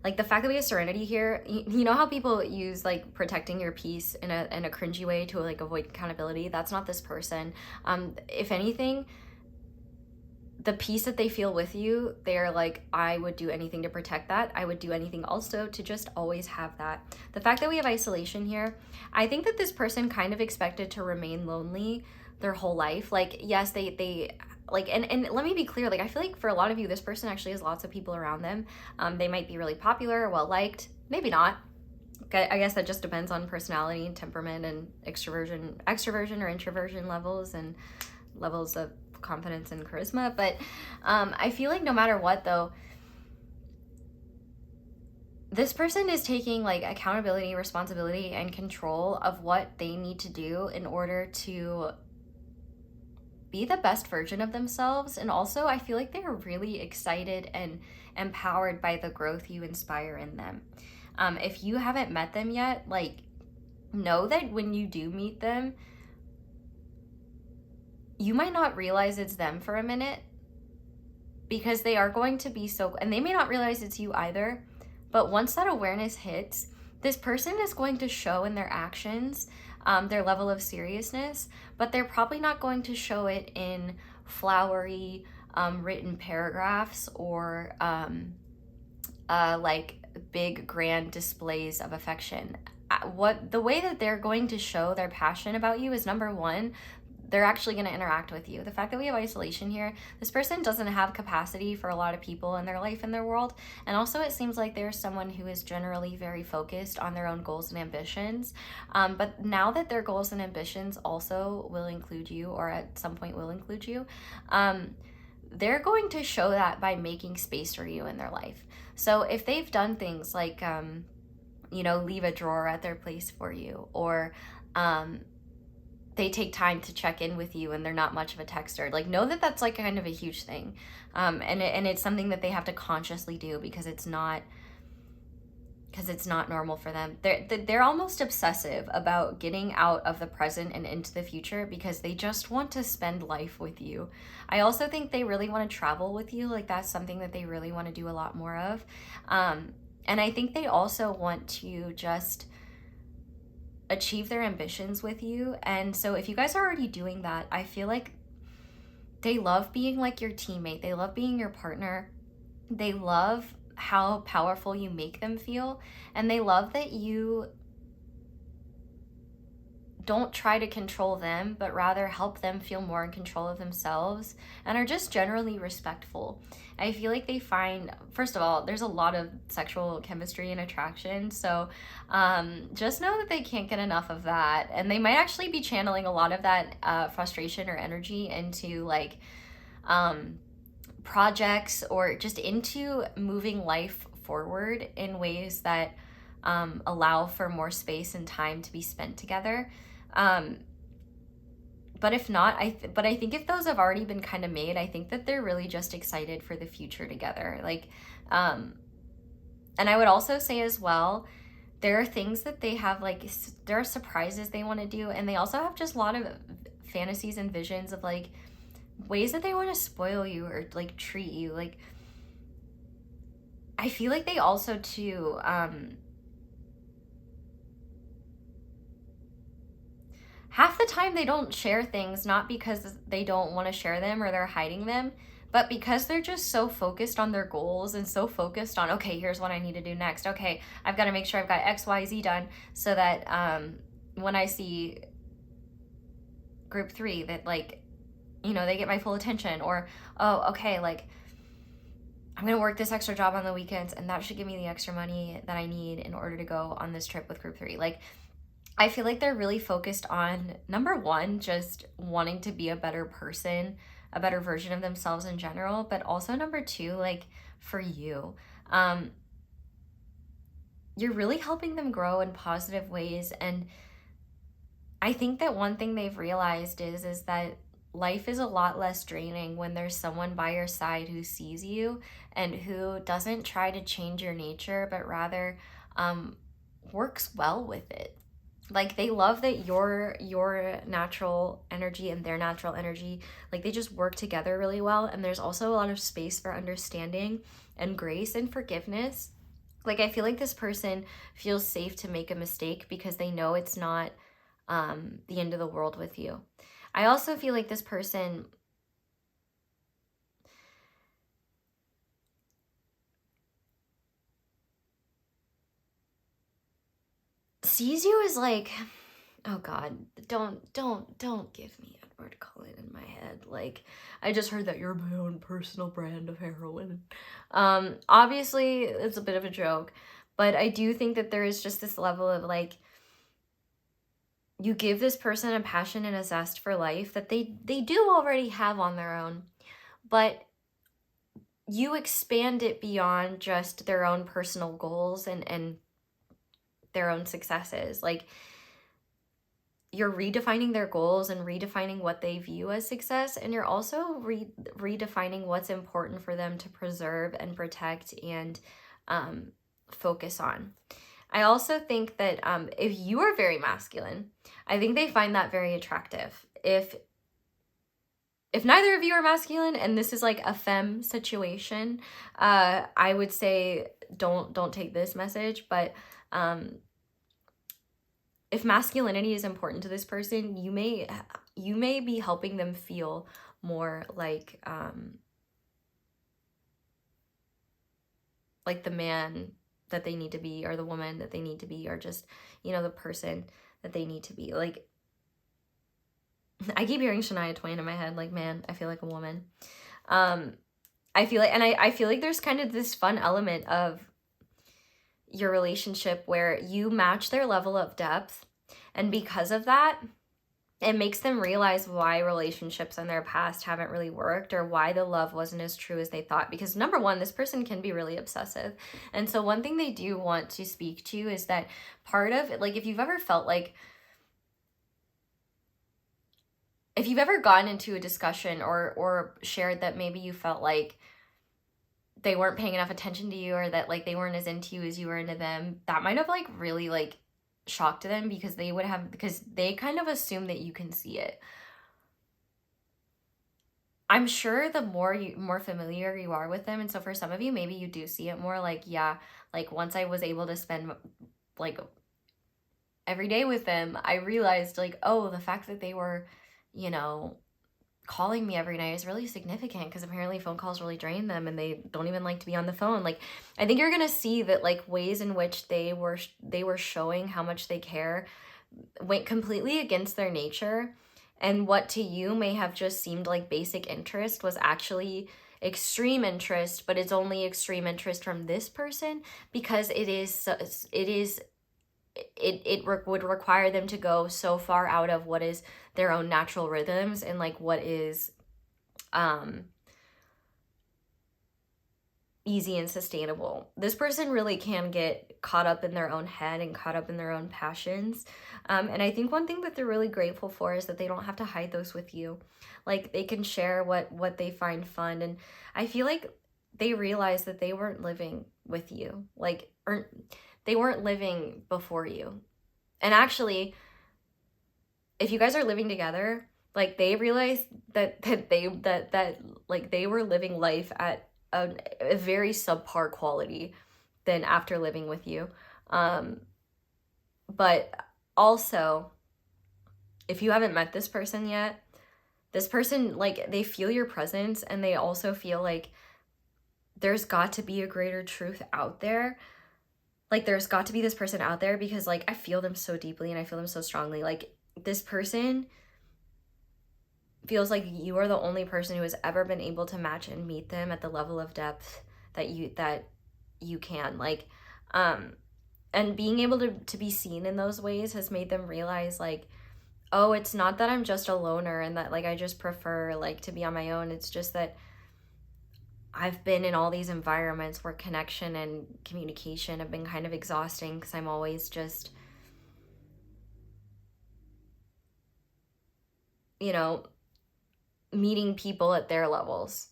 Like the fact that we have Serenity here, you know how people use like protecting your peace in a cringy way to like avoid accountability? That's not this person. If anything, the peace that they feel with you, they're like, I would do anything to protect that. I would do anything also to just always have that. The fact that we have isolation here, I think that this person kind of expected to remain lonely their whole life. Like, yes, they like, and let me be clear, like, I feel like for a lot of you, this person actually has lots of people around them. They might be really popular or well-liked, maybe not. I guess that just depends on personality and temperament and extroversion or introversion levels, and levels of confidence and charisma. But I feel like no matter what though, this person is taking like accountability, responsibility, and control of what they need to do in order to be the best version of themselves. And also I feel like they're really excited and empowered by the growth you inspire in them. If you haven't met them yet, like, know that when you do meet them, you might not realize it's them for a minute, because they are going to be so, and they may not realize it's you either, but once that awareness hits, this person is going to show in their actions their level of seriousness, but they're probably not going to show it in flowery written paragraphs or like big grand displays of affection. The way that they're going to show their passion about you is, number one, they're actually going to interact with you. The fact that we have isolation here, this person doesn't have capacity for a lot of people in their life, in their world. And also it seems like they're someone who is generally very focused on their own goals and ambitions. But now that their goals and ambitions also will include you, or at some point will include you, they're going to show that by making space for you in their life. So if they've done things like, you know, leave a drawer at their place for you, or they take time to check in with you and they're not much of a texter, like, know that that's like kind of a huge thing. And it's something that they have to consciously do, because it's not normal for them. They're almost obsessive about getting out of the present and into the future, because they just want to spend life with you. I also think they really want to travel with you. Like, that's something that they really want to do a lot more of. And I think they also want to just achieve their ambitions with you. And so if you guys are already doing that, I feel like they love being like your teammate. They love being your partner. They love how powerful you make them feel. And they love that you don't try to control them, but rather help them feel more in control of themselves, and are just generally respectful. I feel like they find, first of all, there's a lot of sexual chemistry and attraction, so just know that they can't get enough of that, and they might actually be channeling a lot of that frustration or energy into like projects, or just into moving life forward in ways that allow for more space and time to be spent together. But if not, I think if those have already been kind of made, I think that they're really just excited for the future together. Like, and I would also say as well, there are things that they have, like, there are surprises they want to do, and they also have just a lot of fantasies and visions of like ways that they want to spoil you or like treat you. Like, I feel like they also too, half the time they don't share things, not because they don't want to share them or they're hiding them, but because they're just so focused on their goals and so focused on, okay, here's what I need to do next. Okay, I've got to make sure I've got X, Y, Z done so that when I see group 3 that, like, you know, they get my full attention, or, oh, okay, like, I'm going to work this extra job on the weekends and that should give me the extra money that I need in order to go on this trip with group 3. Like, I feel like they're really focused on, number one, just wanting to be a better person, a better version of themselves in general, but also number two, like, for you. You're really helping them grow in positive ways. And I think that one thing they've realized is that life is a lot less draining when there's someone by your side who sees you and who doesn't try to change your nature, but rather works well with it. Like, they love that your natural energy and their natural energy, like, they just work together really well. And there's also a lot of space for understanding and grace and forgiveness. Like, I feel like this person feels safe to make a mistake because they know it's not the end of the world with you. I also feel like this person sees you as, like, oh God, don't give me Edward Cullen in my head. Like, I just heard that you're my own personal brand of heroin. Obviously it's a bit of a joke, but I do think that there is just this level of, like, you give this person a passion and a zest for life that they do already have on their own, but you expand it beyond just their own personal goals and their own successes. Like, you're redefining their goals and redefining what they view as success, and you're also redefining what's important for them to preserve and protect and focus on. I also think that if you are very masculine, I think they find that very attractive. If neither of you are masculine and this is like a femme situation, I would say don't take this message. But if masculinity is important to this person, you may be helping them feel more like the man that they need to be, or the woman that they need to be, or just, you know, the person that they need to be. Like, I keep hearing Shania Twain in my head, like, man, I feel like a woman. I feel like, and I feel like there's kind of this fun element of your relationship where you match their level of depth, and because of that, it makes them realize why relationships in their past haven't really worked, or why the love wasn't as true as they thought. Because number one, this person can be really obsessive. And so one thing they do want to speak to is that part of it, like, if you've ever felt like, if you've ever gotten into a discussion or shared that maybe you felt like they weren't paying enough attention to you, or that, like, they weren't as into you as you were into them, that might have, like, really, like, shocked them, because they kind of assume that you can see it. I'm sure the more familiar you are with them, and so for some of you, maybe you do see it more, like, yeah, like, once I was able to spend, like, every day with them, I realized, like, oh, the fact that they were, you know, calling me every night is really significant, because apparently phone calls really drain them and they don't even like to be on the phone. Like, I think you're gonna see that, like, ways in which they were showing how much they care went completely against their nature, and what to you may have just seemed like basic interest was actually extreme interest. But it's only extreme interest from this person because would require them to go so far out of what is their own natural rhythms, and, like, what is easy and sustainable. This person really can get caught up in their own head and caught up in their own passions. And I think one thing that they're really grateful for is that they don't have to hide those with you. Like, they can share what they find fun. And I feel like they realize that they weren't living with you, like, or they weren't living before you. And actually, if you guys are living together, like, they realize that like, they were living life at a very subpar quality than after living with you. But also, if you haven't met this person yet, this person, like, they feel your presence, and they also feel like there's got to be a greater truth out there. Like, there's got to be this person out there, because, like, I feel them so deeply and I feel them so strongly. Like, this person feels like you are the only person who has ever been able to match and meet them at the level of depth that you can. Like, and being able to be seen in those ways has made them realize, like, oh, it's not that I'm just a loner and that, like, I just prefer, like, to be on my own. It's just that I've been in all these environments where connection and communication have been kind of exhausting, because I'm always just, you know, meeting people at their levels.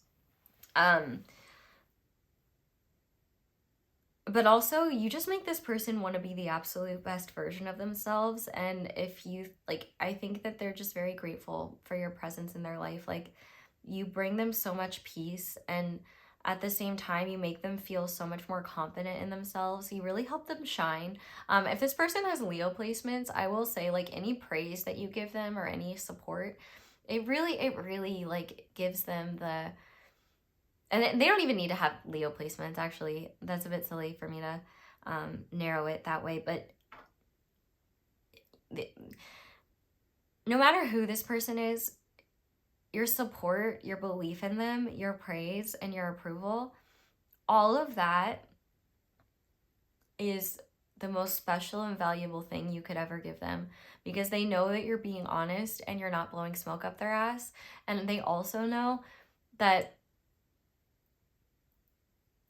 But also, you just make this person want to be the absolute best version of themselves. And if you, like, I think that they're just very grateful for your presence in their life. Like, you bring them so much peace, and at the same time, you make them feel so much more confident in themselves. You really help them shine. If this person has Leo placements, I will say, like, any praise that you give them or any support, it really, like, gives them the, and they don't even need to have Leo placements, actually. That's a bit silly for me to narrow it that way. But no matter who this person is, your support, your belief in them, your praise, and your approval, all of that is the most special and valuable thing you could ever give them, because they know that you're being honest and you're not blowing smoke up their ass. And they also know that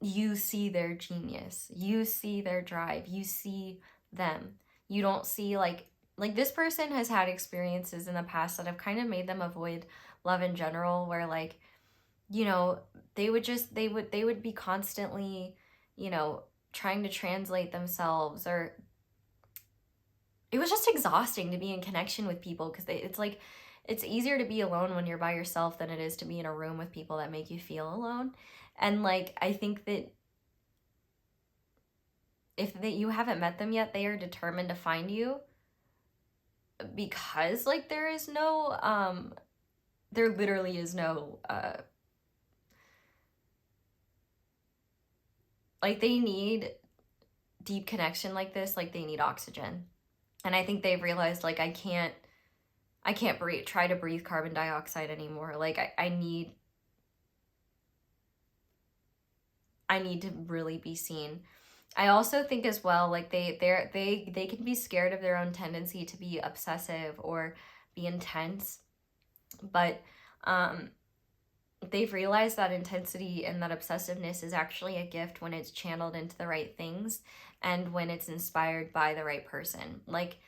you see their genius, you see their drive, you see them. You don't see, like this person has had experiences in the past that have kind of made them avoid love in general, where, like, you know, they would be constantly, you know, trying to translate themselves, or it was just exhausting to be in connection with people, because it's like, it's easier to be alone when you're by yourself than it is to be in a room with people that make you feel alone. And, like, I think that if you haven't met them yet, they are determined to find you, because, like, there literally is no, like, they need deep connection like this, like they need oxygen. And I think they've realized, like, I can't try to breathe carbon dioxide anymore. Like, I need to really be seen. I also think as well, like, they can be scared of their own tendency to be obsessive or be intense, but they've realized that intensity and that obsessiveness is actually a gift when it's channeled into the right things and when it's inspired by the right person. Like,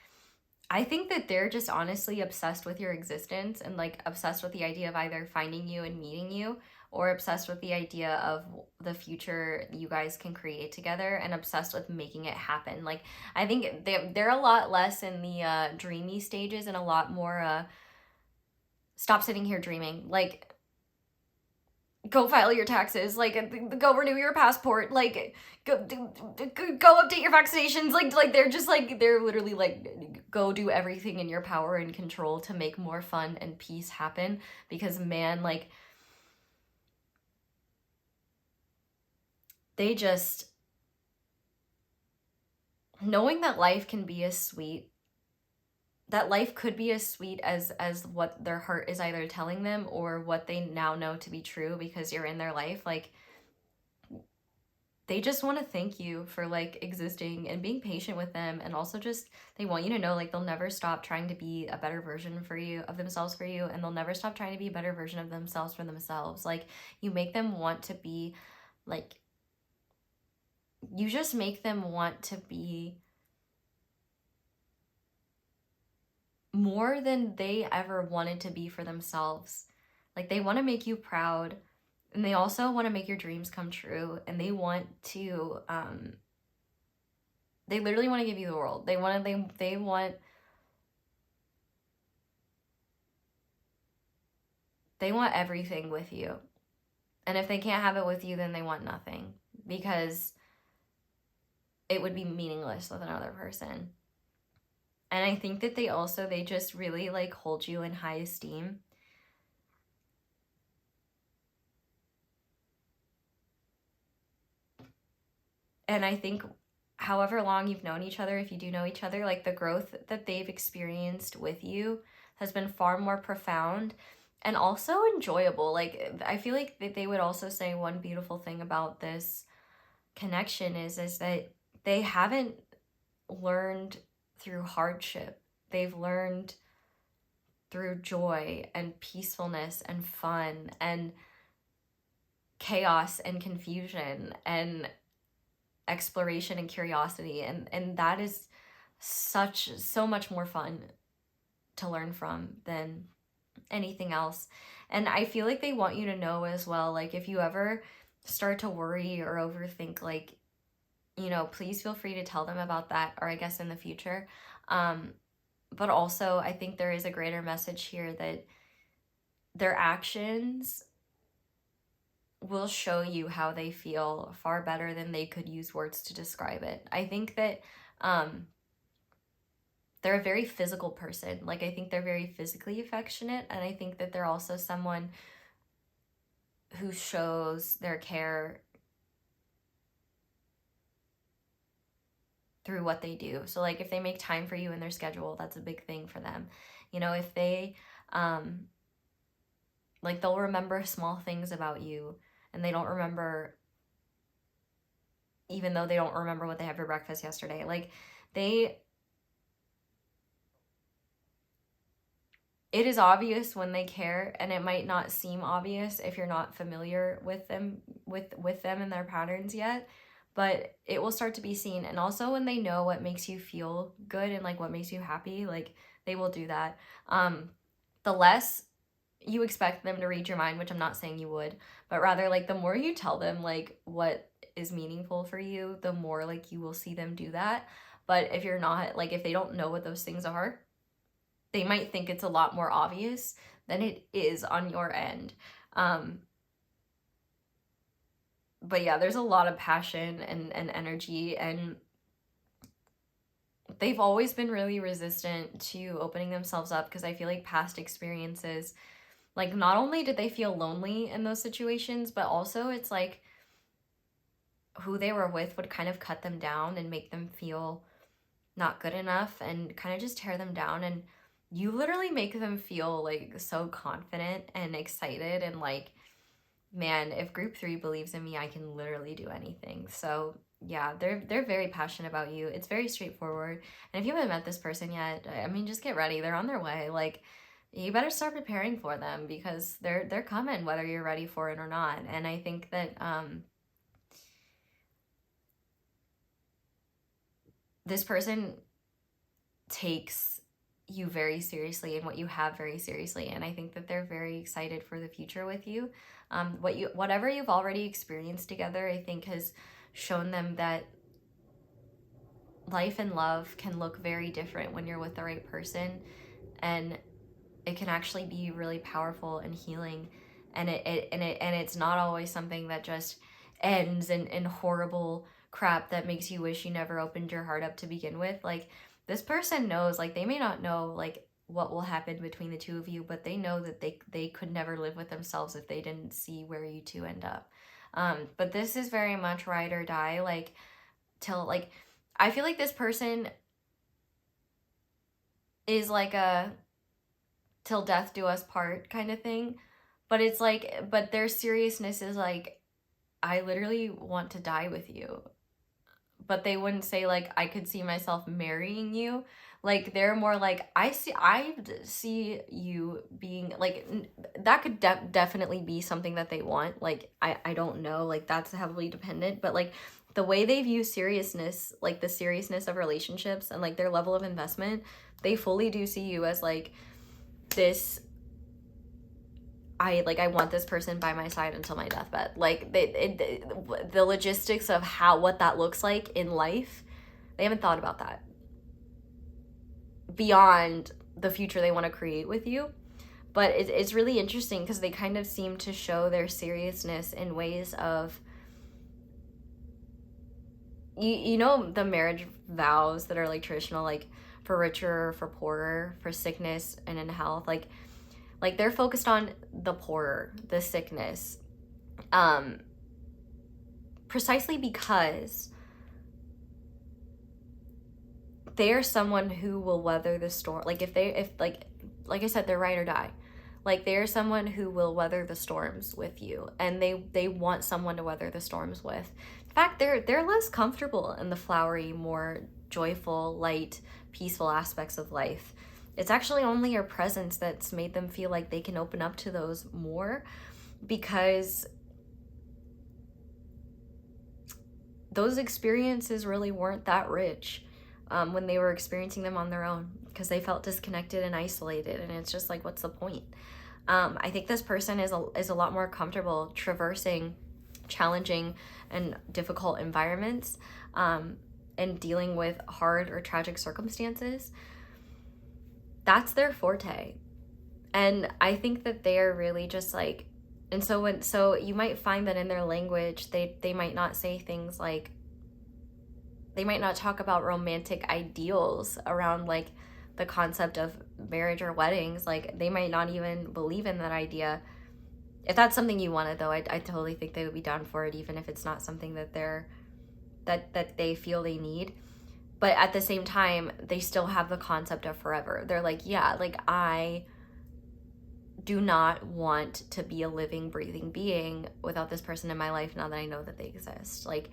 I think that they're just honestly obsessed with your existence, and, like, obsessed with the idea of either finding you and meeting you, or obsessed with the idea of the future you guys can create together, and obsessed with making it happen. Like, I think they're a lot less in the dreamy stages and a lot more stop sitting here dreaming. Like, go file your taxes, like, go renew your passport, like, go update your vaccinations. Like they're just, like, they're literally, like, go do everything in your power and control to make more fun and peace happen. Because, man, like, they just, knowing that life can be as sweet, that life could be as sweet as what their heart is either telling them, or what they now know to be true because you're in their life. Like, they just want to thank you for, like, existing and being patient with them. And also, just, they want you to know, like, they'll never stop trying to be a better version of themselves for you, and they'll never stop trying to be a better version of themselves for themselves. Like, you make them want to be, like, you just make them want to be more than they ever wanted to be for themselves. Like, they want to make you proud, and they also want to make your dreams come true, and they want to they literally want to give you the world. They want everything with you. And if they can't have it with you, then they want nothing, because it would be meaningless with another person. And I think that they just really like hold you in high esteem. And I think however long you've known each other, if you do know each other, like the growth that they've experienced with you has been far more profound and also enjoyable. Like, I feel like that they would also say one beautiful thing about this connection is that they haven't learned through hardship. They've learned through joy and peacefulness and fun and chaos and confusion and exploration and curiosity, and that is so much more fun to learn from than anything else. And I feel like they want you to know as well, like, if you ever start to worry or overthink, like, you know, please feel free to tell them about that, or I guess in the future. But also, I think there is a greater message here that their actions will show you how they feel far better than they could use words to describe it. I think that they're a very physical person. Like, I think they're very physically affectionate, and I think that they're also someone who shows their care through what they do. So, like, if they make time for you in their schedule, that's a big thing for them. You know, if they, like, they'll remember small things about you, and they don't remember, even though they don't remember what they had for breakfast yesterday. Like, it is obvious when they care, and it might not seem obvious if you're not familiar with them, with them and their patterns yet, but it will start to be seen. And also when they know what makes you feel good and like what makes you happy, like, they will do that. The less you expect them to read your mind, which I'm not saying you would, but rather, like, the more you tell them like what is meaningful for you, the more like you will see them do that. But if you're not, like, if they don't know what those things are, they might think it's a lot more obvious than it is on your end. But yeah, there's a lot of passion and energy, and they've always been really resistant to opening themselves up, because I feel like past experiences, like, not only did they feel lonely in those situations, but also it's like who they were with would kind of cut them down and make them feel not good enough and kind of just tear them down. And you literally make them feel like so confident and excited and like, man, if group 3 believes in me, I can literally do anything. So yeah, they're very passionate about you. It's very straightforward. And if you haven't met this person yet, I mean, just get ready. They're on their way. Like, you better start preparing for them, because they're coming whether you're ready for it or not. And I think that this person takes you very seriously and what you have very seriously, and I think that they're very excited for the future with you. Whatever you've already experienced together, I think has shown them that life and love can look very different when you're with the right person, and it can actually be really powerful and healing, and it's not always something that just ends in horrible crap that makes you wish you never opened your heart up to begin with. Like, this person knows, like, they may not know like what will happen between the two of you, but they know that they could never live with themselves if they didn't see where you two end up. But this is very much ride or die, like, till, like, I feel like this person is like a till death do us part kind of thing, but it's like, but their seriousness is like, I literally want to die with you. But they wouldn't say like, I could see myself marrying you. Like, they're more like, I see you being like, that could definitely be something that they want. Like, I don't know, like, that's heavily dependent, but like the way they view seriousness, like the seriousness of relationships and like their level of investment, they fully do see you as like this, I want this person by my side until my deathbed. Like, the logistics of what that looks like in life, they haven't thought about that beyond the future they want to create with you. But it's really interesting because they kind of seem to show their seriousness in ways of, you know, the marriage vows that are like traditional, like for richer, for poorer, for sickness, and in health. Like they're focused on the poorer, the sickness, precisely because they're someone who will weather the storm. Like if like I said, they're ride or die. Like they're someone who will weather the storms with you, and they want someone to weather the storms with. In fact, they're less comfortable in the flowery, more joyful, light, peaceful aspects of life. It's actually only your presence that's made them feel like they can open up to those more, because those experiences really weren't that rich when they were experiencing them on their own, because they felt disconnected and isolated, and it's just like, what's the point? I think this person is a lot more comfortable traversing challenging and difficult environments, and dealing with hard or tragic circumstances. That's their forte. And I think that they're really just like, and so you might find that in their language, they might not say things like, they might not talk about romantic ideals around like the concept of marriage or weddings. Like they might not even believe in that idea. If that's something you wanted, though, I totally think they would be down for it, even if it's not something that that they feel they need. But at the same time, they still have the concept of forever. They're like, yeah, like I do not want to be a living, breathing being without this person in my life now that I know that they exist. Like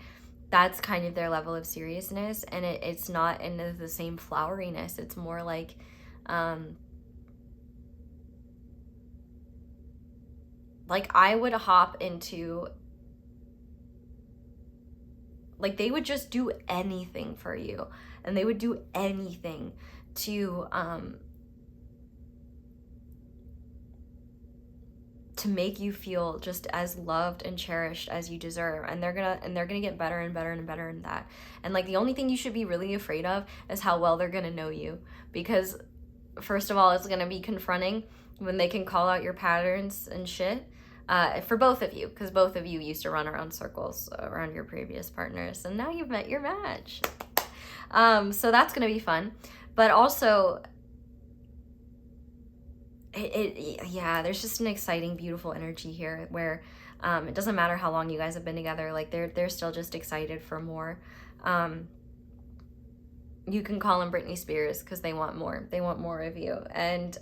that's kind of their level of seriousness, and it's not in the same floweriness. It's more like, I would hop into, like they would just do anything for you, and they would do anything to make you feel just as loved and cherished as you deserve. And they're gonna get better and better and better in that. And like the only thing you should be really afraid of is how well they're gonna know you, because first of all, it's gonna be confronting when they can call out your patterns and shit, for both of you, because both of you used to run around circles around your previous partners, and now you've met your match. So that's gonna be fun. But also, yeah, there's just an exciting, beautiful energy here where it doesn't matter how long you guys have been together. Like they're still just excited for more. You can call them Britney Spears because they want more. They want more of you. And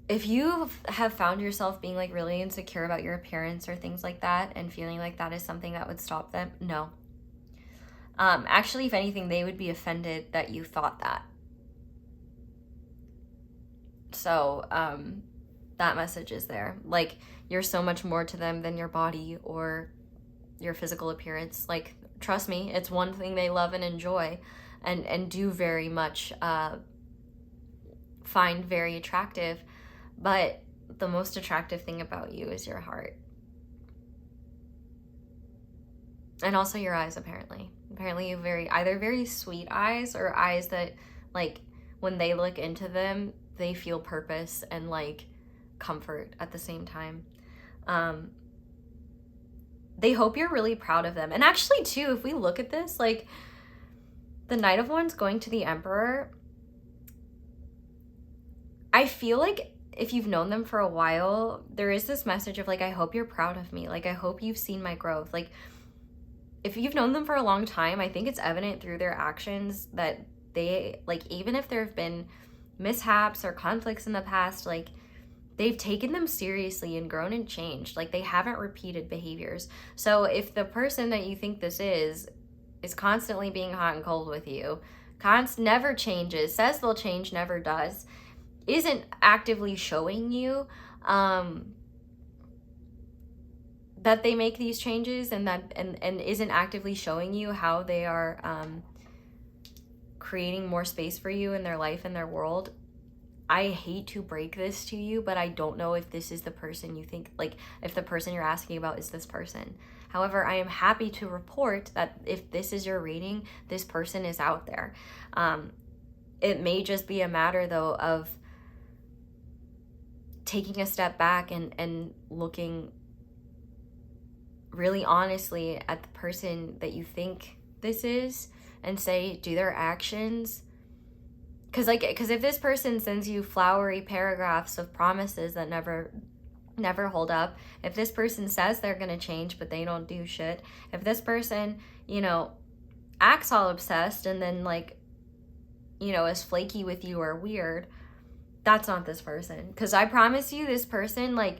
if you have found yourself being like really insecure about your appearance or things like that, and feeling like that is something that would stop them, no. Actually, if anything, they would be offended that you thought that. So that message is there. Like, you're so much more to them than your body or your physical appearance. Like, trust me, it's one thing they love and enjoy and do very much find very attractive. But the most attractive thing about you is your heart. And also your eyes, apparently. Apparently you either very sweet eyes, or eyes that, like, when they look into them, they feel purpose and, like, comfort at the same time. They hope you're really proud of them. And actually, too, if we look at this, like, the Knight of Wands going to the Emperor, I feel like if you've known them for a while, there is this message of, like, I hope you're proud of me. Like, I hope you've seen my growth. Like, if you've known them for a long time, I think it's evident through their actions that they, like, even if there have been mishaps or conflicts in the past, like, they've taken them seriously and grown and changed. Like, they haven't repeated behaviors. So if the person that you think this is constantly being hot and cold with you, never changes, says they'll change, never does, isn't actively showing you that they make these changes, and isn't actively showing you how they are creating more space for you in their life and their world, I hate to break this to you, but I don't know if this is the person you think, like, if the person you're asking about is this person. However, I am happy to report that if this is your reading, this person is out there. It may just be a matter, though, of taking a step back and looking really honestly at the person that you think this is and say, do their actions, because if this person sends you flowery paragraphs of promises that never hold up, if this person says they're gonna change but they don't do shit, if this person, you know, acts all obsessed and then, like, you know, is flaky with you or weird, that's not this person. Because I promise you, this person, like,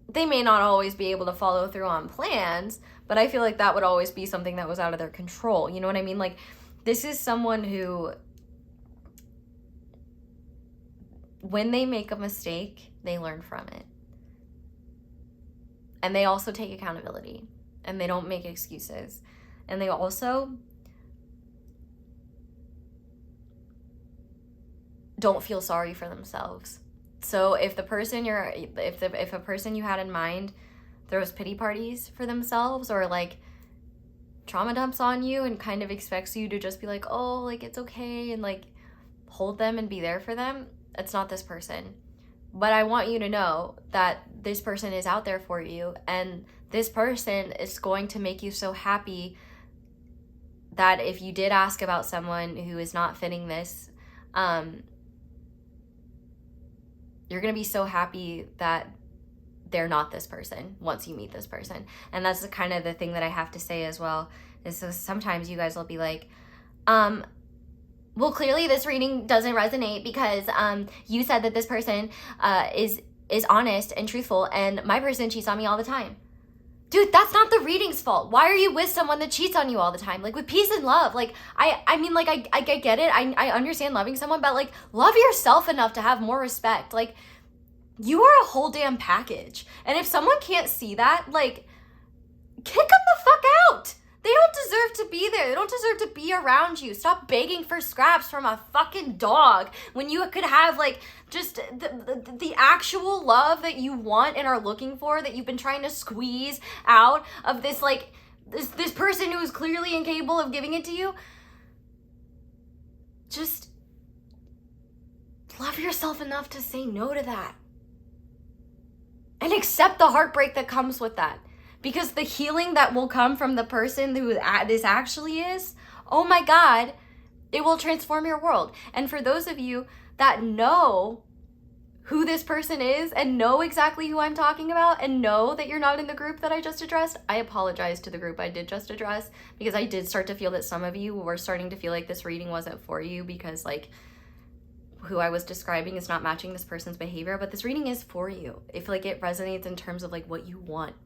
they may not always be able to follow through on plans, but I feel like that would always be something that was out of their control. You know what I mean? Like, this is someone who, when they make a mistake, they learn from it. And they also take accountability. And they don't make excuses. And they also don't feel sorry for themselves. So if the person if a person you had in mind throws pity parties for themselves, or like trauma dumps on you and kind of expects you to just be like, oh, like, it's okay, and like hold them and be there for them, it's not this person. But I want you to know that this person is out there for you, and this person is going to make you so happy that if you did ask about someone who is not fitting this, you're going to be so happy that they're not this person once you meet this person. And that's the kind of the thing that I have to say as well, is so sometimes you guys will be like, well, clearly this reading doesn't resonate because you said that this person is honest and truthful, and my person cheats on me all the time. Dude, that's not the reading's fault. Why are you with someone that cheats on you all the time? Like, with peace and love. Like, I mean, like, I get it. I understand loving someone, but, like, love yourself enough to have more respect. Like, you are a whole damn package. And if someone can't see that, like, kick them the fuck out. They don't deserve to be there. They don't deserve to be around you. Stop begging for scraps from a fucking dog when you could have, like, just the actual love that you want and are looking for, that you've been trying to squeeze out of this, like, this person who is clearly incapable of giving it to you. Just love yourself enough to say no to that. And accept the heartbreak that comes with that. Because the healing that will come from the person who this actually is, oh my God, it will transform your world. And for those of you that know who this person is and know exactly who I'm talking about and know that you're not in the group that I just addressed, I apologize to the group I did just address, because I did start to feel that some of you were starting to feel like this reading wasn't for you because, like, who I was describing is not matching this person's behavior. But this reading is for you if, like, it resonates in terms of, like, what you want.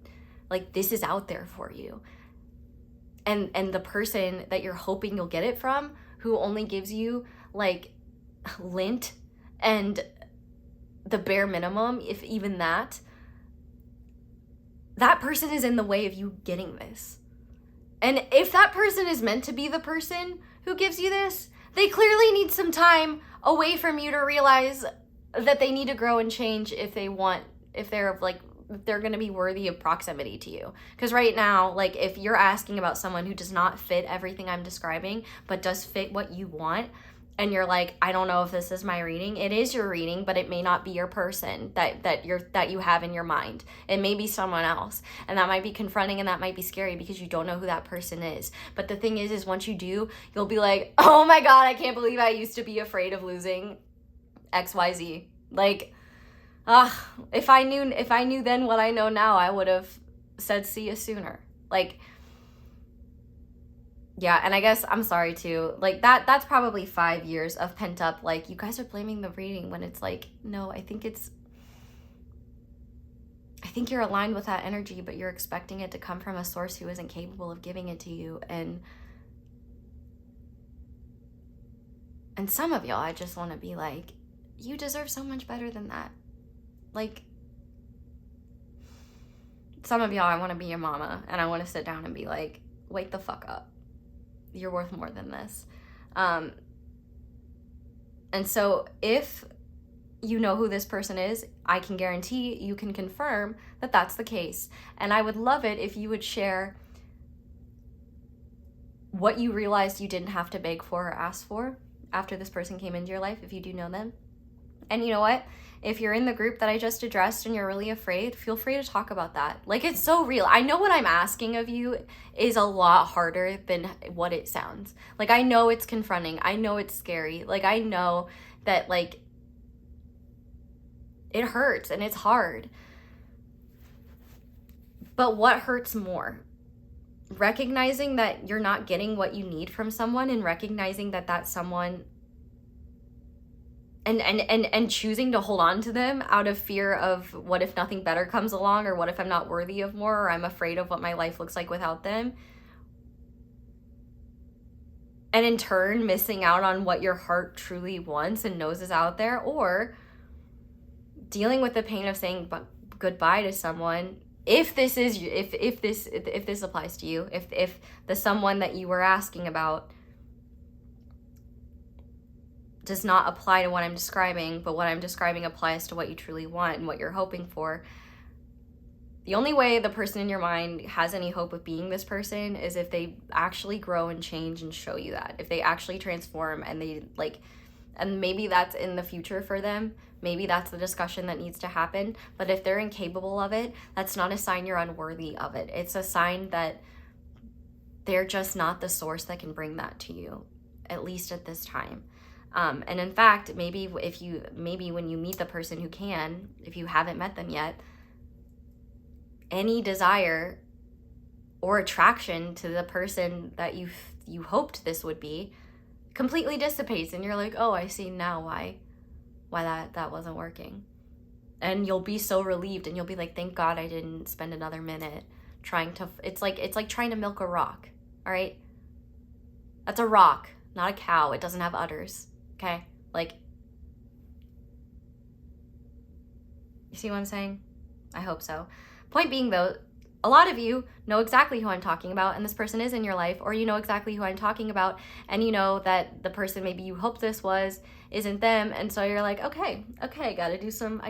Like, this is out there for you. And the person that you're hoping you'll get it from, who only gives you, like, lint and the bare minimum, if even that person is in the way of you getting this. And if that person is meant to be the person who gives you this, they clearly need some time away from you to realize that they need to grow and change if they're going to be worthy of proximity to you. Because right now, like, if you're asking about someone who does not fit everything I'm describing, but does fit what you want, and you're like, I don't know if this is my reading. It is your reading, but it may not be your person that you have in your mind. It may be someone else. And that might be confronting and that might be scary because you don't know who that person is. But the thing is once you do, you'll be like, oh my God, I can't believe I used to be afraid of losing XYZ. Like, if I knew then what I know now, I would have said see you sooner. Like, yeah, and I guess I'm sorry too. Like, that's probably 5 years of pent up, like, you guys are blaming the reading when it's like, no, I think you're aligned with that energy, but you're expecting it to come from a source who isn't capable of giving it to you. And some of y'all, I just want to be like, you deserve so much better than that. Like, some of y'all, I want to be your mama, and I want to sit down and be like, wake the fuck up. You're worth more than this. And so if you know who this person is, I can guarantee you can confirm that that's the case. And I would love it if you would share what you realized you didn't have to beg for or ask for after this person came into your life, if you do know them. And you know what? If you're in the group that I just addressed and you're really afraid, feel free to talk about that. Like, it's so real. I know what I'm asking of you is a lot harder than what it sounds. Like, I know it's confronting. I know it's scary. Like, I know that, like, it hurts and it's hard. But what hurts more? Recognizing that you're not getting what you need from someone, and recognizing that that someone and choosing to hold on to them out of fear of what if nothing better comes along, or what if I'm not worthy of more, or I'm afraid of what my life looks like without them. And in turn, missing out on what your heart truly wants and knows is out there, or dealing with the pain of saying goodbye to someone. If this applies to you, if the someone that you were asking about does not apply to what I'm describing, but what I'm describing applies to what you truly want and what you're hoping for, the only way the person in your mind has any hope of being this person is if they actually grow and change and show you that. If they actually transform and they and maybe that's in the future for them. Maybe that's the discussion that needs to happen. But if they're incapable of it, that's not a sign you're unworthy of it. It's a sign that they're just not the source that can bring that to you, at least at this time. And in fact, maybe when you meet the person who can, if you haven't met them yet, any desire or attraction to the person that you hoped this would be completely dissipates, and you're like, oh, I see now why that wasn't working. And you'll be so relieved, and you'll be like, thank God I didn't spend another minute trying to, it's like trying to milk a rock, all right? That's a rock, not a cow. It doesn't have udders, okay? Like, you see what I'm saying? I hope so. Point being, though, a lot of you know exactly who I'm talking about, and this person is in your life, or you know exactly who I'm talking about, and you know that the person maybe you hoped this was isn't them, and so you're like, okay, I gotta do some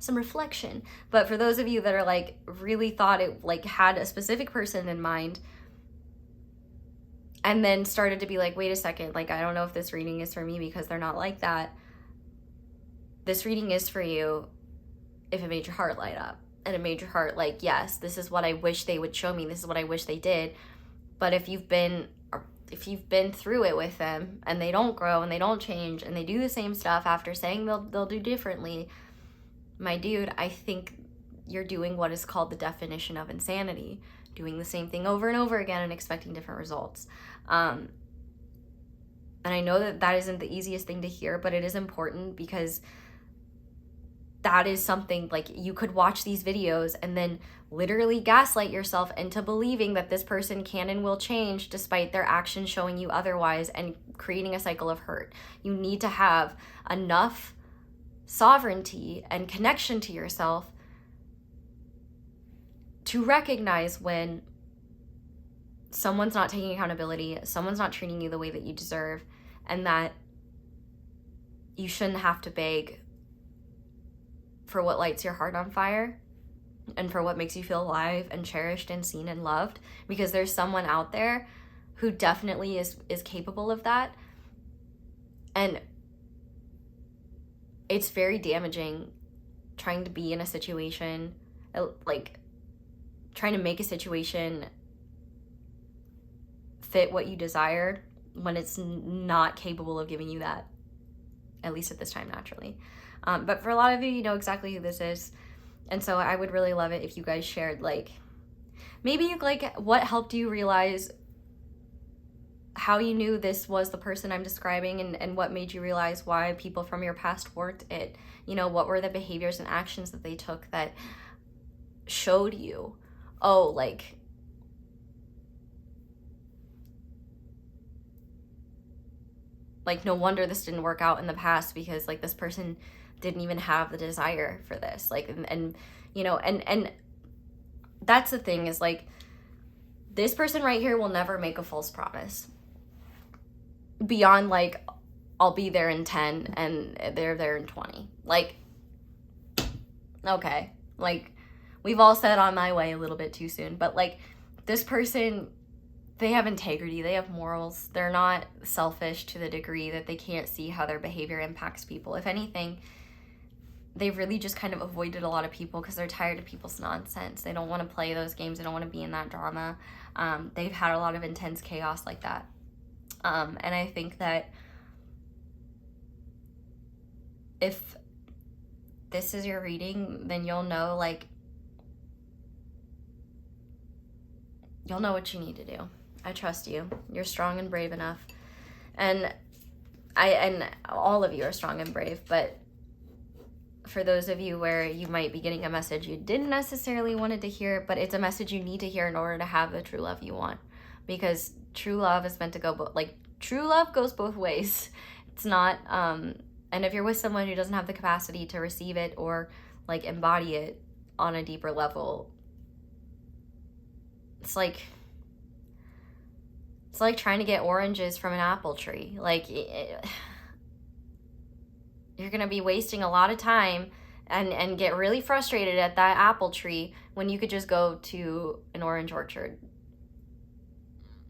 reflection. But for those of you that are like really thought it like had a specific person in mind, and then started to be like, wait a second, like I don't know if this reading is for me because they're not like that. This reading is for you if it made your heart light up, and it made your heart like, yes, this is what I wish they would show me, this is what I wish they did. But if you've been through it with them and they don't grow and they don't change and they do the same stuff after saying they'll do differently, my dude, I think you're doing what is called the definition of insanity, doing the same thing over and over again and expecting different results. And I know that isn't the easiest thing to hear, but it is important, because that is something, like, you could watch these videos and then literally gaslight yourself into believing that this person can and will change despite their actions showing you otherwise, and creating a cycle of hurt. You need to have enough sovereignty and connection to yourself to recognize when someone's not taking accountability, someone's not treating you the way that you deserve, and that you shouldn't have to beg for what lights your heart on fire and for what makes you feel alive and cherished and seen and loved, because there's someone out there who definitely is capable of that. And it's very damaging trying to be in a situation, like trying to make a situation fit what you desire when it's not capable of giving you that, at least at this time, naturally. But for a lot of you, you know exactly who this is. And so I would really love it if you guys shared, like, maybe like what helped you realize how you knew this was the person I'm describing, and what made you realize why people from your past weren't it. You know, what were the behaviors and actions that they took that showed you, oh, like, no wonder this didn't work out in the past, because like this person didn't even have the desire for this. Like, and you know, and that's the thing, is like, this person right here will never make a false promise. beyond like, I'll be there in 10 and they're there in 20. Like, okay, like, we've all said on my way a little bit too soon, but like, this person, they have integrity, they have morals, they're not selfish to the degree that they can't see how their behavior impacts people. If anything, they've really just kind of avoided a lot of people because they're tired of people's nonsense. They don't want to play those games, they don't want to be in that drama. They've had a lot of intense chaos like that. And I think that if this is your reading, then you'll know, like, you'll know what you need to do. I trust you. You're strong and brave enough. And all of you are strong and brave, but for those of you where you might be getting a message you didn't necessarily wanted to hear, but it's a message you need to hear in order to have the true love you want. Because true love is meant to go, true love goes both ways. It's not, and if you're with someone who doesn't have the capacity to receive it or like embody it on a deeper level, it's like trying to get oranges from an apple tree. Like, you're gonna be wasting a lot of time and get really frustrated at that apple tree when you could just go to an orange orchard.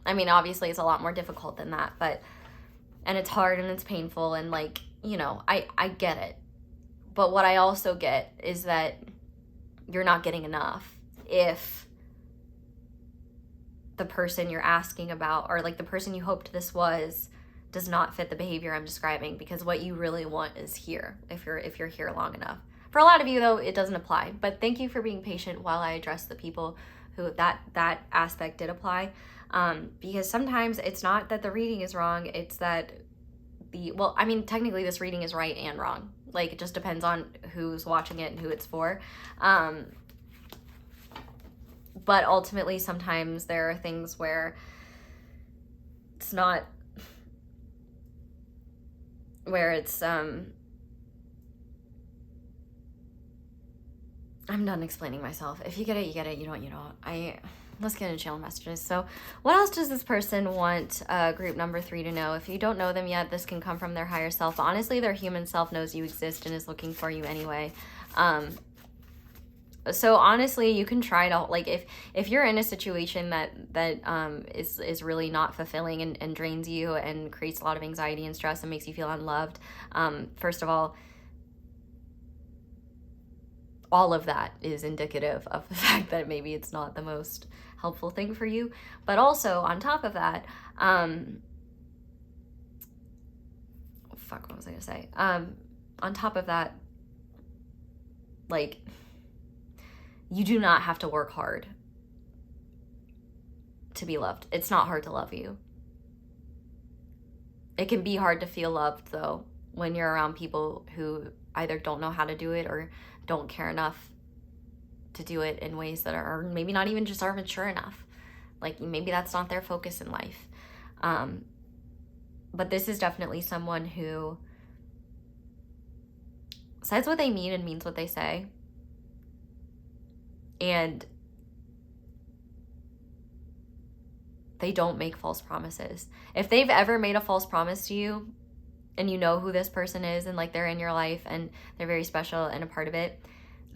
I mean, obviously it's a lot more difficult than that, and it's hard and it's painful and like, you know, I get it. But what I also get is that you're not getting enough if the person you're asking about, or like the person you hoped this was, does not fit the behavior I'm describing, because what you really want is here, if you're here long enough. For a lot of you though, it doesn't apply, but thank you for being patient while I address the people who that aspect did apply. Because sometimes it's not that the reading is wrong, it's that technically this reading is right and wrong. Like, it just depends on who's watching it and who it's for. But ultimately, sometimes there are things where it's not, where it's, I'm done explaining myself. If you get it, you get it. You don't, you don't. Let's get into channel messages. So what else does this person want group number 3 to know? If you don't know them yet, this can come from their higher self. Honestly, their human self knows you exist and is looking for you anyway. So honestly, you can try to, like, if you're in a situation that is really not fulfilling and drains you and creates a lot of anxiety and stress and makes you feel unloved, first of all of that is indicative of the fact that maybe it's not the most helpful thing for you. But also, on top of that, what was I gonna say? On top of that, like, you do not have to work hard to be loved. It's not hard to love you. It can be hard to feel loved, though, when you're around people who either don't know how to do it or don't care enough to do it in ways that are maybe not even just are mature enough. Like, maybe that's not their focus in life. But this is definitely someone who says what they mean and means what they say. And they don't make false promises. If they've ever made a false promise to you, and you know who this person is, and like they're in your life and they're very special and a part of it,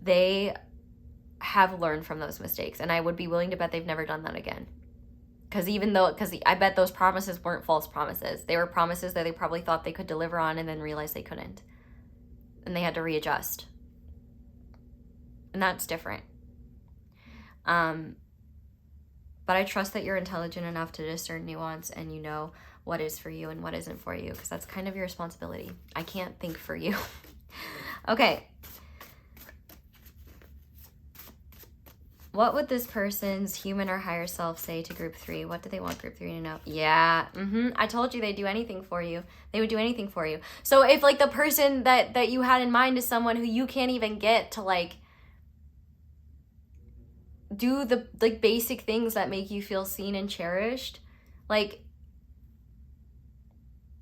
they have learned from those mistakes. And I would be willing to bet they've never done that again. Because I bet those promises weren't false promises. They were promises that they probably thought they could deliver on and then realized they couldn't. And they had to readjust. And that's different. But I trust that you're intelligent enough to discern nuance and you know what is for you and what isn't for you, because that's kind of your responsibility. I can't think for you. Okay. What would this person's human or higher self say to group 3? What do they want group 3 to know? Yeah, I told you they'd do anything for you. They would do anything for you. So if like the person that you had in mind is someone who you can't even get to like do the like basic things that make you feel seen and cherished, like,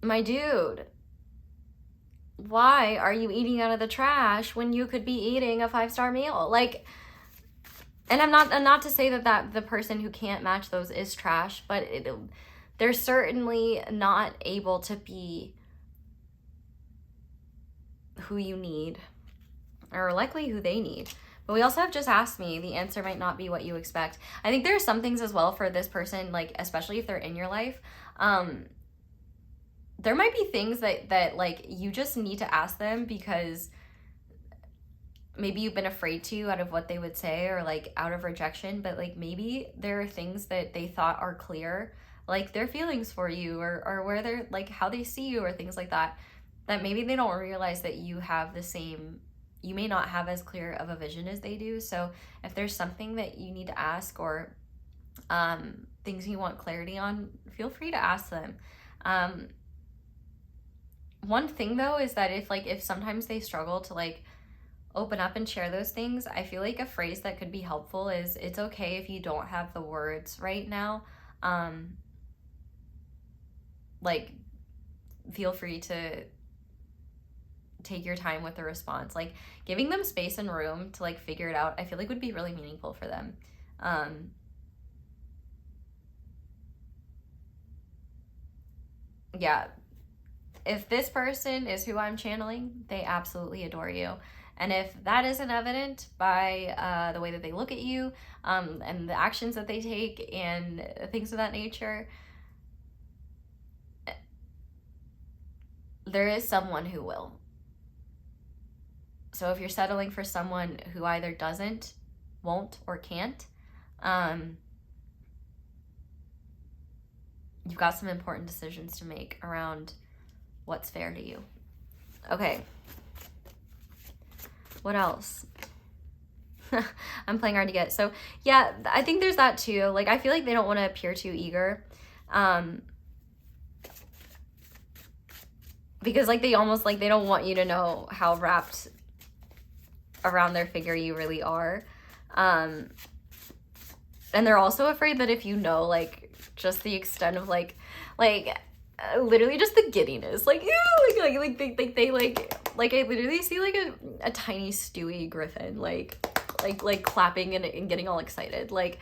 my dude, why are you eating out of the trash when you could be eating a 5-star meal? Like, and I'm not to say that the person who can't match those is trash, but they're certainly not able to be who you need, or likely who they need. But we also have just asked me, the answer might not be what you expect. I think there are some things as well for this person, like especially if they're in your life, there might be things that like you just need to ask them because maybe you've been afraid to out of what they would say, or like out of rejection, but like maybe there are things that they thought are clear, like their feelings for you, or where they're like how they see you, or things like that, that maybe they don't realize that you have the same, you may not have as clear of a vision as they do. So if there's something that you need to ask, or things you want clarity on, feel free to ask them. One thing though is that if sometimes they struggle to like open up and share those things, I feel like a phrase that could be helpful is, it's okay if you don't have the words right now. Like, feel free to take your time with the response. Like, giving them space and room to like figure it out, I feel like would be really meaningful for them. Yeah, if this person is who I'm channeling, they absolutely adore you. And if that isn't evident by the way that they look at you, and the actions that they take and things of that nature, there is someone who will. So if you're settling for someone who either doesn't, won't, or can't, you've got some important decisions to make around what's fair to you. Okay. What else? I'm playing hard to get. So yeah, I think there's that too. Like, I feel like they don't want to appear too eager. Because like they almost like they don't want you to know how wrapped around their figure you really are. And they're also afraid that if you know like just the extent of like literally just the giddiness, like yeah, they like I literally see like a tiny Stewie Griffin like clapping and getting all excited. Like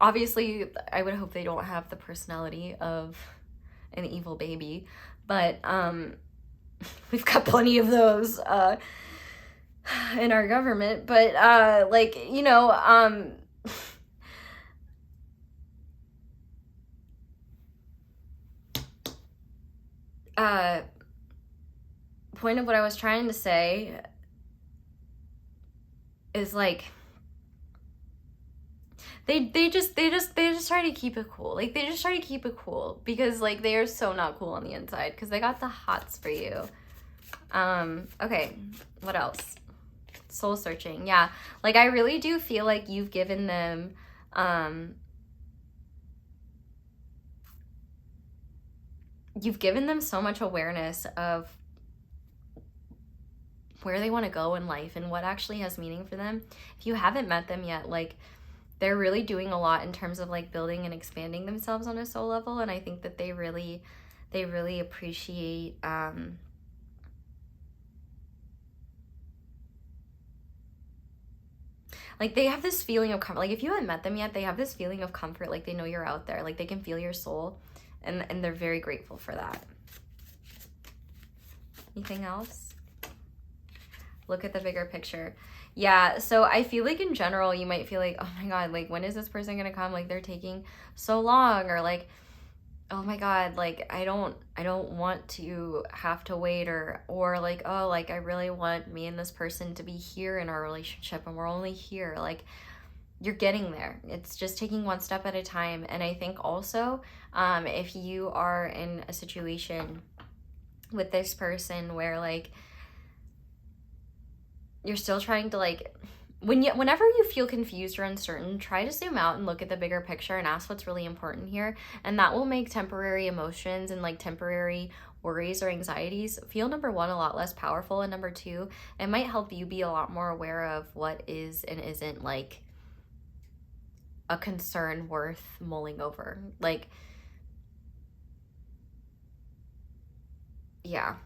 obviously I would hope they don't have the personality of an evil baby, but we've got plenty of those in our government. But like, you know, point of what I was trying to say is like they just try to keep it cool. Like they just try to keep it cool because like they are so not cool on the inside because they got the hots for you. Okay, what else? Soul searching. Yeah, like I really do feel like you've given them so much awareness of where they want to go in life and what actually has meaning for them. If you haven't met them yet, like they're really doing a lot in terms of like building and expanding themselves on a soul level, and I think that they really appreciate like they have this feeling of comfort. Like if you haven't met them yet, they have this feeling of comfort, like they know you're out there, like they can feel your soul, and they're very grateful for that. Anything else? Look at the bigger picture. Yeah, so I feel like in general, you might feel like, oh my God, like when is this person gonna come? Like they're taking so long, or like, oh my God, like I don't want to have to wait, or like, oh, like I really want me and this person to be here in our relationship and we're only here. Like you're getting there. It's just taking one step at a time. And I think also, if you are in a situation with this person where like you're still trying to like, whenever you feel confused or uncertain, try to zoom out and look at the bigger picture and ask what's really important here. And that will make temporary emotions and like temporary worries or anxieties feel, number one, a lot less powerful, and number two, it might help you be a lot more aware of what is and isn't like a concern worth mulling over. Like, yeah.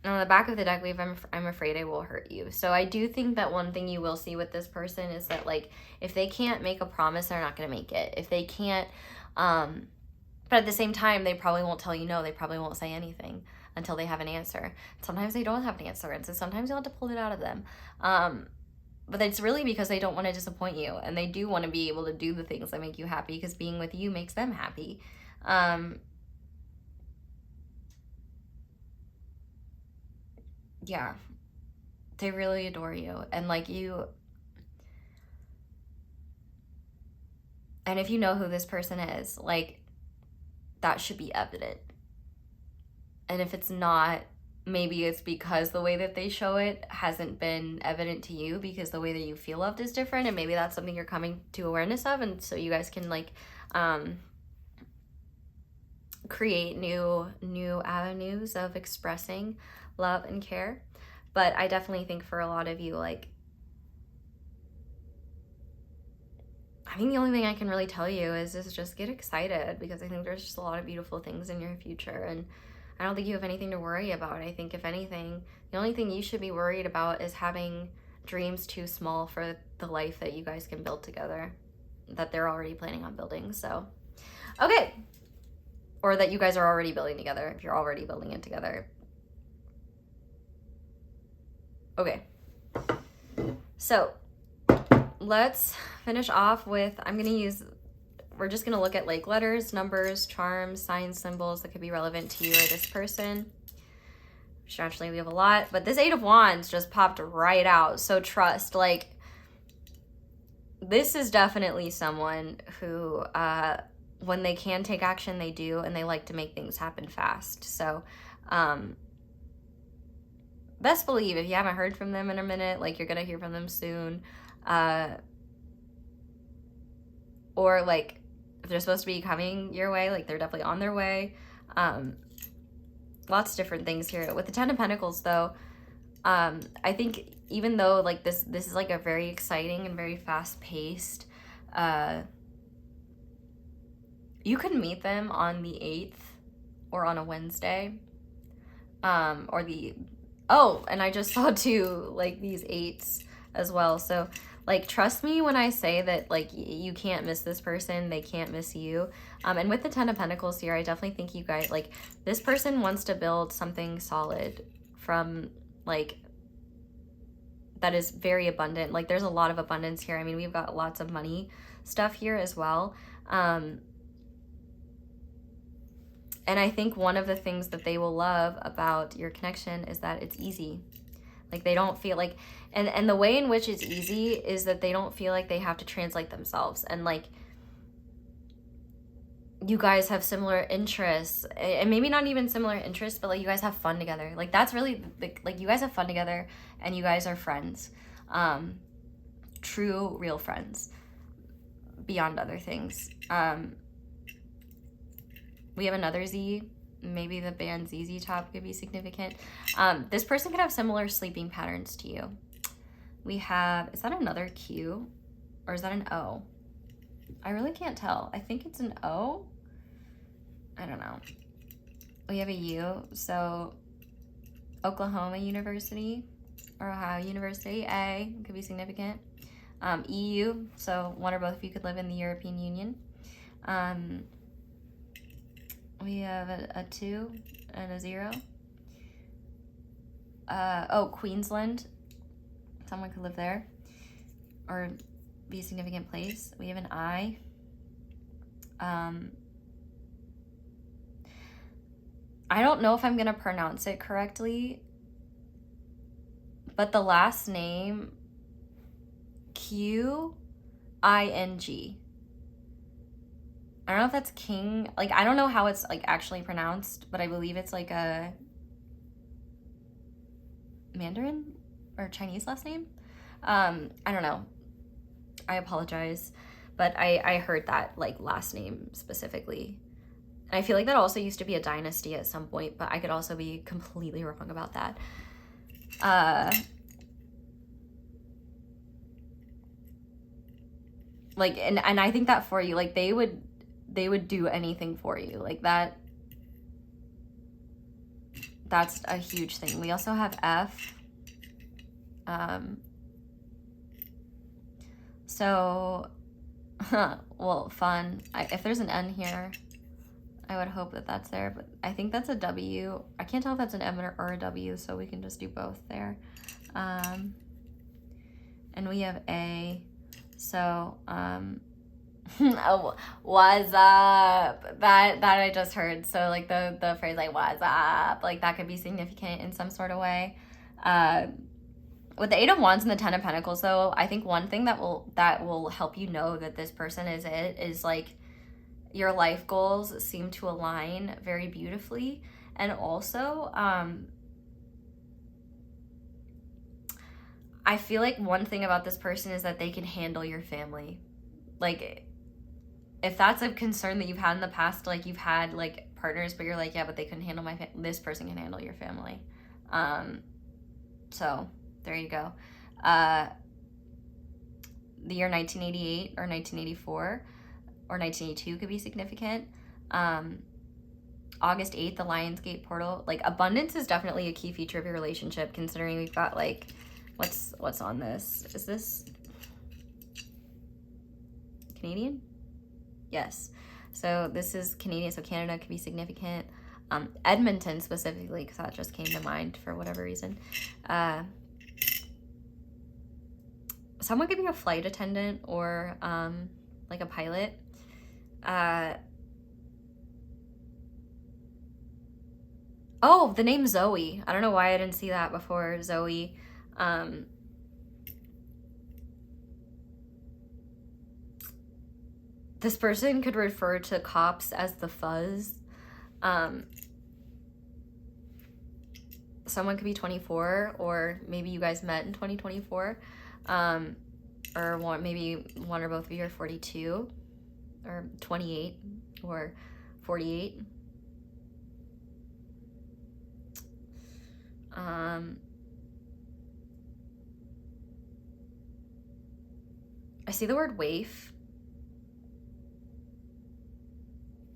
on the back of the deck, we have I'm afraid I will hurt you. So I do think that one thing you will see with this person is that, like, if they can't make a promise, they're not going to make it. If they can't, but at the same time, they probably won't tell you no. They probably won't say anything until they have an answer. Sometimes they don't have an answer, and so sometimes you'll have to pull it out of them. But it's really because they don't want to disappoint you, and they do want to be able to do the things that make you happy, because being with you makes them happy. Yeah, they really adore you, and like you, and if you know who this person is, like, that should be evident. And if it's not, maybe it's because the way that they show it hasn't been evident to you, because the way that you feel loved is different, and maybe that's something you're coming to awareness of, and so you guys can, like, create new avenues of expressing love and care. But I definitely think for a lot of you, like, I think the only thing I can really tell you is just get excited, because I think there's just a lot of beautiful things in your future, and I don't think you have anything to worry about. I think if anything, the only thing you should be worried about is having dreams too small for the life that you guys can build together, that they're already planning on building. So, okay. Or that you guys are already building together, if you're already building it together. Okay. So, let's finish off with, we're just going to look at, like, letters, numbers, charms, signs, symbols that could be relevant to you or this person. Which naturally we have a lot, but this 8 of Wands just popped right out. So trust, like, this is definitely someone who, when they can take action, they do, and they like to make things happen fast. So, best believe if you haven't heard from them in a minute, like, you're going to hear from them soon. Or, like, if they're supposed to be coming your way, like, they're definitely on their way. Lots of different things here. With the 10 of Pentacles, though, I think even though, like, this is, like, a very exciting and very fast-paced, you could meet them on the 8th or on a Wednesday. And I just saw, too, like, these 8s as well. So, like, trust me when I say that, like, you can't miss this person. They can't miss you. And with the 10 of Pentacles here, I definitely think you guys, like, this person wants to build something solid from, like, that is very abundant. Like, there's a lot of abundance here. I mean, we've got lots of money stuff here as well. And I think one of the things that they will love about your connection is that it's easy. Like, they don't feel like, and the way in which it's easy is that they don't feel like they have to translate themselves. And, like, you guys have similar interests, and maybe not even similar interests, but, like, you guys have fun together. Like, that's really, like, you guys have fun together, and you guys are friends. True, real friends, beyond other things. We have another Z. Maybe the band ZZ Top could be significant. This person could have similar sleeping patterns to you. We have, is that another Q? Or is that an O? I really can't tell. I think it's an O. I don't know. We have a U. So Oklahoma University or Ohio University. A could be significant. EU. So one or both of you could live in the European Union. We have a 2 and a 0. Queensland. Someone could live there or be a significant place. We have an I. I don't know if I'm going to pronounce it correctly, but the last name, Qing. I don't know if that's King. Like, I don't know how it's, like, actually pronounced, but I believe it's, like, a Mandarin or Chinese last name. I don't know. I apologize, but I heard that, like, last name specifically. And I feel like that also used to be a dynasty at some point, but I could also be completely wrong about that. Like, and I think that for you, like, they would do anything for you, like that. that's a huge thing. We also have F. So, well, fun. If there's an N here, I would hope that that's there, but I think that's a W. I can't tell if that's an M or a W, so we can just do both there. And we have A. So, oh, what's up? That I just heard. So like the phrase like what's up, like that could be significant in some sort of way. With the Eight of Wands and the Ten of Pentacles, though, I think one thing that will help you know that this person is it is like your life goals seem to align very beautifully, and also I feel like one thing about this person is that they can handle your family. Like, if that's a concern that you've had in the past, like you've had like partners, but you're like, yeah, but they couldn't handle my this person can handle your family. So there you go. The year 1988 or 1984 or 1982 could be significant. August 8th, the Lionsgate portal. Like, abundance is definitely a key feature of your relationship, considering we've got like, what's on this? Is this Canadian? Yes. So this is Canadian, so Canada could be significant. Edmonton specifically, because that just came to mind for whatever reason. Someone could be a flight attendant or like a pilot. Oh, the name Zoe. I don't know why I didn't see that before. Zoe. This person could refer to cops as the fuzz. Someone could be 24, or maybe you guys met in 2024. Or maybe one or both of you are 42 or 28 or 48. I see the word waif.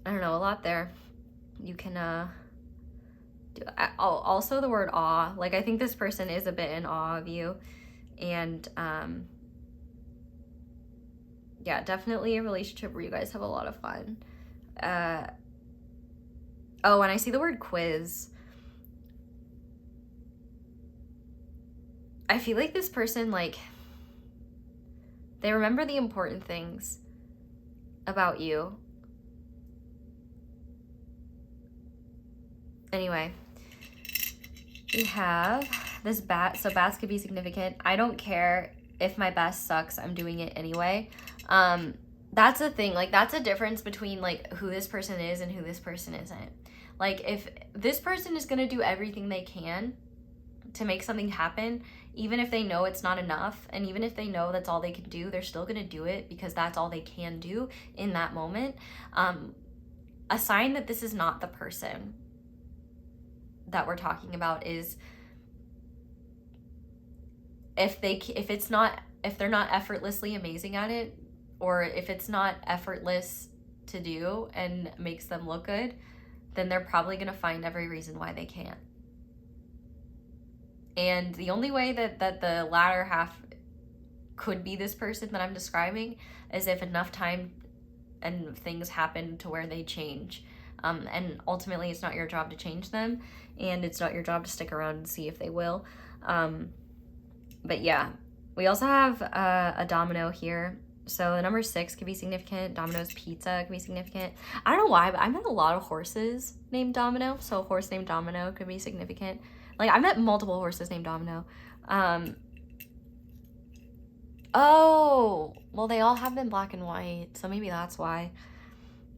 I don't know, a lot there. You can do also the word awe. Like, I think this person is a bit in awe of you, and yeah, definitely a relationship where you guys have a lot of fun. Oh, and I see the word quiz. I feel like this person, like, they remember the important things about you. Anyway, we have this bat. So bats could be significant. I don't care if my best sucks. I'm doing it anyway. That's a thing. Like, that's a difference between like who this person is and who this person isn't. Like, if this person is going to do everything they can to make something happen, even if they know it's not enough, and even if they know that's all they can do, they're still going to do it because that's all they can do in that moment. A sign that this is not the person that we're talking about is if they're not effortlessly amazing at it, or if it's not effortless to do and makes them look good, then they're probably going to find every reason why they can't. And the only way that the latter half could be this person that I'm describing is if enough time and things happen to where they change. And ultimately, it's not your job to change them, and it's not your job to stick around and see if they will. But yeah, we also have a domino here. So the number 6 could be significant. Domino's Pizza could be significant. I don't know why, but I met a lot of horses named Domino. So a horse named Domino could be significant. Like, I met multiple horses named Domino. Oh, well, they all have been black and white, so maybe that's why.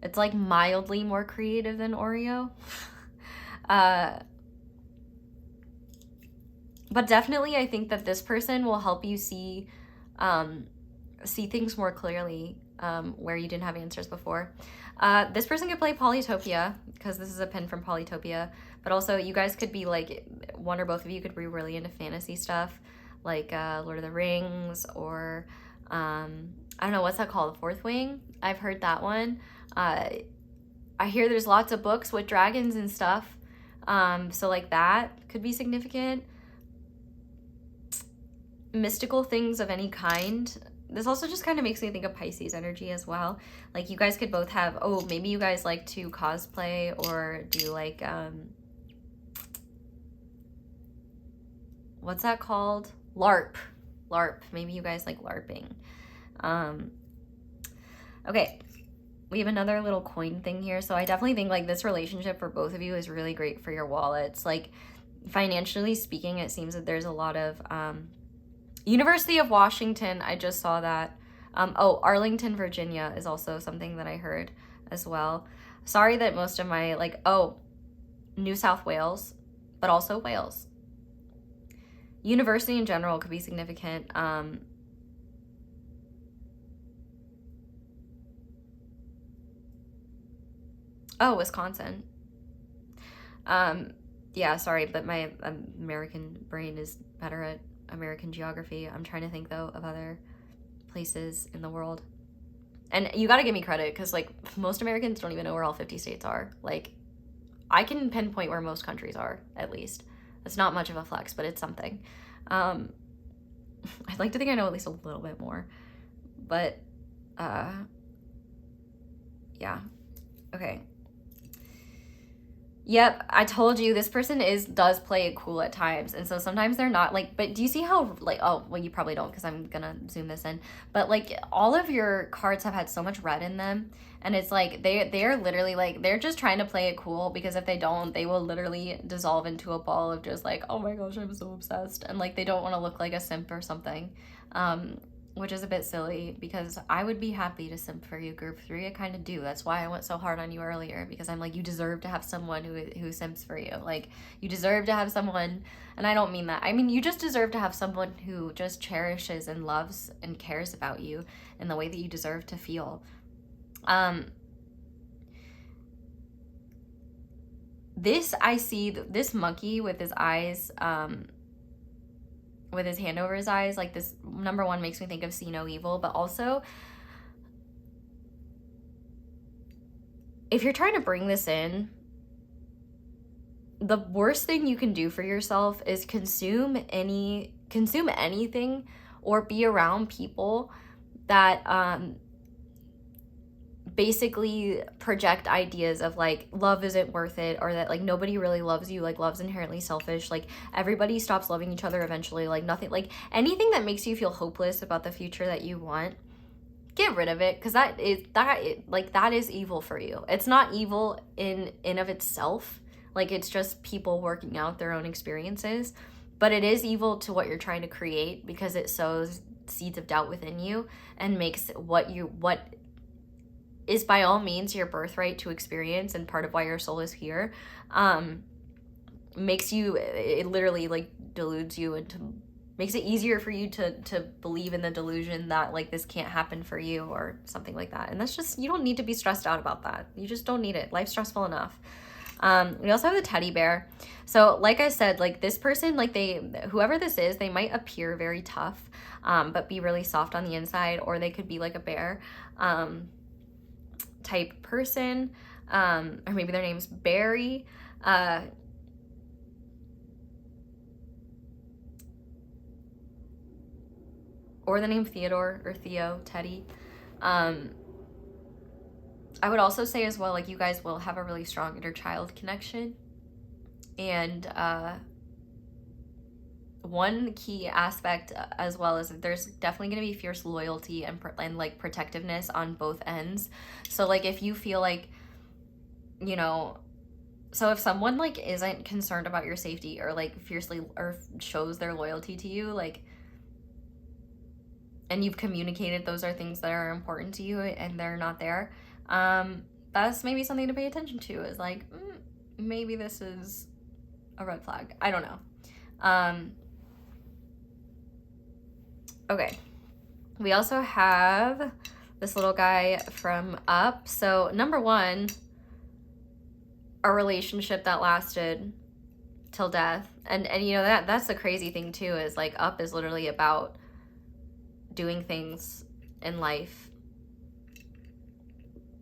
It's like mildly more creative than Oreo. But definitely, I think that this person will help you see things more clearly where you didn't have answers before. This person could play Polytopia, because this is a pin from Polytopia. But also, you guys could be like, one or both of you could be really into fantasy stuff, like Lord of the Rings, or I don't know, what's that called? The Fourth Wing? I've heard that one. I hear there's lots of books with dragons and stuff. So like that could be significant. Mystical things of any kind. This also just kind of makes me think of Pisces energy as well. Like you guys could both have, oh, maybe you guys like to cosplay or do like, what's that called? LARP. Maybe you guys like LARPing. Okay. We have another little coin thing here. So I definitely think like this relationship for both of you is really great for your wallets. Like financially speaking, it seems that there's a lot of, University of Washington, I just saw that. Oh, Arlington, Virginia is also something that I heard as well. Sorry that most of my, like, oh, New South Wales, but also Wales. University in general could be significant. Oh, Wisconsin. Yeah, sorry, but my American brain is better at American geography. I'm trying to think though of other places in the world. And you got to give me credit because like most Americans don't even know where all 50 states are. Like I can pinpoint where most countries are, at least. It's not much of a flex, but it's something. I'd like to think I know at least a little bit more. But yeah. Okay. Yep, I told you this person does play it cool at times, and so sometimes they're not like, but do you see how like, oh well, you probably don't because I'm gonna zoom this in, but like all of your cards have had so much red in them, and it's like they're literally like they're just trying to play it cool, because if they don't, they will literally dissolve into a ball of just like, oh my gosh, I'm so obsessed, and like they don't want to look like a simp or something. Which is a bit silly because I would be happy to simp for you, group 3. I kind of do. That's why I went so hard on you earlier, because I'm like, you deserve to have someone who simps for you. Like, you deserve to have someone, and I don't mean that. I mean, you just deserve to have someone who just cherishes and loves and cares about you in the way that you deserve to feel. This, I see, this monkey with his eyes, with his hand over his eyes, like this, number one, makes me think of see no evil, but also if you're trying to bring this in, the worst thing you can do for yourself is consume anything or be around people that basically project ideas of like love isn't worth it, or that like nobody really loves you, like love's inherently selfish, like everybody stops loving each other eventually, like nothing, like anything that makes you feel hopeless about the future that you want, get rid of it, because that is evil for you. It's not evil in of itself, like it's just people working out their own experiences, but it is evil to what you're trying to create, because it sows seeds of doubt within you and makes what is by all means your birthright to experience and part of why your soul is here, makes you, it literally like deludes you into, makes it easier for you to believe in the delusion that like this can't happen for you or something like that. And that's just, you don't need to be stressed out about that. You just don't need it. Life's stressful enough. We also have the teddy bear. So like I said, like this person, like whoever this is, they might appear very tough, but be really soft on the inside, or they could be like a bear type person, or maybe their name's Barry, or the name Theodore or Theo, Teddy. I would also say as well, like you guys will have a really strong inner child connection, and one key aspect as well is that there's definitely going to be fierce loyalty and like protectiveness on both ends. So like if you feel like, you know, so if someone like isn't concerned about your safety or like fiercely or shows their loyalty to you, like, and you've communicated those are things that are important to you and they're not there, that's maybe something to pay attention to, is like, maybe this is a red flag. I don't know. Okay, we also have this little guy from Up. So number one, a relationship that lasted till death. And you know, that's the crazy thing too, is like Up is literally about doing things in life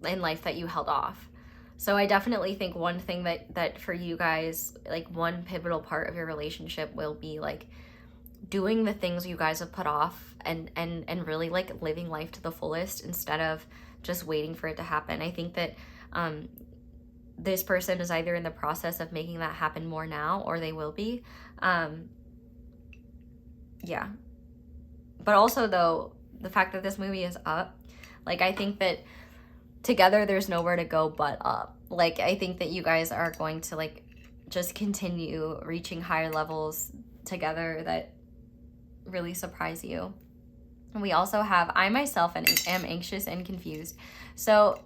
that you held off. So I definitely think one thing that for you guys, like one pivotal part of your relationship will be like doing the things you guys have put off and really like living life to the fullest instead of just waiting for it to happen. I think that this person is either in the process of making that happen more now, or they will be. Yeah. But also though, the fact that this movie is up, like I think that together there's nowhere to go but up. Like I think that you guys are going to like just continue reaching higher levels together that really surprise you. And we also have, I myself am anxious and confused. So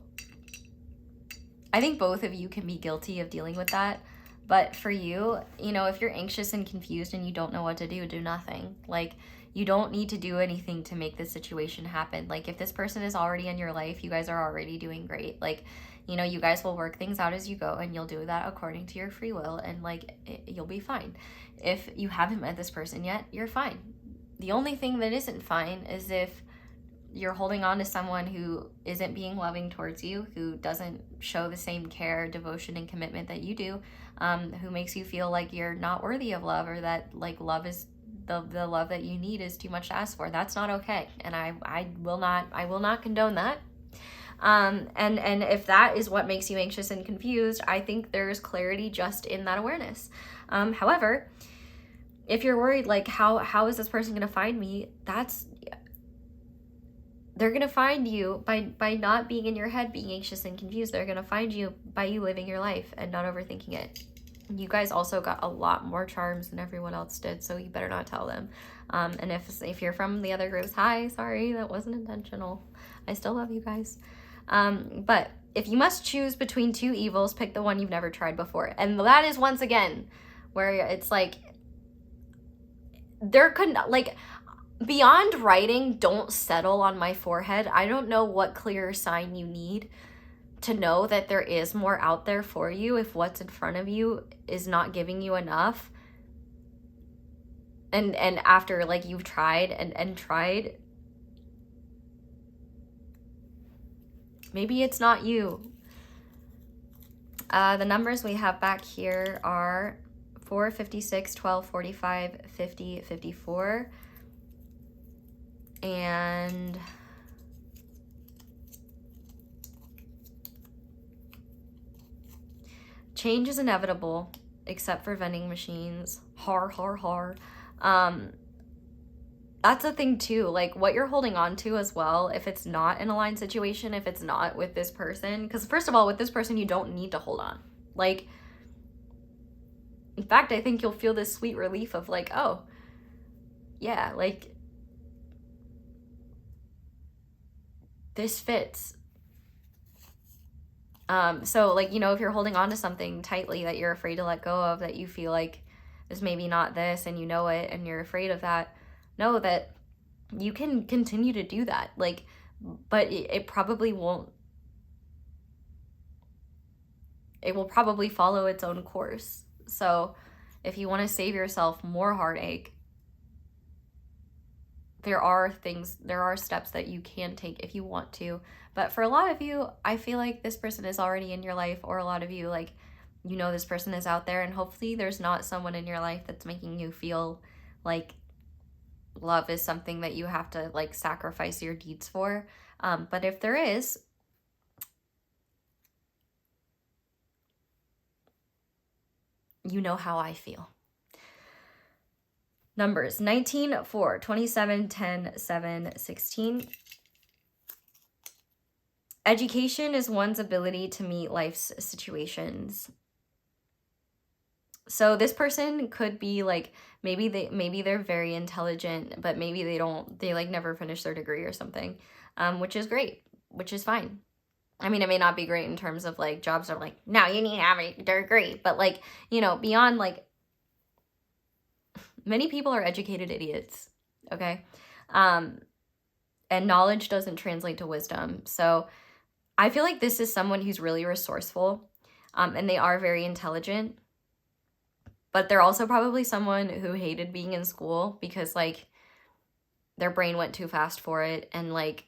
I think both of you can be guilty of dealing with that. But for you, you know, if you're anxious and confused and you don't know what to do nothing. Like, you don't need to do anything to make this situation happen. Like, if this person is already in your life, you guys are already doing great. Like, you know, you guys will work things out as you go, and you'll do that according to your free will, and like, you'll be fine. If you haven't met this person yet, you're fine. The only thing that isn't fine is if you're holding on to someone who isn't being loving towards you, who doesn't show the same care, devotion, and commitment that you do, who makes you feel like you're not worthy of love, or that like love is the love that you need is too much to ask for. That's not okay, and I will not condone that. And if that is what makes you anxious and confused, I think there's clarity just in that awareness. However, if you're worried like how is this person gonna find me, they're gonna find you by not being in your head, being anxious and confused. They're gonna find you by you living your life and not overthinking it. You guys also got a lot more charms than everyone else did, so you better not tell them. And if you're from the other groups, hi, sorry, that wasn't intentional. I still love you guys. But if you must choose between two evils, pick the one you've never tried before. And that is once again where it's like, there could, like, beyond writing, don't settle on my forehead. I don't know what clearer sign you need to know that there is more out there for you if what's in front of you is not giving you enough. And after like you've tried and tried, maybe it's not you. The numbers we have back here are 4, 56, 12, 45, 50, 54. And change is inevitable, except for vending machines. Har, har, har. That's a thing too, like what you're holding on to as well, if it's not an aligned situation, if it's not with this person, because first of all, with this person, you don't need to hold on. Like, in fact, I think you'll feel this sweet relief of like, oh, yeah, like, this fits. So like, you know, if you're holding on to something tightly that you're afraid to let go of, that you feel like is maybe not this, and you know it, and you're afraid of that, know that you can continue to do that. Like, but it probably won't, it will probably follow its own course. So if you want to save yourself more heartache, there are steps that you can take if you want to. But for a lot of you, I feel like this person is already in your life, or a lot of you, like, you know, this person is out there, and hopefully there's not someone in your life that's making you feel like love is something that you have to like sacrifice your deeds for. But if there is, you know how I feel. Numbers 19, 4, 27, 10, 7, 16. Education is one's ability to meet life's situations. So this person could be like, maybe they're very intelligent, but maybe they like never finish their degree or something, which is great, which is fine. I mean, it may not be great in terms of like jobs are like, no, you need to have a degree, but like, you know, beyond like, many people are educated idiots, okay? And knowledge doesn't translate to wisdom. So I feel like this is someone who's really resourceful, and they are very intelligent, but they're also probably someone who hated being in school because like their brain went too fast for it, and like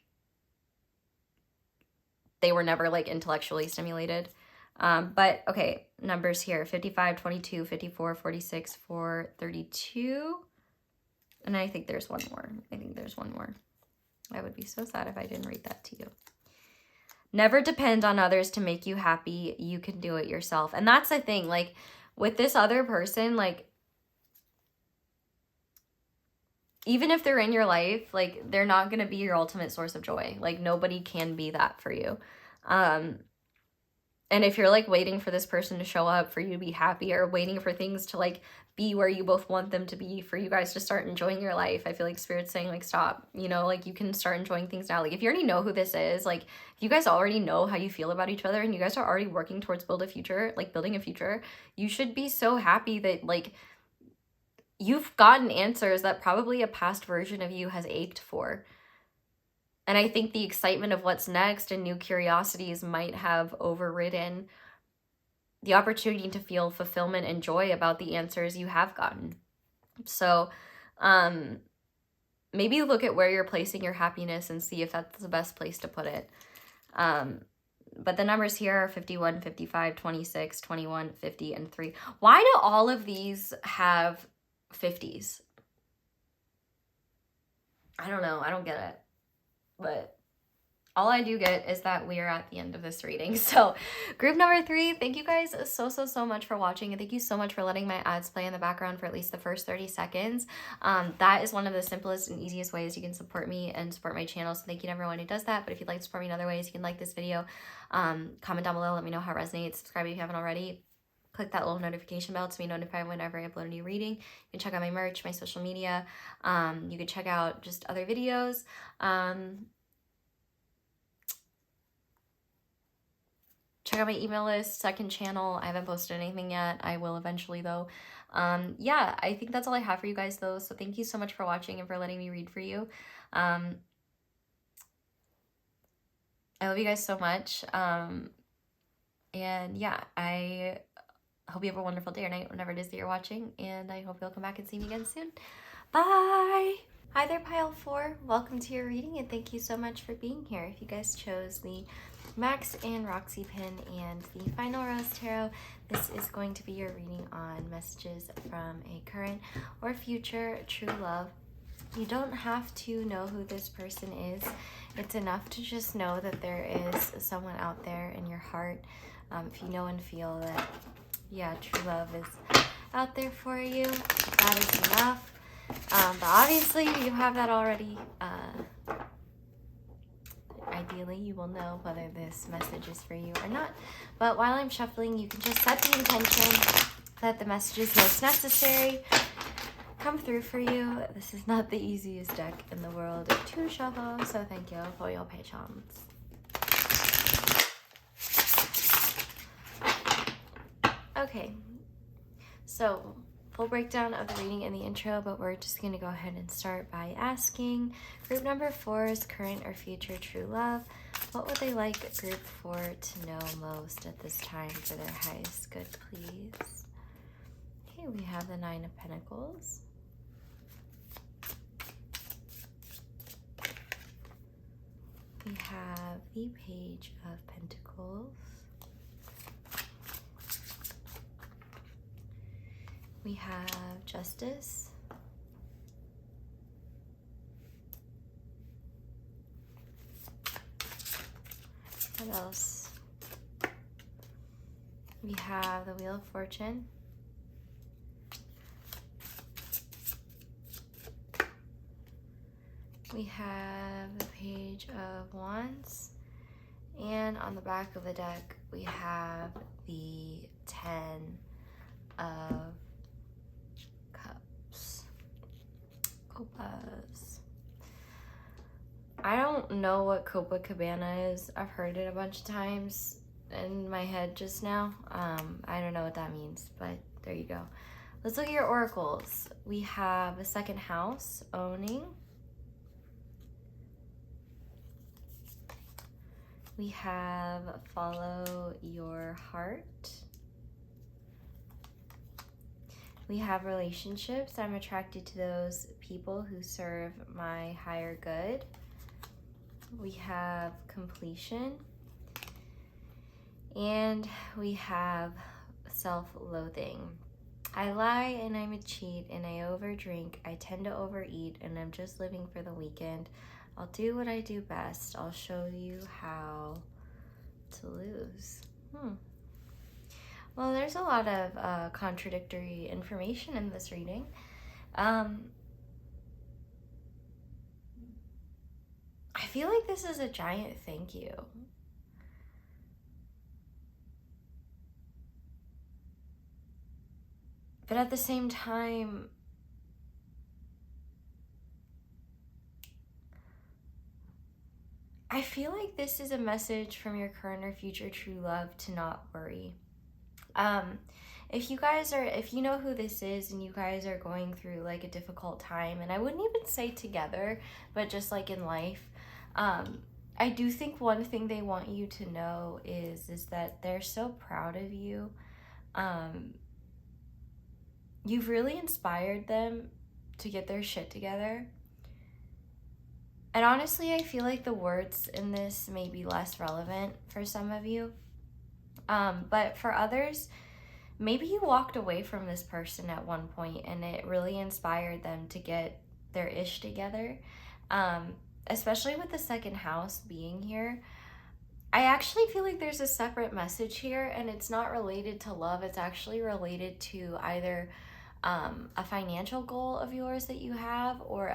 they were never like intellectually stimulated. But okay, numbers here, 55, 22, 54, 46, 4, 32. And I think there's one more. I would be so sad if I didn't read that to you. Never depend on others to make you happy. You can do it yourself. And that's the thing, like with this other person, like even if they're in your life, like they're not going to be your ultimate source of joy. Like nobody can be that for you. And if you're like waiting for this person to show up for you to be happy, or waiting for things to like be where you both want them to be for you guys to start enjoying your life, I feel like Spirit's saying like stop, you know, like you can start enjoying things now. Like if you already know who this is, like if you guys already know how you feel about each other and you guys are already working towards building a future, you should be so happy that like you've gotten answers that probably a past version of you has ached for. And I think the excitement of what's next and new curiosities might have overridden the opportunity to feel fulfillment and joy about the answers you have gotten. So maybe look at where you're placing your happiness and see if that's the best place to put it. But the numbers here are 51, 55, 26, 21, 50, and 3. Why do all of these have 50s? I don't know. I don't get it. But all I do get is that we are at the end of this reading. So group number 3, thank you guys so much for watching. And thank you so much for letting my ads play in the background for at least the first 30 seconds. That is one of the simplest and easiest ways you can support me and support my channel. So thank you to everyone who does that. But if you'd like to support me in other ways, you can like this video, comment down below, let me know how it resonates, subscribe if you haven't already. Click that little notification bell to be notified whenever I upload a new reading. You can check out my merch, my social media. You can check out just other videos. Check out my email list, second channel. I haven't posted anything yet. I will eventually though. Yeah, I think that's all I have for you guys though. So thank you so much for watching and for letting me read for you. I love you guys so much. And yeah, I hope you have a wonderful day or night whenever it is that you're watching. And I hope you'll come back and see me again soon. Bye! Hi there, Pile 4. Welcome to your reading and thank you so much for being here. If you guys chose the Max and Roxy pin and the Final Rose Tarot, this is going to be your reading on messages from a current or future true love. You don't have to know who this person is. It's enough to just know that there is someone out there in your heart. If you know and feel that, yeah, true love is out there for you, that is enough. But obviously you have that already. Ideally, you will know whether this message is for you or not. But while I'm shuffling, you can just set the intention that the messages most necessary come through for you. This is not the easiest deck in the world to shuffle, so thank you for your patience. Okay, so full breakdown of the reading in the intro, but we're just going to go ahead and start by asking group number 4's current or future true love. What would they like group 4 to know most at this time for their highest good, please? Okay, we have the 9 of Pentacles. We have the Page of Pentacles. We have Justice. What else? We have the Wheel of Fortune. We have the Page of Wands. And on the back of the deck, we have the 10 of Copas. I don't know what Copacabana is. I've heard it a bunch of times in my head just now. I don't know what that means, but there you go. Let's look at your oracles. We have a second house, owning. We have follow your heart. We have relationships. I'm attracted to those people who serve my higher good. We have completion. And we have self-loathing. I lie and I'm a cheat and I overdrink. I tend to overeat and I'm just living for the weekend. I'll do what I do best. I'll show you how to lose. Well, there's a lot of contradictory information in this reading. I feel like this is a giant thank you. But at the same time, I feel like this is a message from your current or future true love to not worry. If you know who this is and you guys are going through like a difficult time, and I wouldn't even say together, but just like in life, I do think one thing they want you to know is that they're so proud of you. You've really inspired them to get their shit together. And honestly, I feel like the words in this may be less relevant for some of you. But for others, maybe you walked away from this person at one point and it really inspired them to get their ish together. Especially with the second house being here. I actually feel like there's a separate message here, and it's not related to love. It's actually related to either a financial goal of yours that you have, or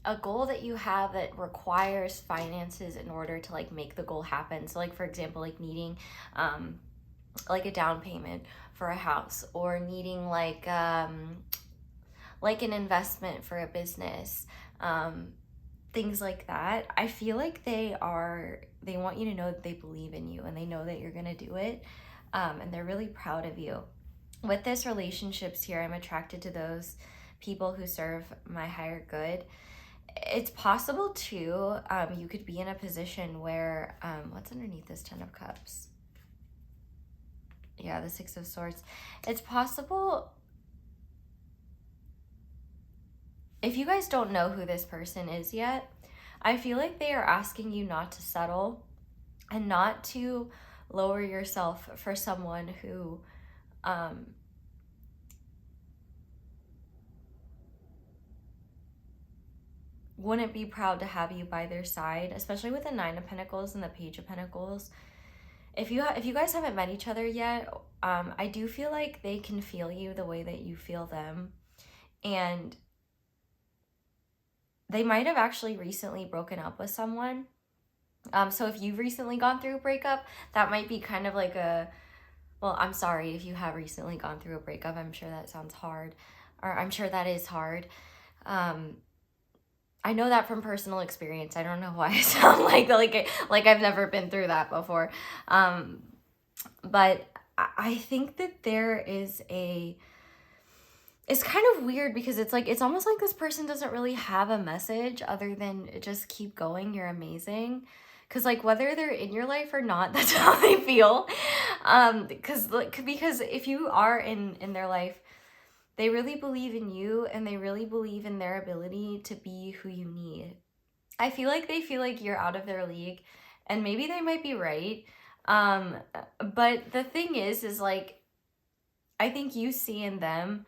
a goal that you have that requires finances in order to like make the goal happen. So like, for example, like needing like a down payment for a house, or needing like an investment for a business, things like that. I feel like they want you to know that they believe in you and they know that you're gonna do it, and they're really proud of you. With this relationships here, I'm attracted to those people who serve my higher good. It's possible too, you could be in a position where, what's underneath this 10 of Cups? Yeah, the 6 of Swords. It's possible, if you guys don't know who this person is yet, I feel like they are asking you not to settle and not to lower yourself for someone who wouldn't be proud to have you by their side, especially with the 9 of Pentacles and the Page of Pentacles. If you guys haven't met each other yet, I do feel like they can feel you the way that you feel them. And they might have actually recently broken up with someone. So if you've recently gone through a breakup, that might be kind of like well, I'm sorry if you have recently gone through a breakup. I'm sure that sounds hard, or I'm sure that is hard. I know that from personal experience. I don't know why I sound like I've never been through that before. But I think that there is it's kind of weird because it's almost like this person doesn't really have a message other than just keep going, you're amazing. Because like whether they're in your life or not, that's how they feel. Because if you are in their life, they really believe in you and they really believe in their ability to be who you need. I feel like they feel like you're out of their league, and maybe they might be right. But the thing is like, I think you see in them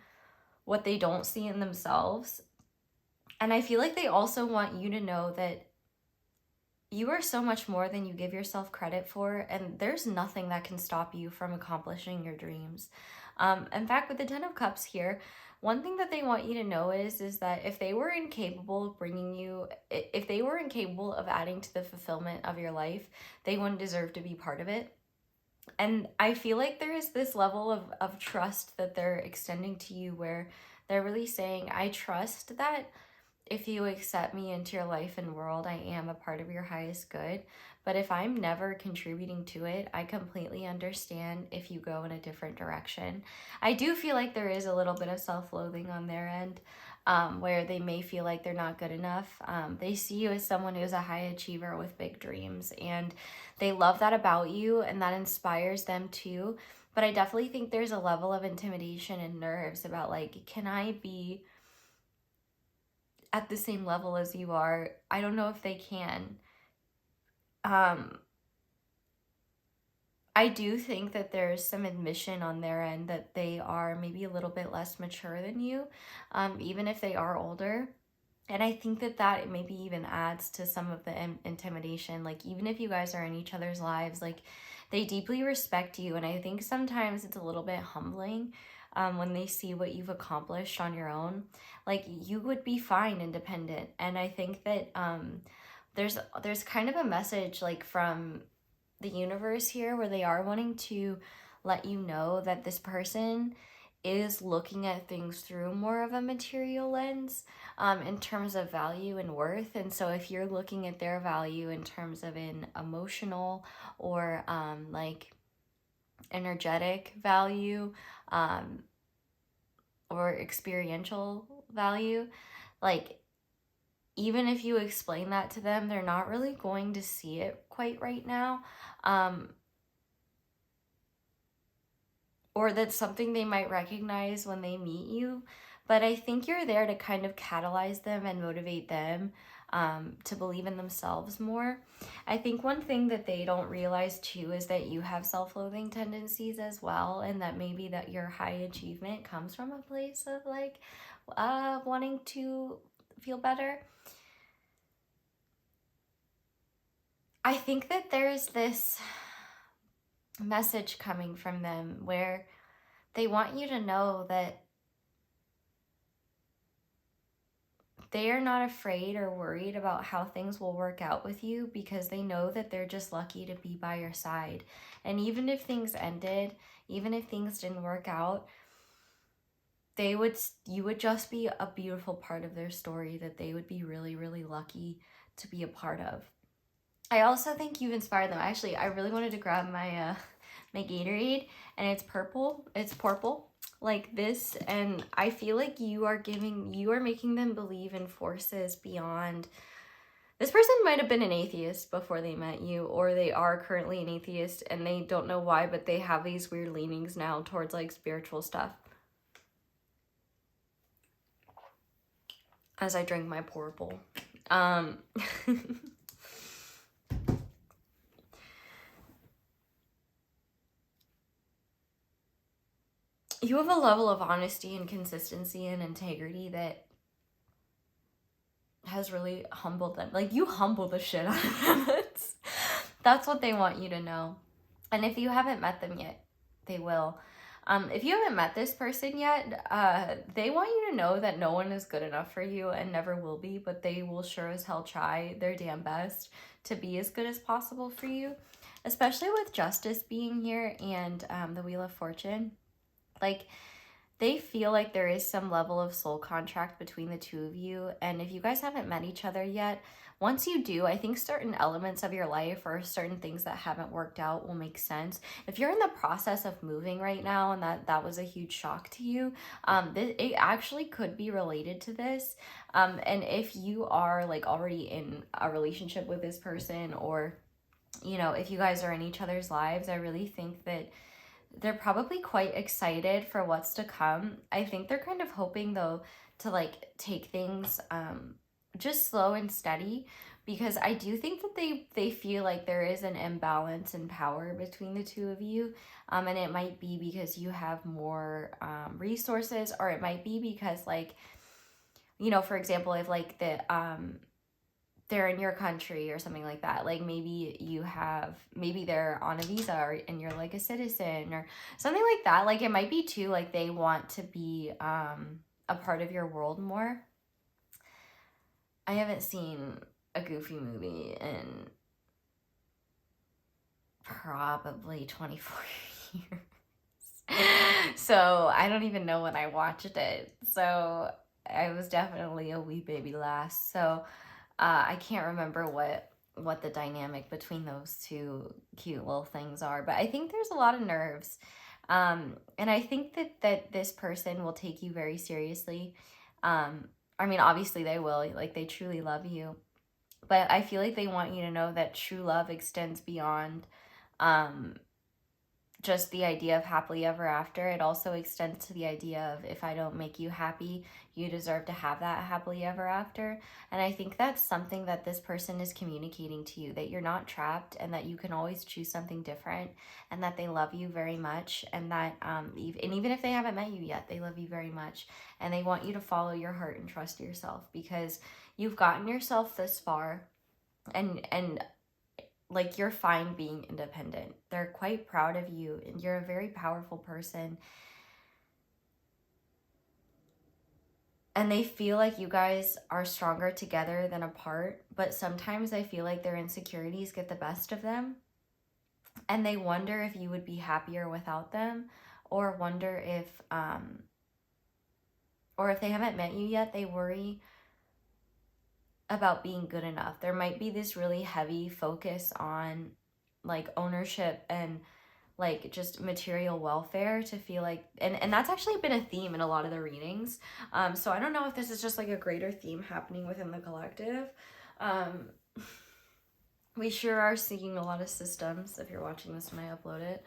what they don't see in themselves. And I feel like they also want you to know that you are so much more than you give yourself credit for, and there's nothing that can stop you from accomplishing your dreams. In fact, with the 10 of Cups here, one thing that they want you to know is that if they were incapable of if they were incapable of adding to the fulfillment of your life, they wouldn't deserve to be part of it. And I feel like there is this level of trust that they're extending to you, where they're really saying, I trust that if you accept me into your life and world, I am a part of your highest good. But if I'm never contributing to it, I completely understand if you go in a different direction. I do feel like there is a little bit of self-loathing on their end, where they may feel like they're not good enough. They see you as someone who's a high achiever with big dreams, and they love that about you, and that inspires them too. But I definitely think there's a level of intimidation and nerves about like, can I be at the same level as you are? I don't know if they can. I do think that there's some admission on their end that they are maybe a little bit less mature than you, even if they are older. And I think that that maybe even adds to some of the intimidation. Like, even if you guys are in each other's lives, like, they deeply respect you. And I think sometimes it's a little bit humbling when they see what you've accomplished on your own. Like, you would be fine independent. And I think that there's kind of a message, like, from the universe here, where they are wanting to let you know that this person is looking at things through more of a material lens, in terms of value and worth. And so if you're looking at their value in terms of an emotional or like energetic value, or experiential value, like, even if you explain that to them, they're not really going to see it quite right now. Or that's something they might recognize when they meet you. But I think you're there to kind of catalyze them and motivate them to believe in themselves more. I think one thing that they don't realize too is that you have self-loathing tendencies as well, and that maybe that your high achievement comes from a place of like wanting to feel better. I think that there's this message coming from them where they want you to know that they are not afraid or worried about how things will work out with you, because they know that they're just lucky to be by your side. And even if things ended, even if things didn't work out, you would just be a beautiful part of their story that they would be really, really lucky to be a part of. I also think you've inspired them. Actually, I really wanted to grab my my Gatorade, and it's purple. It's purple like this, and I feel like you are making them believe in forces beyond. This person might have been an atheist before they met you, or they are currently an atheist and they don't know why, but they have these weird leanings now towards like spiritual stuff. As I drink my purple. You have a level of honesty and consistency and integrity that has really humbled them. Like, you humble the shit out of them. That's what they want you to know. And if you haven't met them yet, they will. If you haven't met this person yet, they want you to know that no one is good enough for you and never will be, but they will sure as hell try their damn best to be as good as possible for you, especially with justice being here and the Wheel of Fortune. Like, they feel like there is some level of soul contract between the two of you. And if you guys haven't met each other yet, once you do, I think certain elements of your life or certain things that haven't worked out will make sense. If you're in the process of moving right now and that was a huge shock to you, it actually could be related to this. And if you are like already in a relationship with this person, or, you know, if you guys are in each other's lives, I really think that they're probably quite excited for what's to come. I think they're kind of hoping though to like take things just slow and steady, because I do think that they feel like there is an imbalance in power between the two of you, and it might be because you have more resources, or it might be because, like, you know, for example, if like they're in your country or something like that, like maybe they're on a visa, and you're like a citizen or something like that. Like, it might be too, like, they want to be a part of your world more. I haven't seen a Goofy movie in probably 24 years. So I don't even know when I watched it. So I was definitely a wee baby lass. So I can't remember what the dynamic between those two cute little things are, but I think there's a lot of nerves. And I think that this person will take you very seriously. I mean, obviously they will, like, they truly love you, but I feel like they want you to know that true love extends beyond just the idea of happily ever after. It also extends to the idea of, if I don't make you happy, you deserve to have that happily ever after. And I think that's something that this person is communicating to you, that you're not trapped and that you can always choose something different, and that they love you very much, and that and even if they haven't met you yet, they love you very much, and they want you to follow your heart and trust yourself, because you've gotten yourself this far, and like, you're fine being independent. They're quite proud of you, and you're a very powerful person. And they feel like you guys are stronger together than apart, but sometimes I feel like their insecurities get the best of them, and they wonder if you would be happier without them, or wonder if or if they haven't met you yet, they worry about being good enough. There might be this really heavy focus on like ownership and like just material welfare, to feel like, and that's actually been a theme in a lot of the readings. So I don't know if this is just like a greater theme happening within the collective. We sure are seeing a lot of systems, if you're watching this when I upload it,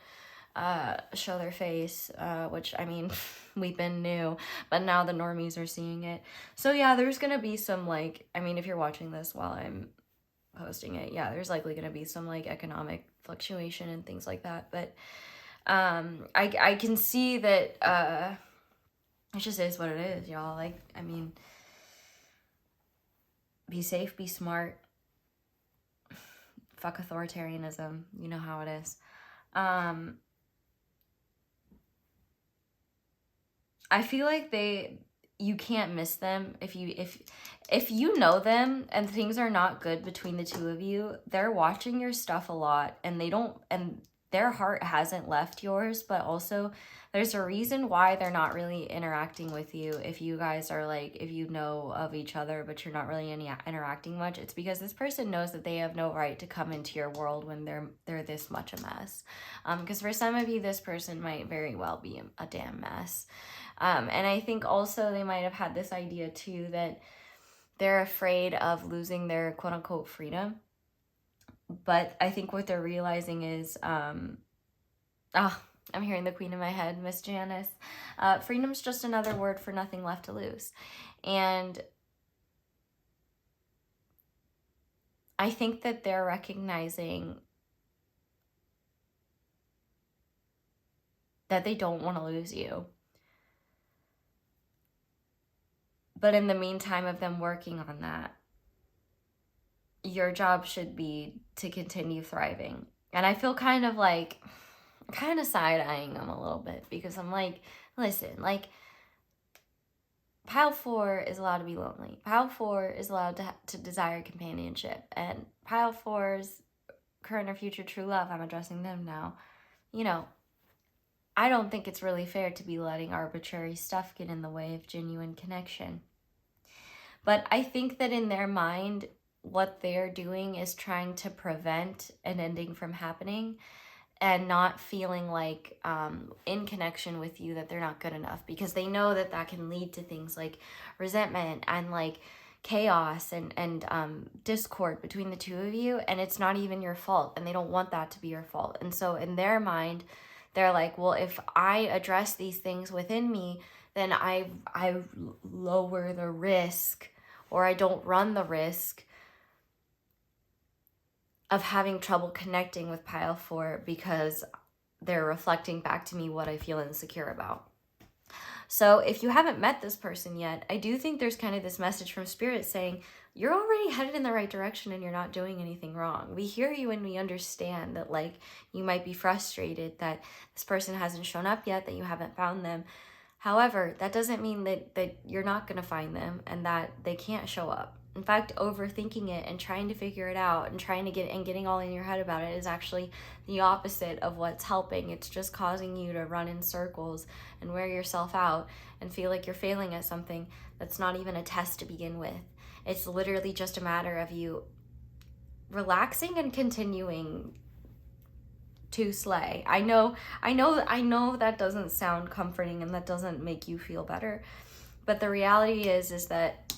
show their face, which, I mean, we've been new, but now the normies are seeing it. So yeah, there's gonna be some, like, I mean, if you're watching this while I'm posting it, yeah, there's likely gonna be some like economic fluctuation and things like that, but I can see that it just is what it is, y'all. Like, I mean, be safe, be smart, fuck authoritarianism, you know how it is. I feel like you can't miss them if you know them and things are not good between the two of you. They're watching your stuff a lot, and their heart hasn't left yours, but also there's a reason why they're not really interacting with you. If you guys are like, if you know of each other but you're not really interacting much, it's because this person knows that they have no right to come into your world when they're this much a mess. Because for some of you, this person might very well be a damn mess. And I think also they might have had this idea too, that they're afraid of losing their quote unquote freedom. But I think what they're realizing is, I'm hearing the queen in my head, Miss Janice. Freedom's just another word for nothing left to lose. And I think that they're recognizing that they don't want to lose you. But in the meantime of them working on that, your job should be to continue thriving. And I feel kind of side-eyeing them a little bit, because I'm like, listen, like, Pile 4 is allowed to be lonely. Pile 4 is allowed to desire companionship. And Pile 4's current or future true love, I'm addressing them now, you know, I don't think it's really fair to be letting arbitrary stuff get in the way of genuine connection. But I think that in their mind, what they're doing is trying to prevent an ending from happening, and not feeling like in connection with you, that they're not good enough, because they know that that can lead to things like resentment and like chaos and discord between the two of you, and it's not even your fault, and they don't want that to be your fault. And so in their mind, they're like, well, if I address these things within me, then I lower the risk, or I don't run the risk of having trouble connecting with Pile 4, because they're reflecting back to me what I feel insecure about. So if you haven't met this person yet, I do think there's kind of this message from Spirit saying, you're already headed in the right direction and you're not doing anything wrong. We hear you and we understand that, like, you might be frustrated that this person hasn't shown up yet, that you haven't found them. However, that doesn't mean that you're not going to find them and that they can't show up. In fact, overthinking it and trying to figure it out and getting all in your head about it is actually the opposite of what's helping. It's just causing you to run in circles and wear yourself out and feel like you're failing at something that's not even a test to begin with. It's literally just a matter of you relaxing and continuing to slay. I know that doesn't sound comforting and that doesn't make you feel better, but the reality is that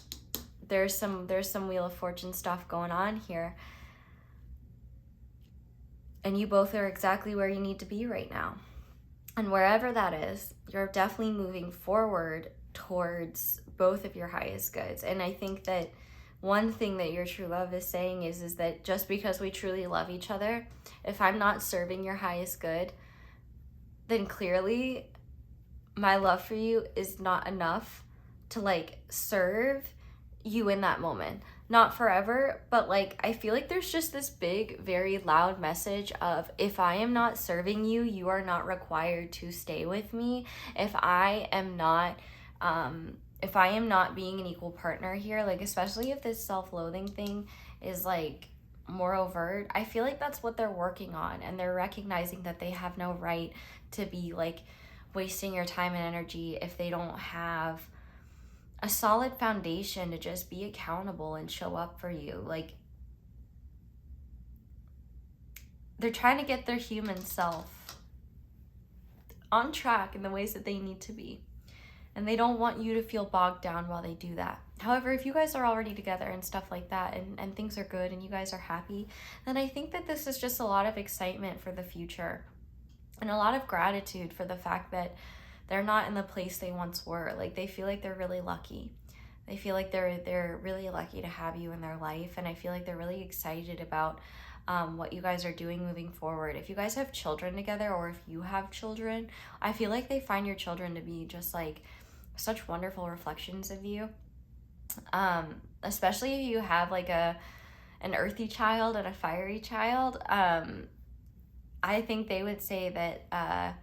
there's some Wheel of Fortune stuff going on here. And you both are exactly where you need to be right now. And wherever that is, you're definitely moving forward towards both of your highest goods. And I think that one thing that your true love is saying is that just because we truly love each other, if I'm not serving your highest good, then clearly my love for you is not enough to like serve you in that moment. Not forever, but like I feel like there's just this big, very loud message of, if I am not serving you, you are not required to stay with me. If I am not being an equal partner here, like especially if this self-loathing thing is like more overt, I feel like that's what they're working on, and they're recognizing that they have no right to be like wasting your time and energy if they don't have a solid foundation to just be accountable and show up for you. Like, they're trying to get their human self on track in the ways that they need to be. And they don't want you to feel bogged down while they do that. However, if you guys are already together and stuff like that, and things are good and you guys are happy, then I think that this is just a lot of excitement for the future and a lot of gratitude for the fact that they're not in the place they once were. Like, they feel like they're really lucky. They feel like they're really lucky to have you in their life, and I feel like they're really excited about what you guys are doing moving forward. If you guys have children together, or if you have children, I feel like they find your children to be just like such wonderful reflections of you. Especially if you have like an earthy child and a fiery child. I think they would say that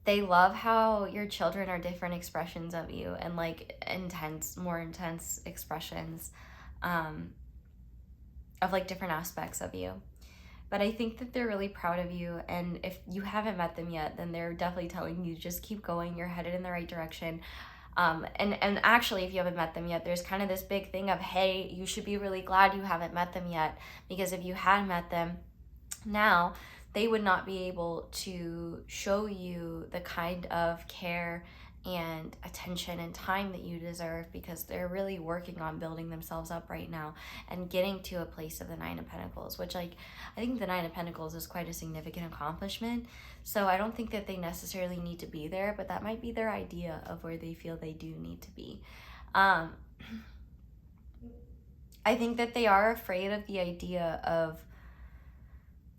they love how your children are different expressions of you, and like more intense expressions of like different aspects of you. But I think that they're really proud of you, and if you haven't met them yet, then they're definitely telling you just keep going, you're headed in the right direction. And actually, if you haven't met them yet, there's kind of this big thing of, hey, you should be really glad you haven't met them yet, because if you had met them now, they would not be able to show you the kind of care and attention and time that you deserve, because they're really working on building themselves up right now and getting to a place of the Nine of Pentacles, which, like, I think the Nine of Pentacles is quite a significant accomplishment. So I don't think that they necessarily need to be there, but that might be their idea of where they feel they do need to be. I think that they are afraid of the idea of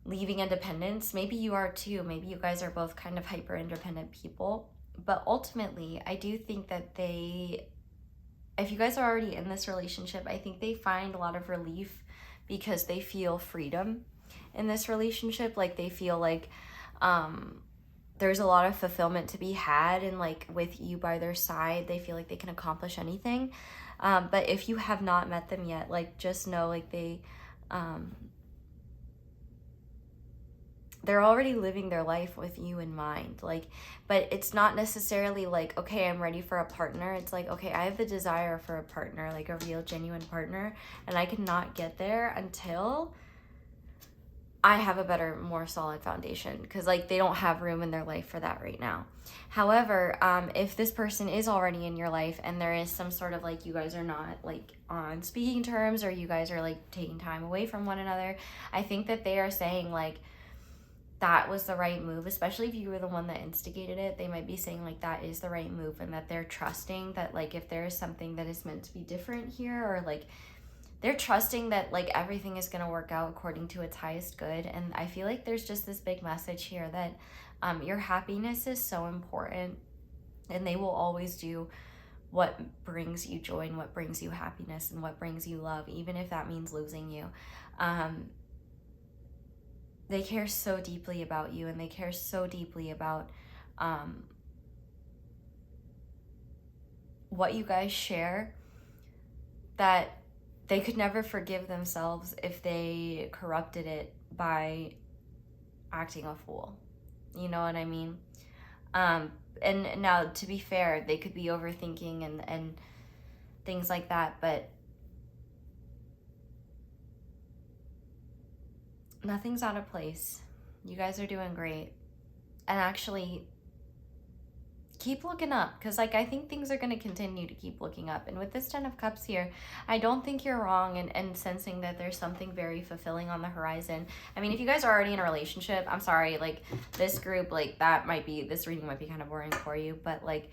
leaving independence. Maybe you are too. Maybe you guys are both kind of hyper independent people. But ultimately, I do think that if you guys are already in this relationship, I think they find a lot of relief because they feel freedom in this relationship. Like, they feel like there's a lot of fulfillment to be had, and like with you by their side, they feel like they can accomplish anything. But if you have not met them yet, like, just know, like, they're already living their life with you in mind. Like, but it's not necessarily like, okay, I'm ready for a partner. It's like, okay, I have the desire for a partner, like a real genuine partner, and I cannot get there until I have a better, more solid foundation, because like they don't have room in their life for that right now. However, if this person is already in your life and there is some sort of like, you guys are not like on speaking terms, or you guys are like taking time away from one another, I think that they are saying like, that was the right move. Especially if you were the one that instigated it, they might be saying like that is the right move, and that they're trusting that like if there is something that is meant to be different here, or like they're trusting that like everything is going to work out according to its highest good. And I feel like there's just this big message here that your happiness is so important, and they will always do what brings you joy and what brings you happiness and what brings you love, even if that means losing you. They care so deeply about you, and they care so deeply about what you guys share, that they could never forgive themselves if they corrupted it by acting a fool. You know what I mean? And now, to be fair, they could be overthinking and things like that, but nothing's out of place. You guys are doing great. And actually, keep looking up, because like I think things are going to continue to keep looking up. And with this 10 of Cups here, I don't think you're wrong in sensing that there's something very fulfilling on the horizon. I mean, if you guys are already in a relationship, I'm sorry, like this group, like this reading might be kind of boring for you, but like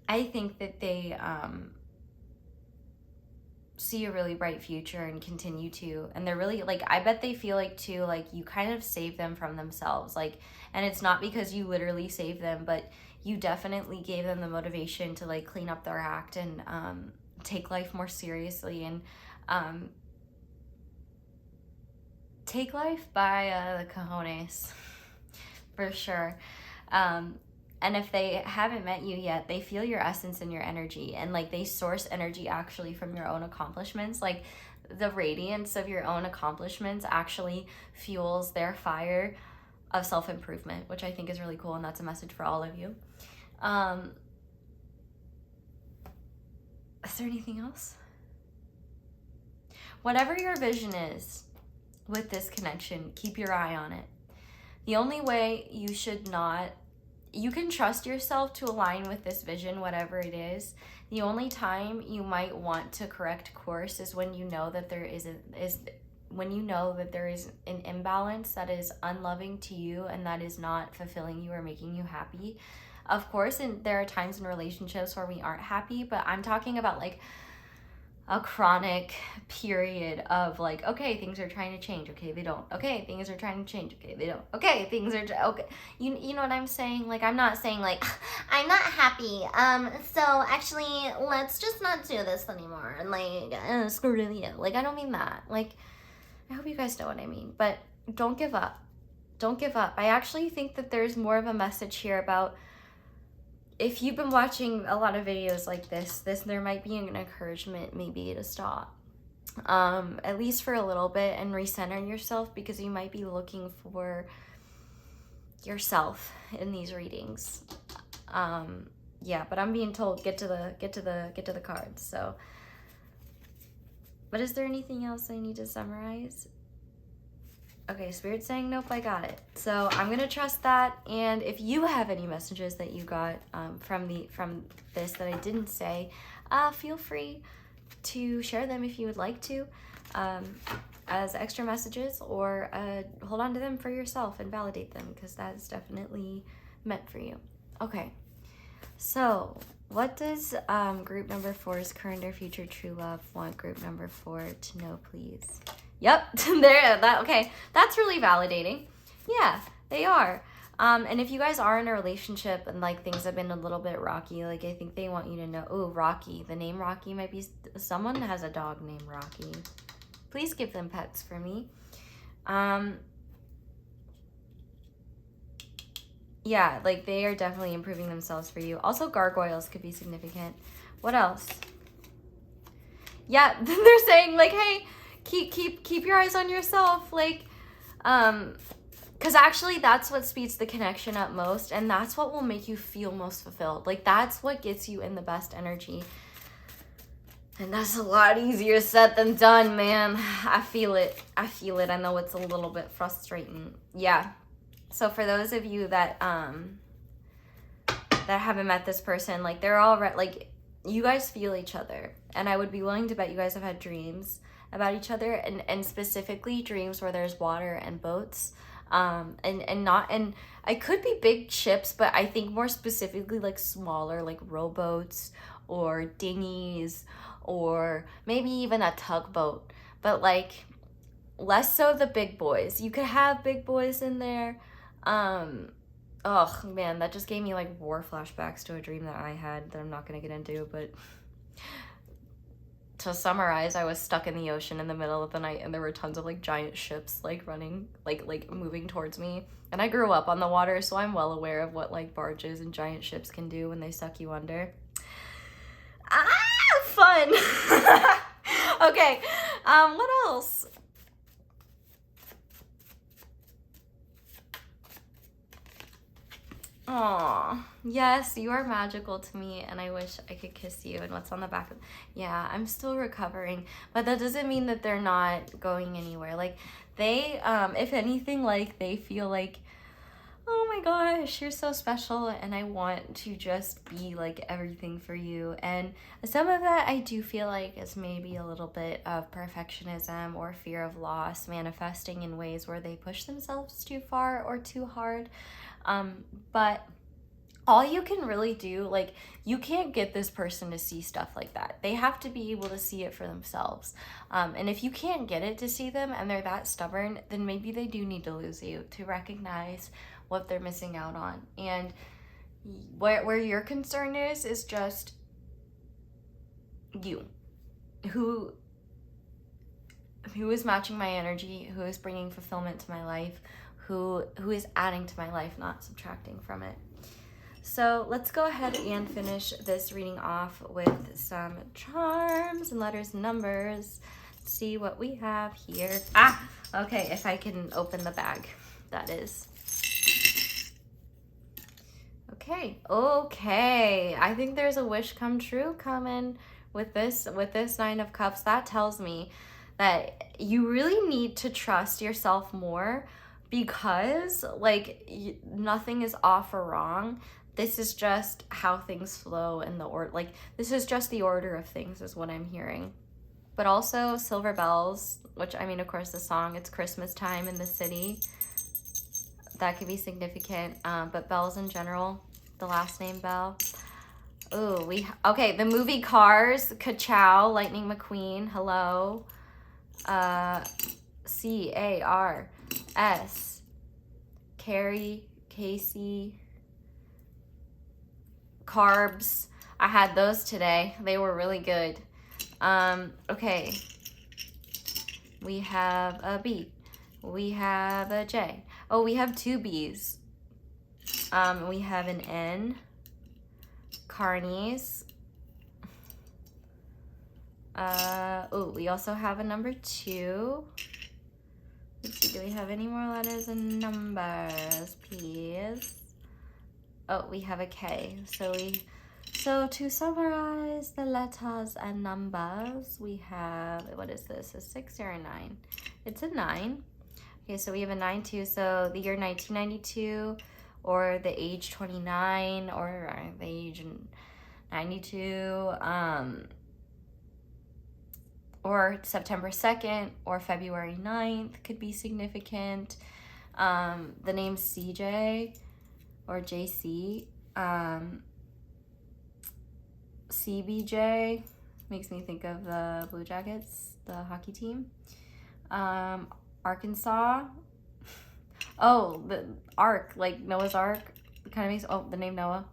I think that they see a really bright future and continue to, and they're really like, I bet they feel like too, like you kind of save them from themselves, like, and it's not because you literally saved them, but you definitely gave them the motivation to like clean up their act and take life more seriously, and take life by the cojones for sure. And if they haven't met you yet, they feel your essence and your energy, and like they source energy actually from your own accomplishments. Like the radiance of your own accomplishments actually fuels their fire of self-improvement, which I think is really cool, and that's a message for all of you. Is there anything else? Whatever your vision is with this connection, keep your eye on it. The only way you should not, you can trust yourself to align with this vision, whatever it is. The only time you might want to correct course is when you know that there is an imbalance that is unloving to you and that is not fulfilling you or making you happy. Of course, and there are times in relationships where we aren't happy, but I'm talking about like a chronic period of like, okay, things are trying to change, okay, they don't, okay, things are trying to change, okay, they don't, okay, things are, okay, you know what I'm saying? Like, I'm not saying like, I'm not happy, so actually, let's just not do this anymore, and like, screw you, like, I don't mean that, like, I hope you guys know what I mean, but don't give up, don't give up. I actually think that there's more of a message here about, if you've been watching a lot of videos like this, there might be an encouragement maybe to stop, at least for a little bit, and recenter yourself, because you might be looking for yourself in these readings. Yeah, but I'm being told get to the cards. So, but is there anything else I need to summarize? Okay, Spirit's saying nope, I got it. So I'm gonna trust that. And if you have any messages that you got from this that I didn't say, feel free to share them if you would like to, as extra messages, or hold on to them for yourself and validate them, because that is definitely meant for you. Okay, so what does group number 4's current or future true love want group number 4 to know, please? Yep, okay, that's really validating. Yeah, they are. And if you guys are in a relationship and like things have been a little bit rocky, like I think they want you to know, oh, Rocky, the name Rocky might be, someone has a dog named Rocky. Please give them pets for me. Yeah, like they are definitely improving themselves for you. Also, gargoyles could be significant. What else? Yeah, they're saying like, hey, keep your eyes on yourself, like, because actually that's what speeds the connection up most, and that's what will make you feel most fulfilled. Like, that's what gets you in the best energy, and that's a lot easier said than done, man. I feel it. I know it's a little bit frustrating. Yeah. So for those of you that haven't met this person, like, they're all like, you guys feel each other, and I would be willing to bet you guys have had dreams about each other, and specifically dreams where there's water and boats, and I could be big ships, but I think more specifically like smaller, like rowboats or dinghies, or maybe even a tugboat, but like less so the big boys. You could have big boys in there. Oh man, that just gave me like war flashbacks to a dream that I had that I'm not gonna get into, but to summarize, I was stuck in the ocean in the middle of the night, and there were tons of like giant ships like running, like moving towards me. And I grew up on the water, so I'm well aware of what like barges and giant ships can do when they suck you under. Fun. Okay, what else? Aw, yes, you are magical to me, and I wish I could kiss you. And what's on the back of, yeah, I'm still recovering, but that doesn't mean that they're not going anywhere. Like, they, if anything, like, they feel like Oh my gosh, you're so special, and I want to just be like everything for you. And some of that I do feel like is maybe a little bit of perfectionism or fear of loss manifesting in ways where they push themselves too far or too hard. But all you can really do, like, you can't get this person to see stuff like that. They have to be able to see it for themselves. And if you can't get it to see them and they're that stubborn, then maybe they do need to lose you to recognize what they're missing out on. And where your concern is just you. Who is matching my energy, who is bringing fulfillment to my life, who is adding to my life, not subtracting from it. So let's go ahead and finish this reading off with some charms and letters and numbers. Let's see what we have here. Okay, if I can open the bag, that is. Okay, I think there's a wish come true coming with this Nine of Cups. That tells me that you really need to trust yourself more, because like nothing is off or wrong. This is just how things flow in the order. Like, this is just the order of things is what I'm hearing. But also silver bells, which, I mean, of course, the song, it's Christmas time in the city. That could be significant. But bells in general, the last name Bell. Oh, okay, the movie Cars, Ka-chow, Lightning McQueen, hello. C-A-R-S, Carrie, Casey, Carbs. I had those today. They were really good. Okay. We have a B. We have a J. Oh, we have two B's. We have an N. Carnies. We also have a number 2. Let's see, do we have any more letters and numbers, please? Oh, we have a K. So to summarize the letters and numbers, we have, what is this, a 6 or a 9? It's a 9. Okay, so we have a 9 too. So the year 1992, or the age 29, or the age 92, or September 2nd or February 9th could be significant. The name CJ or JC, CBJ makes me think of the Blue Jackets, the hockey team. Arkansas. Oh, the Ark, like Noah's Ark, kind of makes, the name Noah.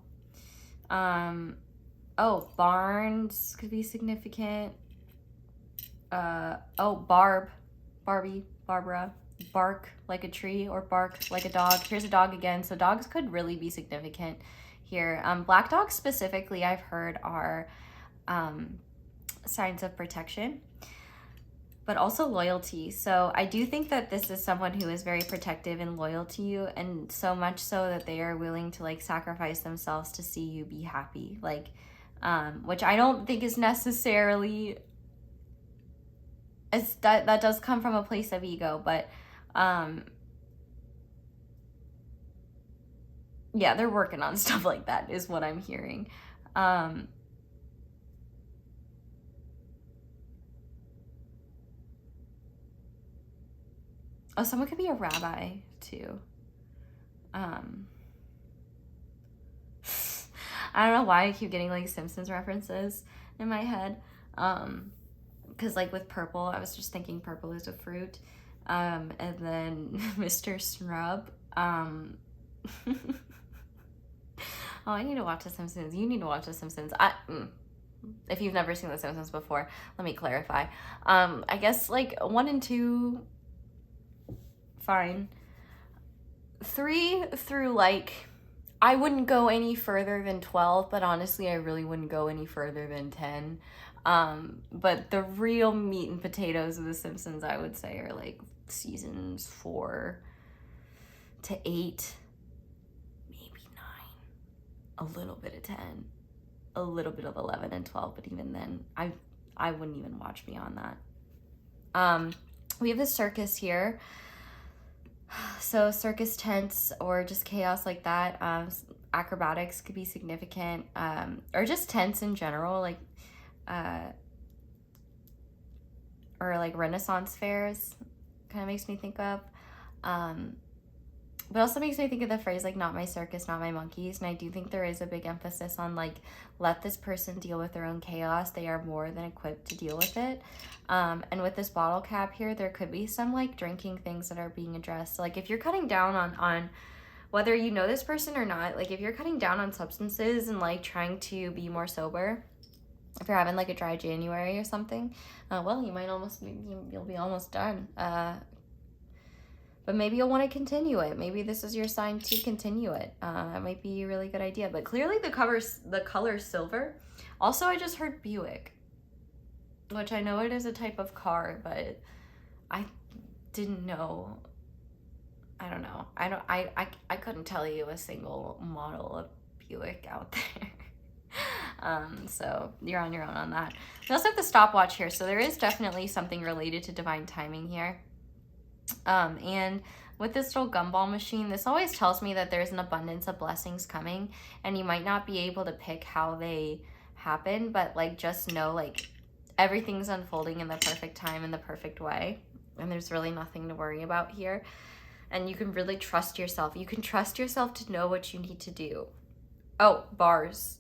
Barnes could be significant. Barbie, Barbara, bark like a tree or bark like a dog. Here's a dog again. So dogs could really be significant here. Black dogs specifically, I've heard, are signs of protection, but also loyalty. So I do think that this is someone who is very protective and loyal to you, and so much so that they are willing to like sacrifice themselves to see you be happy. Like, which I don't think is necessarily, that does come from a place of ego, but yeah, they're working on stuff like that is what I'm hearing. Someone could be a rabbi too. I don't know why I keep getting like Simpsons references in my head. Because like with purple, I was just thinking purple is a fruit. And then Mr. Snrub. Oh, I need to watch The Simpsons. You need to watch The Simpsons. If you've never seen The Simpsons before, let me clarify. I guess like 1 and 2, fine. 3 through like, I wouldn't go any further than 12, but honestly, I really wouldn't go any further than 10. But the real meat and potatoes of The Simpsons, I would say, are like seasons 4 to 8, maybe 9, a little bit of 10, a little bit of 11 and 12, but even then, I wouldn't even watch beyond that. We have the circus here. So circus tents or just chaos like that. Acrobatics could be significant, or just tents in general, like or like Renaissance fairs kind of makes me think of. But also makes me think of the phrase like, not my circus, not my monkeys. And I do think there is a big emphasis on like, let this person deal with their own chaos. They are more than equipped to deal with it. And with this bottle cap here, there could be some like drinking things that are being addressed. So, like if you're cutting down on whether you know this person or not, like if you're cutting down on substances and like trying to be more sober, if you're having like a dry January or something, well, you might you'll be almost done. But maybe you'll want to continue it. Maybe this is your sign to continue it. It might be a really good idea. But clearly the color silver. Also, I just heard Buick, which I know it is a type of car, but I didn't know. I don't know. I couldn't tell you a single model of Buick out there. So you're on your own on that. We also have the stopwatch here. So there is definitely something related to divine timing here. And with this little gumball machine, this always tells me that there's an abundance of blessings coming, and you might not be able to pick how they happen, but like just know like everything's unfolding in the perfect time, in the perfect way, and there's really nothing to worry about here. And you can really trust yourself. You can trust yourself to know what you need to do. Oh, bars.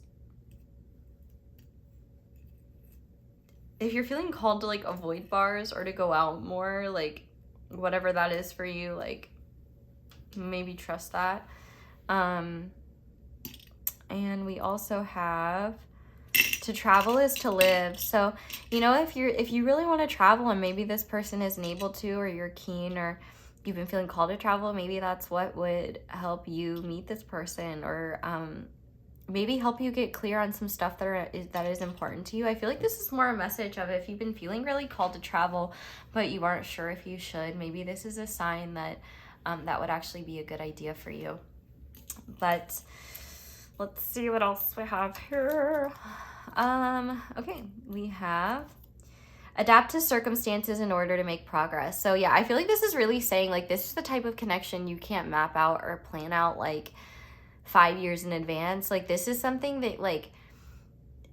If you're feeling called to like avoid bars or to go out more, like whatever that is for you, like maybe trust that. And we also have to travel is to live. So, you know, if you really want to travel and maybe this person isn't able to, or you're keen, or you've been feeling called to travel, maybe that's what would help you meet this person, or maybe help you get clear on some stuff that is important to you. I feel like this is more a message of if you've been feeling really called to travel, but you aren't sure if you should, maybe this is a sign that that would actually be a good idea for you. But let's see what else we have here. Okay, we have adapt to circumstances in order to make progress. So yeah, I feel like this is really saying like this is the type of connection you can't map out or plan out like 5 years in advance. Like this is something that like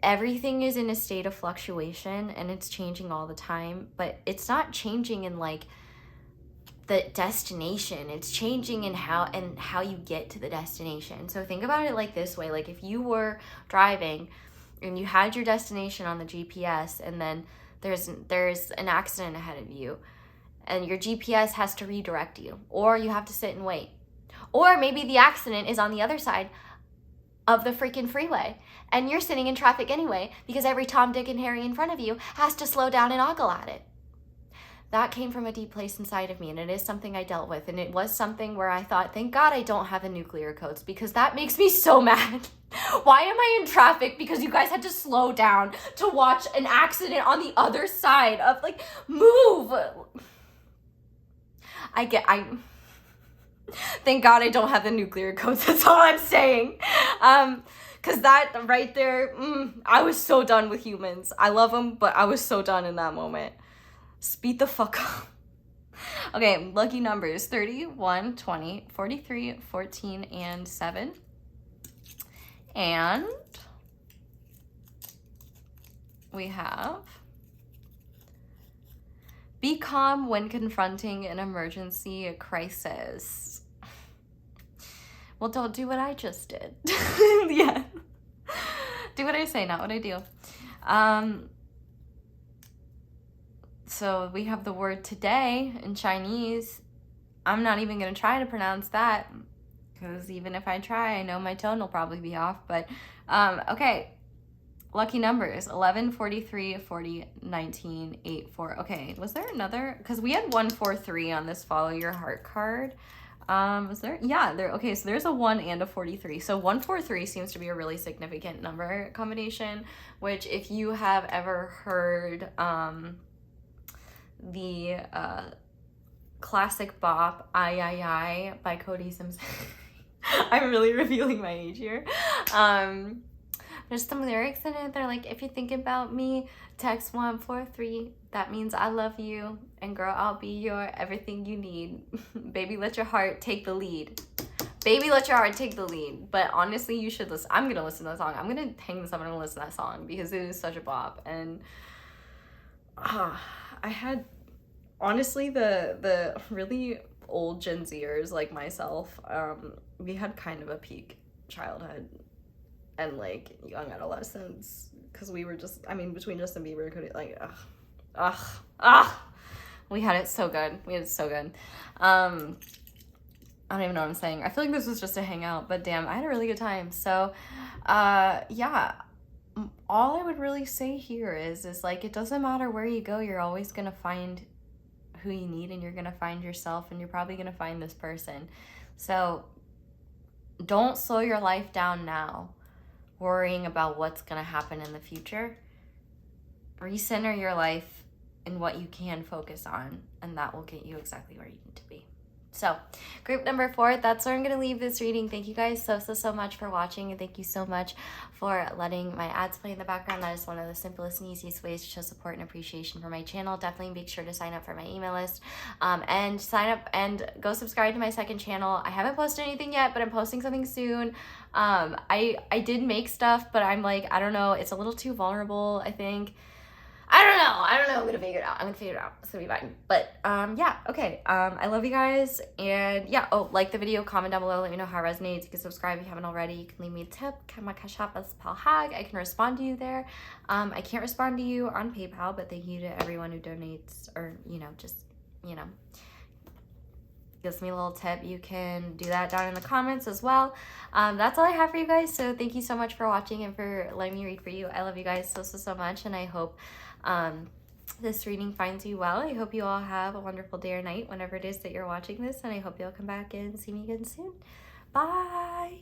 everything is in a state of fluctuation and it's changing all the time, but it's not changing in like the destination. It's changing in how you get to the destination. So think about it like this way. Like if you were driving and you had your destination on the GPS, and then there's an accident ahead of you and your GPS has to redirect you, or you have to sit and wait. Or maybe the accident is on the other side of the freaking freeway and you're sitting in traffic anyway because every Tom, Dick, and Harry in front of you has to slow down and ogle at it. That came from a deep place inside of me, and it is something I dealt with. And it was something where I thought, thank God I don't have a nuclear codes, because that makes me so mad. Why am I in traffic? Because you guys had to slow down to watch an accident on the other side of, like, move. Thank God I don't have the nuclear codes. That's all I'm saying. Because that right there, I was so done with humans. I love them, but I was so done in that moment. Speed the fuck up. Okay, lucky numbers 30, 1, 20, 43, 14, and 7. And we have be calm when confronting an emergency, a crisis. Well, don't do what I just did. Yeah. Do what I say, not what I do. So we have the word today in Chinese. I'm not even going to try to pronounce that, because even if I try, I know my tone will probably be off. But okay, lucky numbers 11, 43, 40, 19, 8, 4. Okay, was there another? Because we had 143 on this follow your heart card. Was there? Yeah, there. Okay, so there's a 1 and a 43. So 143 seems to be a really significant number combination, which if you have ever heard the classic bop I by Cody Simpson. I'm really revealing my age here. There's some lyrics in it. They're like, if you're thinking about me, text 143. That means I love you. And girl, I'll be your everything you need. Baby, let your heart take the lead. Baby, let your heart take the lead. But honestly, you should listen. I'm going to listen to that song. I'm going to hang this up and listen to that song because it is such a bop. And I had, honestly, the really old Gen Zers like myself, we had kind of a peak childhood and like young adolescence because we were just, I mean, between Justin Bieber and Cody, like, we had it so good. We had it so good. I don't even know what I'm saying. I feel like this was just a hangout, but damn, I had a really good time. So, yeah, all I would really say here is like, it doesn't matter where you go, you're always gonna find who you need, and you're gonna find yourself, and you're probably gonna find this person. So don't slow your life down now worrying about what's gonna happen in the future. Recenter your life in what you can focus on, and that will get you exactly where you need to be. So group number 4, that's where I'm going to leave this reading. Thank you guys so much for watching, and thank you so much for letting my ads play in the background. That is one of the simplest and easiest ways to show support and appreciation for my channel. Definitely make sure to sign up for my email list, and sign up and go subscribe to my second channel. I haven't posted anything yet, but I'm posting something soon. I did make stuff, but I'm like, I don't know, it's a little too vulnerable, I think. I don't know. I'm gonna figure it out. It's gonna be fine. But yeah, okay. I love you guys, and yeah. Oh, like the video, comment down below, let me know how it resonates. You can subscribe if you haven't already. You can leave me a tip. My Cashapp is palehag. I can respond to you there. I can't respond to you on PayPal, but thank you to everyone who donates, or just gives me a little tip. You can do that down in the comments as well. That's all I have for you guys. So thank you so much for watching and for letting me read for you. I love you guys so much, and I hope this reading finds you well. I hope you all have a wonderful day or night whenever it is that you're watching this, and I hope you'll come back and see me again soon. Bye.